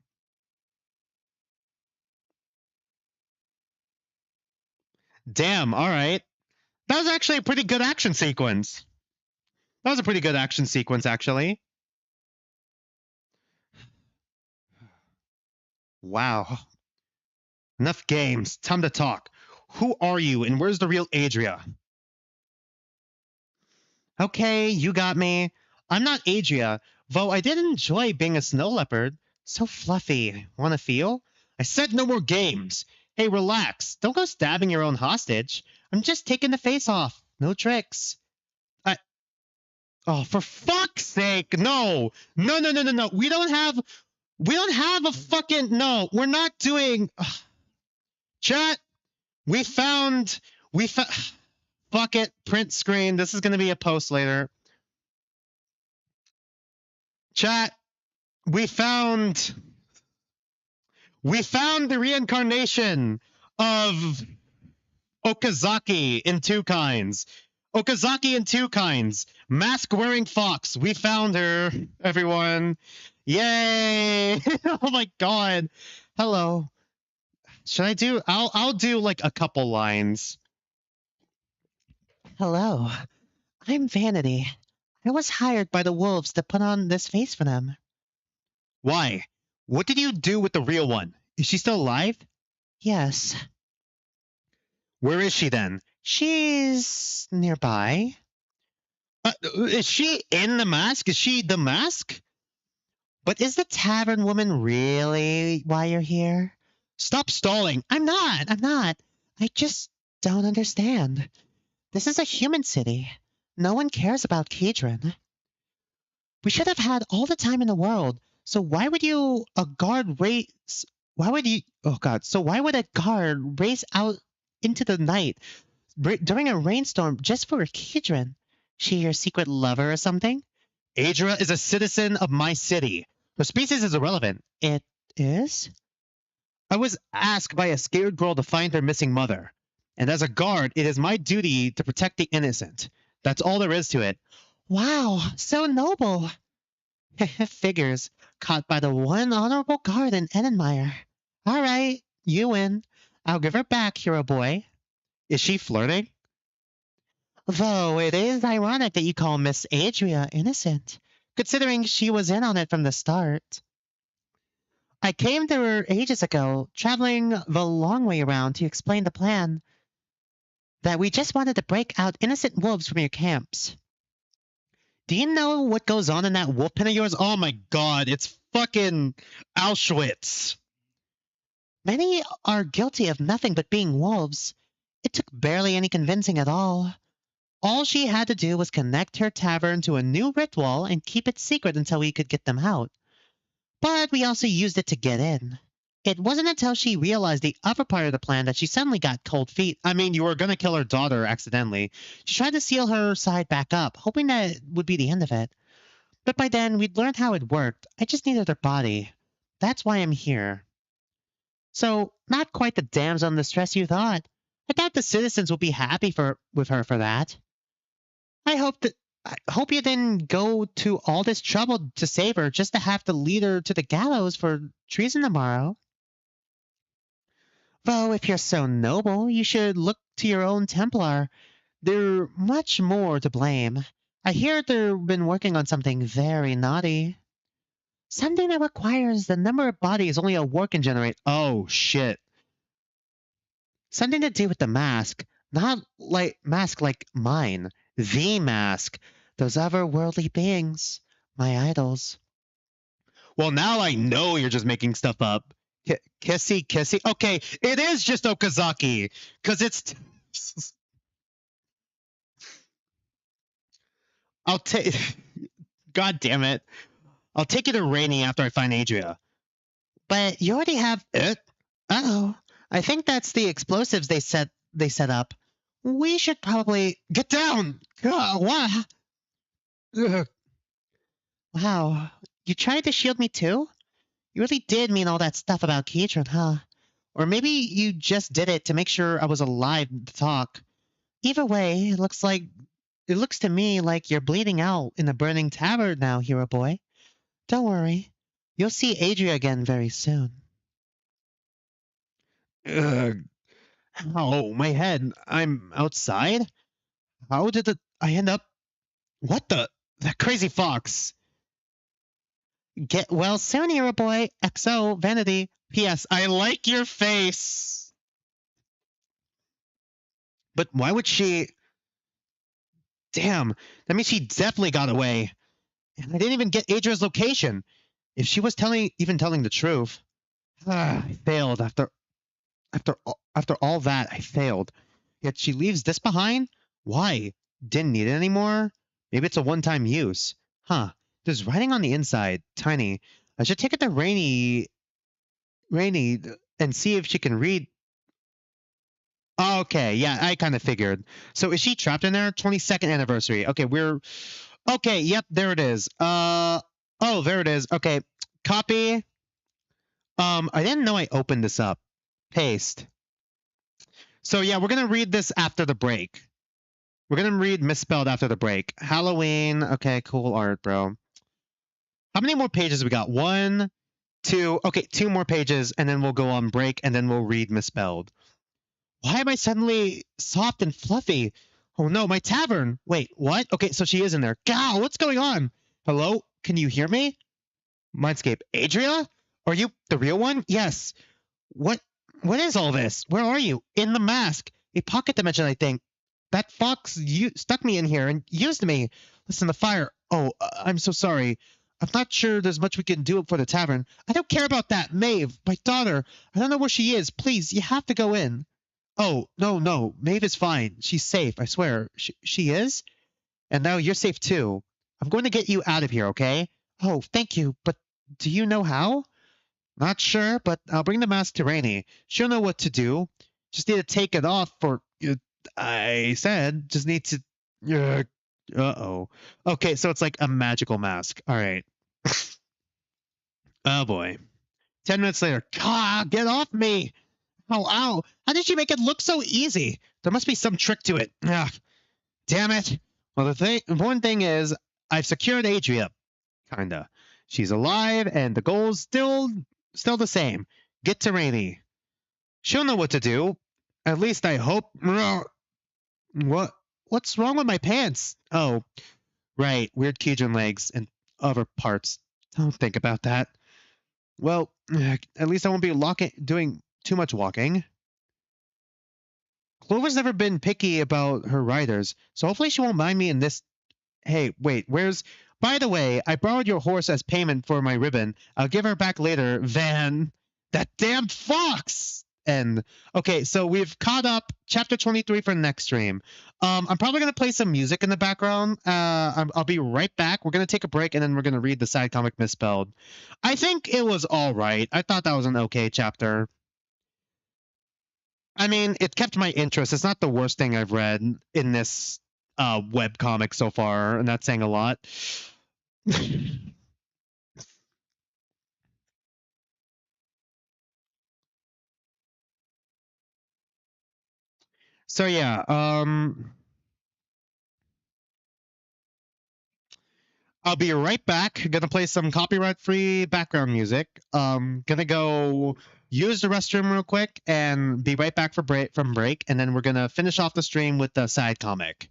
Damn, alright. That was actually a pretty good action sequence. That was a pretty good action sequence, actually. Wow. Enough games. Time to talk. Who are you, and where's the real Adria? Okay, you got me. I'm not Adria, though I did enjoy being a snow leopard. So fluffy. Wanna feel? I said no more games. Hey, relax. Don't go stabbing your own hostage. I'm just taking the face off. No tricks. Oh, for fuck's sake, no. No. We don't have a fucking... No, we're not doing... Chat, we found... Fuck it, print screen. This is going to be a post later. Chat, we found the reincarnation of Okazaki in Twokinds. Okazaki in Twokinds. Mask-wearing fox. We found her, everyone. Yay! Oh my god. Hello. Should I do... I'll do, like, a couple lines. Hello. I'm Vanity. I was hired by the wolves to put on this face for them. Why? What did you do with the real one? Is she still alive? Yes. Where is she then? She's nearby. Is she in the mask? Is she the mask? But is the tavern woman really why you're here? Stop stalling. I'm not. I just don't understand. This is a human city. No one cares about Keidran. We should have had all the time in the world. So why would a guard race out into the night during a rainstorm just for a Keidran? She your secret lover or something? Adria is a citizen of my city. Her species is irrelevant. It is? I was asked by a scared girl to find her missing mother. And as a guard, it is my duty to protect the innocent. That's all there is to it. Wow, so noble. Figures. Caught by the one honorable guard in Edenmeyer. All right, you win. I'll give her back, hero boy. Is she flirting? Though it is ironic that you call Miss Adria innocent, considering she was in on it from the start. I came there ages ago, traveling the long way around to explain the plan. That we just wanted to break out innocent wolves from your camps. Do you know what goes on in that wolf pen of yours? Oh my god, it's fucking Auschwitz. Many are guilty of nothing but being wolves. It took barely any convincing at all. All she had to do was connect her tavern to a new ritual and keep it secret until we could get them out. But we also used it to get in. It wasn't until she realized the other part of the plan that she suddenly got cold feet. I mean, you were gonna kill her daughter accidentally. She tried to seal her side back up, hoping that it would be the end of it. But by then, we'd learned how it worked. I just needed her body. That's why I'm here. So, not quite the damsel in distress you thought. I doubt the citizens will be happy with her for that. I hope you didn't go to all this trouble to save her just to have to lead her to the gallows for treason tomorrow. Though, if you're so noble, you should look to your own Templar. They're much more to blame. I hear they've been working on something very naughty. Something that requires the number of bodies only a war can generate. Oh, shit. Something to do with the mask. Not like mask like mine. The mask. Those otherworldly beings. My idols. Well, now I know you're just making stuff up. Kissy. Okay, it is just Okazaki. Because it's... I'll take... God damn it. I'll take you to Rainy after I find Adria. But you already have it. Uh-oh. I think that's the explosives they set up. We should probably get down. What? Ugh. Wow. You tried to shield me too? You really did mean all that stuff about Keidran, huh? Or maybe you just did it to make sure I was alive to talk. Either way, it looks to me like you're bleeding out in the burning tavern now, hero boy. Don't worry. You'll see Adria again very soon. Ugh. Oh, my head. I'm outside? How did I end up... What the... That crazy fox. Get well soon, hero boy. XO, Vanity. P.S. I like your face. But why would she... Damn. That means she definitely got away. And I didn't even get Adria's location. If she was even telling the truth. I failed after all that. I failed. Yet she leaves this behind? Why? Didn't need it anymore? Maybe it's a one-time use. Huh. There's writing on the inside. Tiny. I should take it to Rainy and see if she can read. Okay, yeah, I kind of figured. So is she trapped in there? 22nd anniversary. Okay, okay, yep, there it is. Oh, there it is. Okay, copy. I didn't know I opened this up. Paste. So yeah, we're gonna read this after the break. We're gonna read Misspell'd after the break. Halloween. Okay, cool art, bro. How many more pages we got? 1, 2. Okay, 2 more pages, and then we'll go on break, and then we'll read Misspell'd. Why am I suddenly soft and fluffy? Oh no, my tavern. Wait, what? Okay, so she is in there. Gow, what's going on? Hello? Can you hear me? Mindscape. Adria? Are you the real one? Yes. What is all this? Where are you? In the mask. A pocket dimension, I think. That fox stuck me in here and used me. Listen, the fire. Oh, I'm so sorry. I'm not sure there's much we can do for the tavern. I don't care about that. Maeve, my daughter. I don't know where she is. Please, you have to go in. Oh, no. Maeve is fine. She's safe, I swear. She is? And now you're safe too. I'm going to get you out of here, okay? Oh, thank you. But do you know how? Not sure, but I'll bring the mask to Rainy. She'll know what to do. Just need to take it off for... I said, just need to... Uh-oh. Okay, so it's like a magical mask. All right. Oh, boy. 10 minutes later. God, get off me! Ow. How did she make it look so easy? There must be some trick to it. Ugh. Damn it. Well, the important thing is I've secured Adria. Kinda. She's alive, and the goal's still the same. Get to Rainy. She'll know what to do. At least I hope. What's wrong with my pants? Oh, right. Weird Keidran legs and other parts. Don't think about that. Well, at least I won't be doing too much walking. Clover's never been picky about her riders, so hopefully she won't mind me in this. Hey, wait, where's. By the way, I borrowed your horse as payment for my ribbon. I'll give her back later. Van. That damn fox! And okay, so we've caught up chapter 23 for the next stream. I'm probably gonna play some music in the background. I'll be right back. We're gonna take a break and then we're gonna read the side comic Misspell'd. I think it was all right. I thought that was an okay chapter. I mean, it kept my interest. It's not the worst thing I've read in this web comic so far, and that's saying a lot. So yeah, I'll be right back. Gonna play some copyright-free background music. Gonna go use the restroom real quick and be right back for break, and then we're gonna finish off the stream with the side comic.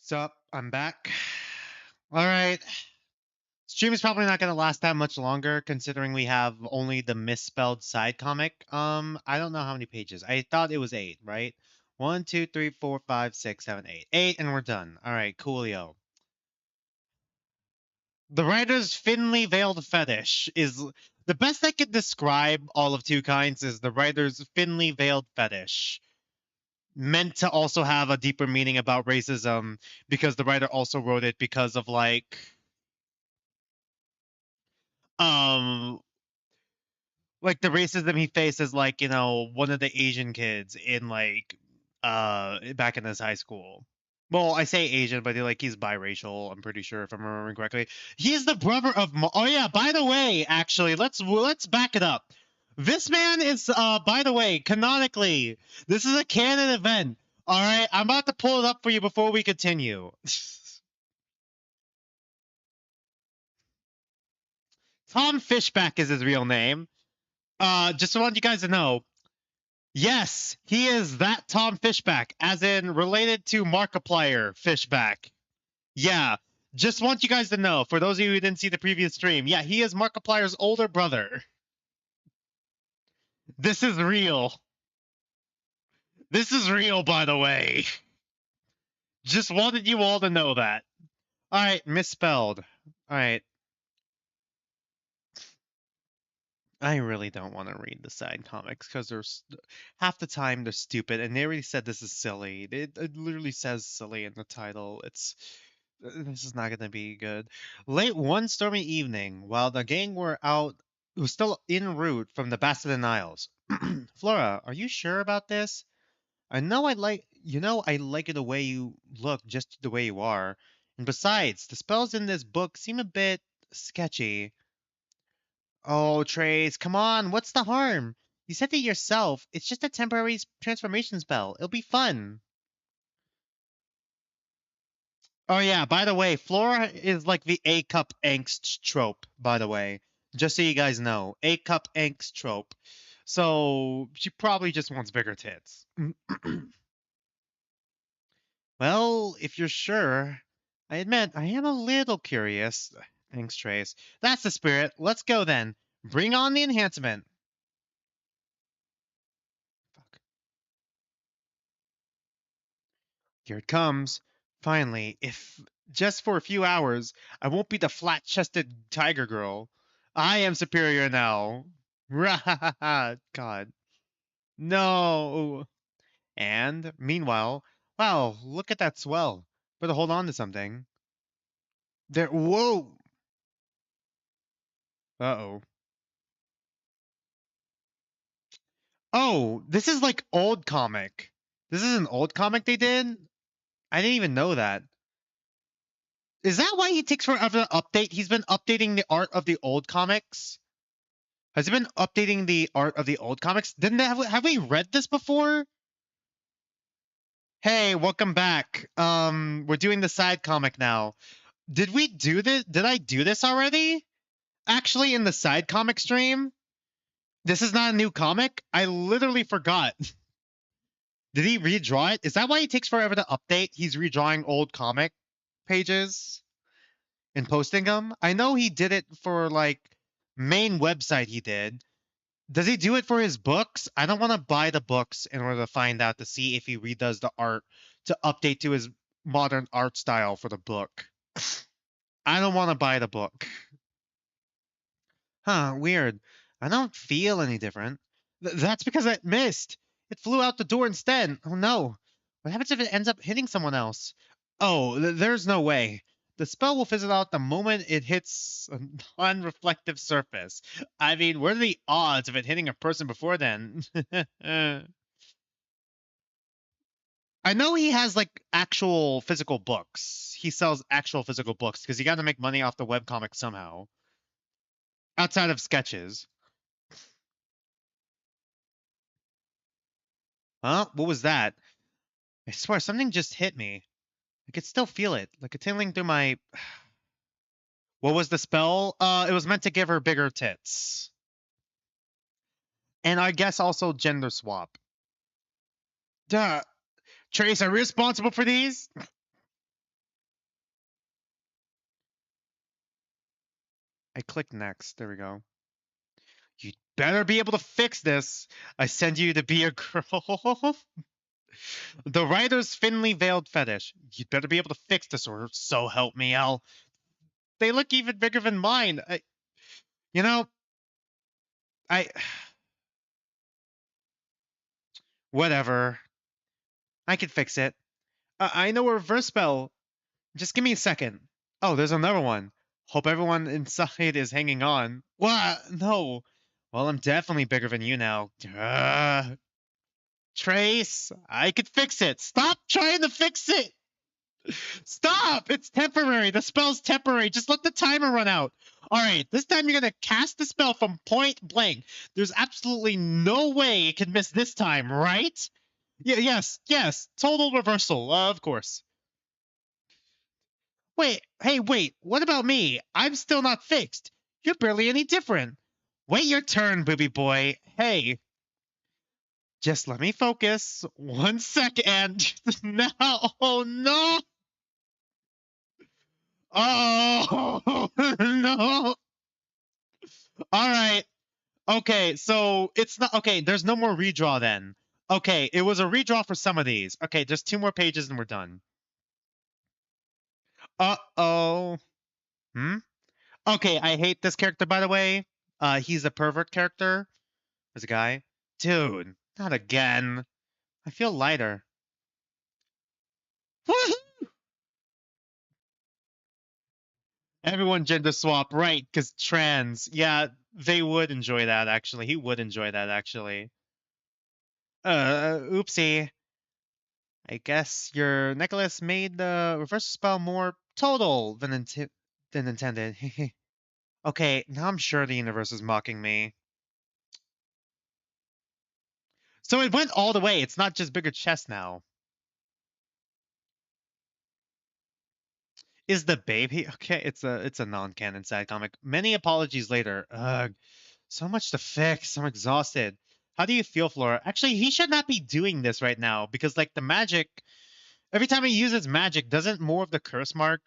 Sup, I'm back. All right. Stream is probably not going to last that much longer, considering we have only the Misspell'd side comic. I don't know how many pages. I thought it was 8, right? 1, 2, 3, 4, 5, 6, 7, 8. 8, and we're done. All right, coolio. The writer's thinly veiled fetish is the best I could describe all of Twokinds is the writer's thinly veiled fetish. Meant to also have a deeper meaning about racism because the writer also wrote it because of um the racism he faces, like, one of the Asian kids in back in his high school. Well, I say Asian, but he's biracial, I'm pretty sure, if I'm remembering correctly. He's the brother of oh yeah, by the way, actually, let's back it up. This man is by the way, canonically, this is a canon event. All right, I'm about to pull it up for you before we continue. Tom Fishback is his real name. Just want you guys to know. Yes, he is that Tom Fishback, as in related to Markiplier Fishback. Yeah, just want you guys to know, for those of you who didn't see the previous stream, yeah, he is Markiplier's older brother. This is real. This is real, by the way. Just wanted you all to know that. All right, Misspell'd. All right. I really don't want to read the side comics because half the time they're stupid, and they already said this is silly. It literally says silly in the title. This is not going to be good. Late one stormy evening, while the gang was still en route from the Basildon Isles. Flora, are you sure about this? I know I like it the way you look, just the way you are. And besides, the spells in this book seem a bit sketchy. Oh, Trace, come on, what's the harm? You said it yourself. It's just a temporary transformation spell. It'll be fun. Oh yeah, by the way, Flora is like the A-cup angst trope, by the way. Just so you guys know. A-cup angst trope. So she probably just wants bigger tits. Well, if you're sure. I admit, I am a little curious. Thanks, Trace. That's the spirit. Let's go then. Bring on the enhancement. Fuck. Here it comes. Finally, if just for a few hours, I won't be the flat-chested tiger girl. I am superior now. God. No. And, meanwhile, wow, look at that swell. Better hold on to something. There, whoa! Uh-oh. Oh, this is like old comic. This is an old comic they did? I didn't even know that. Is that why he takes forever to update? He's been updating the art of the old comics? Has he been updating the art of the old comics? Didn't have we read this before? Hey, welcome back. We're doing the side comic now. Did we do this? Did I do this already? Actually, in the side comic stream? This is not a new comic? I literally forgot. Did he redraw it? Is that why he takes forever to update? He's redrawing old comic pages and posting them? I know he did it for main website he did. Does he do it for his books? I don't want to buy the books in order to find out to see if he redoes the art to update to his modern art style for the book. I don't want to buy the book. Huh, weird. I don't feel any different. That's because it missed. It flew out the door instead. Oh no. What happens if it ends up hitting someone else? Oh, there's no way. The spell will fizzle out the moment it hits a non-reflective surface. I mean, what are the odds of it hitting a person before then? I know he has actual physical books. He sells actual physical books because you got to make money off the webcomic somehow. Outside of sketches. Huh? What was that? I swear, something just hit me. I could still feel it, like a tingling through my... What was the spell? It was meant to give her bigger tits. And I guess also gender swap. Duh. Trace, are you responsible for these? I click next. There we go. You'd better be able to fix this. I send you to be a girl. The writer's thinly veiled fetish. You'd better be able to fix this, or so help me, Al. They look even bigger than mine. You know, I. Whatever. I can fix it. I know a reverse spell. Just give me a second. Oh, there's another one. Hope everyone inside is hanging on. What? No. Well, I'm definitely bigger than you now. Trace, I could fix it. Stop trying to fix it. Stop! It's temporary. The spell's temporary. Just let the timer run out. All right, this time you're going to cast the spell from point blank. There's absolutely no way it can miss this time, right? Yeah, yes. Total reversal, of course. Wait. What about me? I'm still not fixed. You're barely any different. Wait your turn, booby boy. Hey, just let me focus. 1 second. No, oh no. Oh no. All right. Okay, so it's not okay. There's no more redraw then. Okay, it was a redraw for some of these. Okay, just 2 more pages and we're done. Uh-oh. Hmm? Okay, I hate this character, by the way. He's a pervert character. There's a guy. Dude, not again. I feel lighter. Woohoo! Everyone gender swap, right? Because trans. Yeah, they would enjoy that, actually. He would enjoy that, actually. Oopsie. I guess your necklace made the reverse spell more total than intended. Okay, now I'm sure the universe is mocking me. So it went all the way. It's not just bigger chest now. Is the baby okay? It's a non-canon side comic. Many apologies later. Ugh, so much to fix. I'm exhausted. How do you feel, Flora? Actually, he should not be doing this right now because like the magic. Every time he uses magic, doesn't more of the curse mark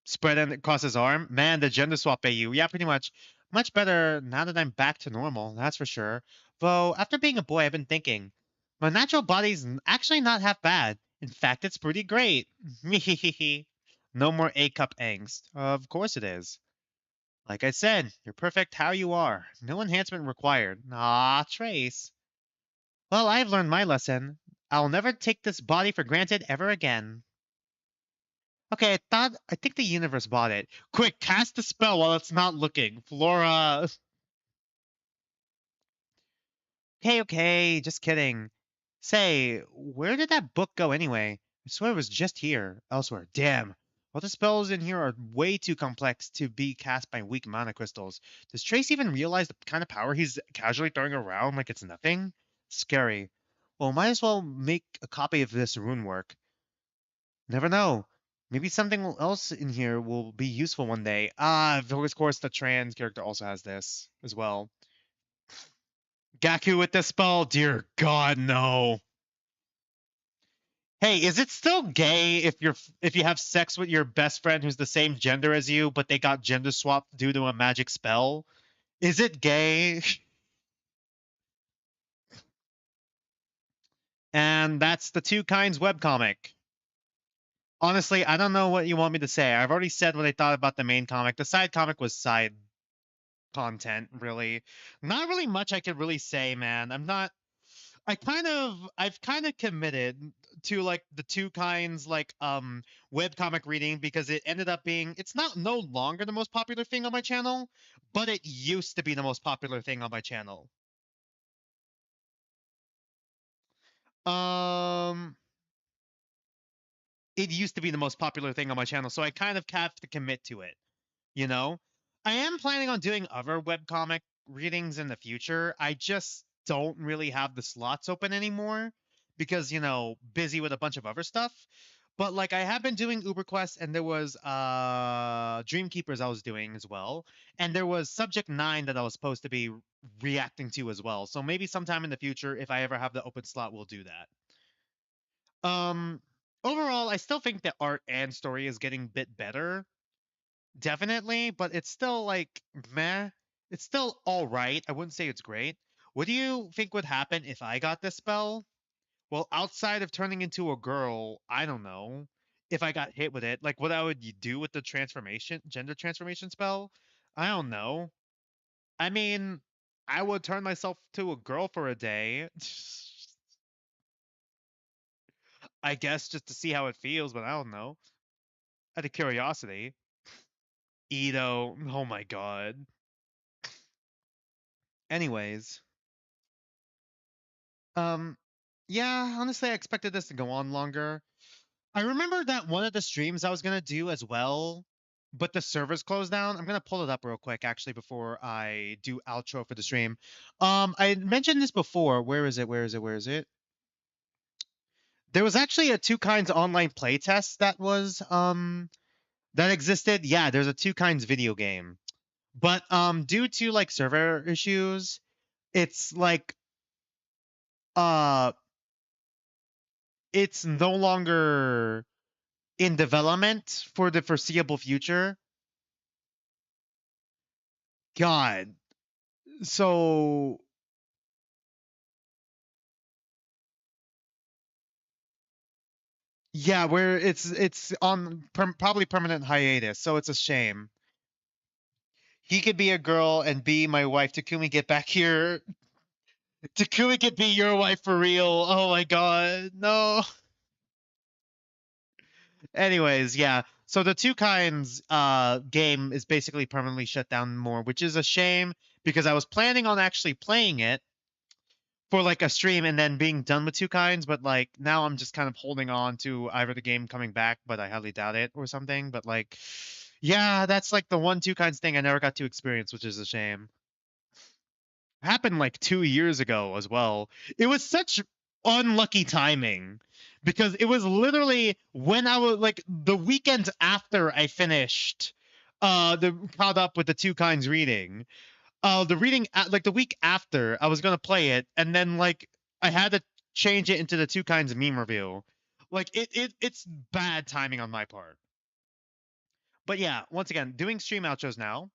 spread across his arm? Man, the gender swap AU. Yeah, pretty much. Much better now that I'm back to normal. That's for sure. Though after being a boy, I've been thinking my natural body's actually not half bad. In fact, it's pretty great. No more A cup angst. Of course it is. Like I said, you're perfect how you are. No enhancement required. Ah, Trace. Well, I've learned my lesson. I'll never take this body for granted ever again. Okay, I think the universe bought it. Quick, cast the spell while it's not looking. Flora. Okay, just kidding. Say, where did that book go anyway? I swear it was just here, elsewhere. Damn. All the spells in here are way too complex to be cast by weak mana crystals. Does Trace even realize the kind of power he's casually throwing around like it's nothing? Scary. Well, might as well make a copy of this rune work. Never know. Maybe something else in here will be useful one day. Ah, of course, the trans character also has this as well. Gaku with the spell? Dear God, no. Hey, is it still gay if you have sex with your best friend who's the same gender as you, but they got gender swapped due to a magic spell? Is it gay? And that's the Twokinds webcomic. Honestly, I don't know what you want me to say. I've already said what I thought about the main comic. The side comic was side content, really. Not really much I could really say, man. I've kind of committed to like the two kinds like webcomic reading because it ended up being it's not no longer the most popular thing on my channel, but it used to be the most popular thing on my channel. Um it used to be the most popular thing on my channel, so I kind of have to commit to it, you know? I am planning on doing other webcomic readings in the future. I just don't really have the slots open anymore because, busy with a bunch of other stuff. But like I have been doing UberQuest and there was Dreamkeepers I was doing as well. And there was Subject 9 that I was supposed to be reacting to as well. So maybe sometime in the future, if I ever have the open slot, we'll do that. Um Overall, I still think that art and story is getting a bit better. definitely, but it's still like meh. It's still all right. I wouldn't say it's great. What do you think would happen if I got this spell? Well, outside of turning into a girl, I don't know if I got hit with it. Like what I would do with the transformation, gender transformation spell. I don't know. I mean, I would turn myself to a girl for a day. I guess just to see how it feels, but I don't know. Out of curiosity. Ito, oh my god. Anyways, um, yeah, honestly, I expected this to go on longer. I remember that one of the streams I was gonna do as well, but the servers closed down. I'm gonna pull it up real quick actually before I do outro for the stream. I mentioned this before. Where is it? Where is it? Where is it? There was actually a Two Kinds online playtest that existed. Yeah, there's a Two Kinds video game. But due to like server issues, it's like uh it's no longer in development for the foreseeable future. God. So yeah, where it's on probably permanent hiatus. So it's a shame. He could be a girl and be my wife. Takumi, get back here. Takumi could be your wife for real. Oh my god. No. Anyways, yeah. So the Two Kinds game is basically permanently shut down more, which is a shame because I was planning on actually playing it for like a stream and then being done with Two Kinds, but like now I'm just kind of holding on to either the game coming back, but I highly doubt it or something. But like, yeah, that's like the one Two Kinds thing I never got to experience, which is a shame. Happened like 2 years ago as well. It was such unlucky timing because it was literally when I was like the weekend after I finished the caught up with the Two Kinds reading. The reading like the week after I was gonna play it, and then like I had to change it into the Two Kinds meme review. Like it's bad timing on my part. But yeah, once again, doing stream outros now.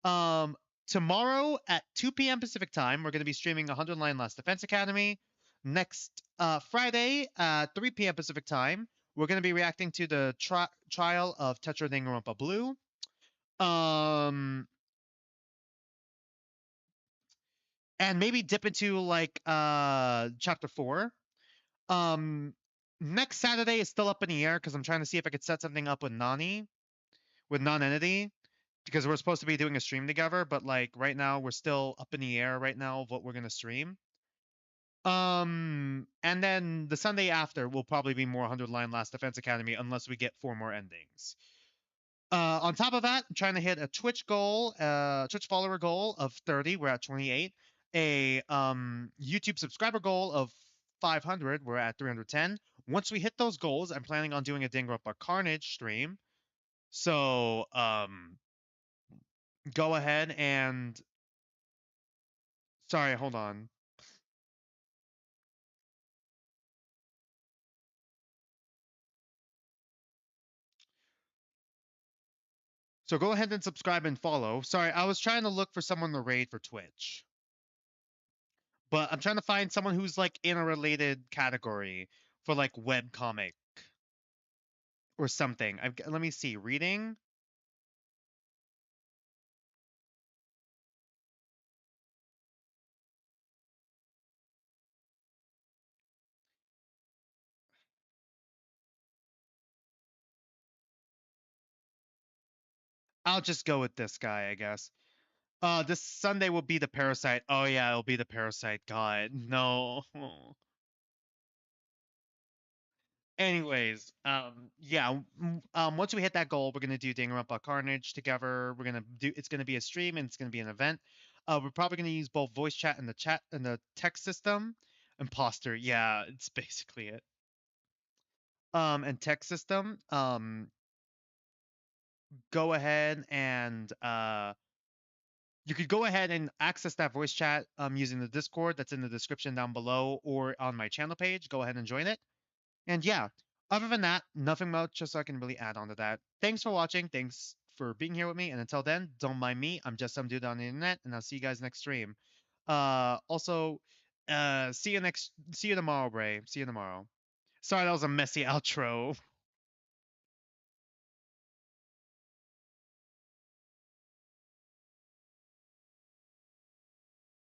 Um, Tomorrow at 2 p.m. Pacific time, we're going to be streaming 100 Line Last Defense Academy. Next Friday at 3 p.m. Pacific time, we're going to be reacting to the trial of Tetra Danganronpa Blue. Um, and maybe dip into like chapter 4. Um, Next Saturday is still up in the air because I'm trying to see if I could set something up with Nani, with non-entity, because we're supposed to be doing a stream together, but like right now we're still up in the air right now of what we're gonna stream. And then the Sunday after will probably be more 100 Line Last Defense Academy unless we get 4 more endings. On top of that, I'm trying to hit a Twitch goal, Twitch follower goal of 30. We're at 28. A YouTube subscriber goal of 500. We're at 310. Once we hit those goals, I'm planning on doing a Danganronpa Carnage stream. So go ahead and sorry, hold on. So go ahead and subscribe and follow. Sorry, I was trying to look for someone to raid for Twitch. But I'm trying to find someone who's like in a related category for like webcomic or something. Let me see. Reading. I'll just go with this guy, I guess. This Sunday will be the Parasite. Oh yeah, it'll be the Parasite. God, no. Anyways, yeah, once we hit that goal, we're gonna do Danganronpa Carnage together. We're gonna do. It's gonna be a stream and it's gonna be an event. We're probably gonna use both voice chat and the text system. Imposter, yeah, it's basically it. And text system. Go ahead and you could go ahead and access that voice chat using the Discord that's in the description down below or on my channel page. Go ahead and join it. And yeah, other than that, nothing much just so I can really add on to that. Thanks for watching. Thanks for being here with me. And until then, don't mind me. I'm just some dude on the internet, and I'll see you guys next stream. Also, see you tomorrow, Bray. See you tomorrow. Sorry, that was a messy outro.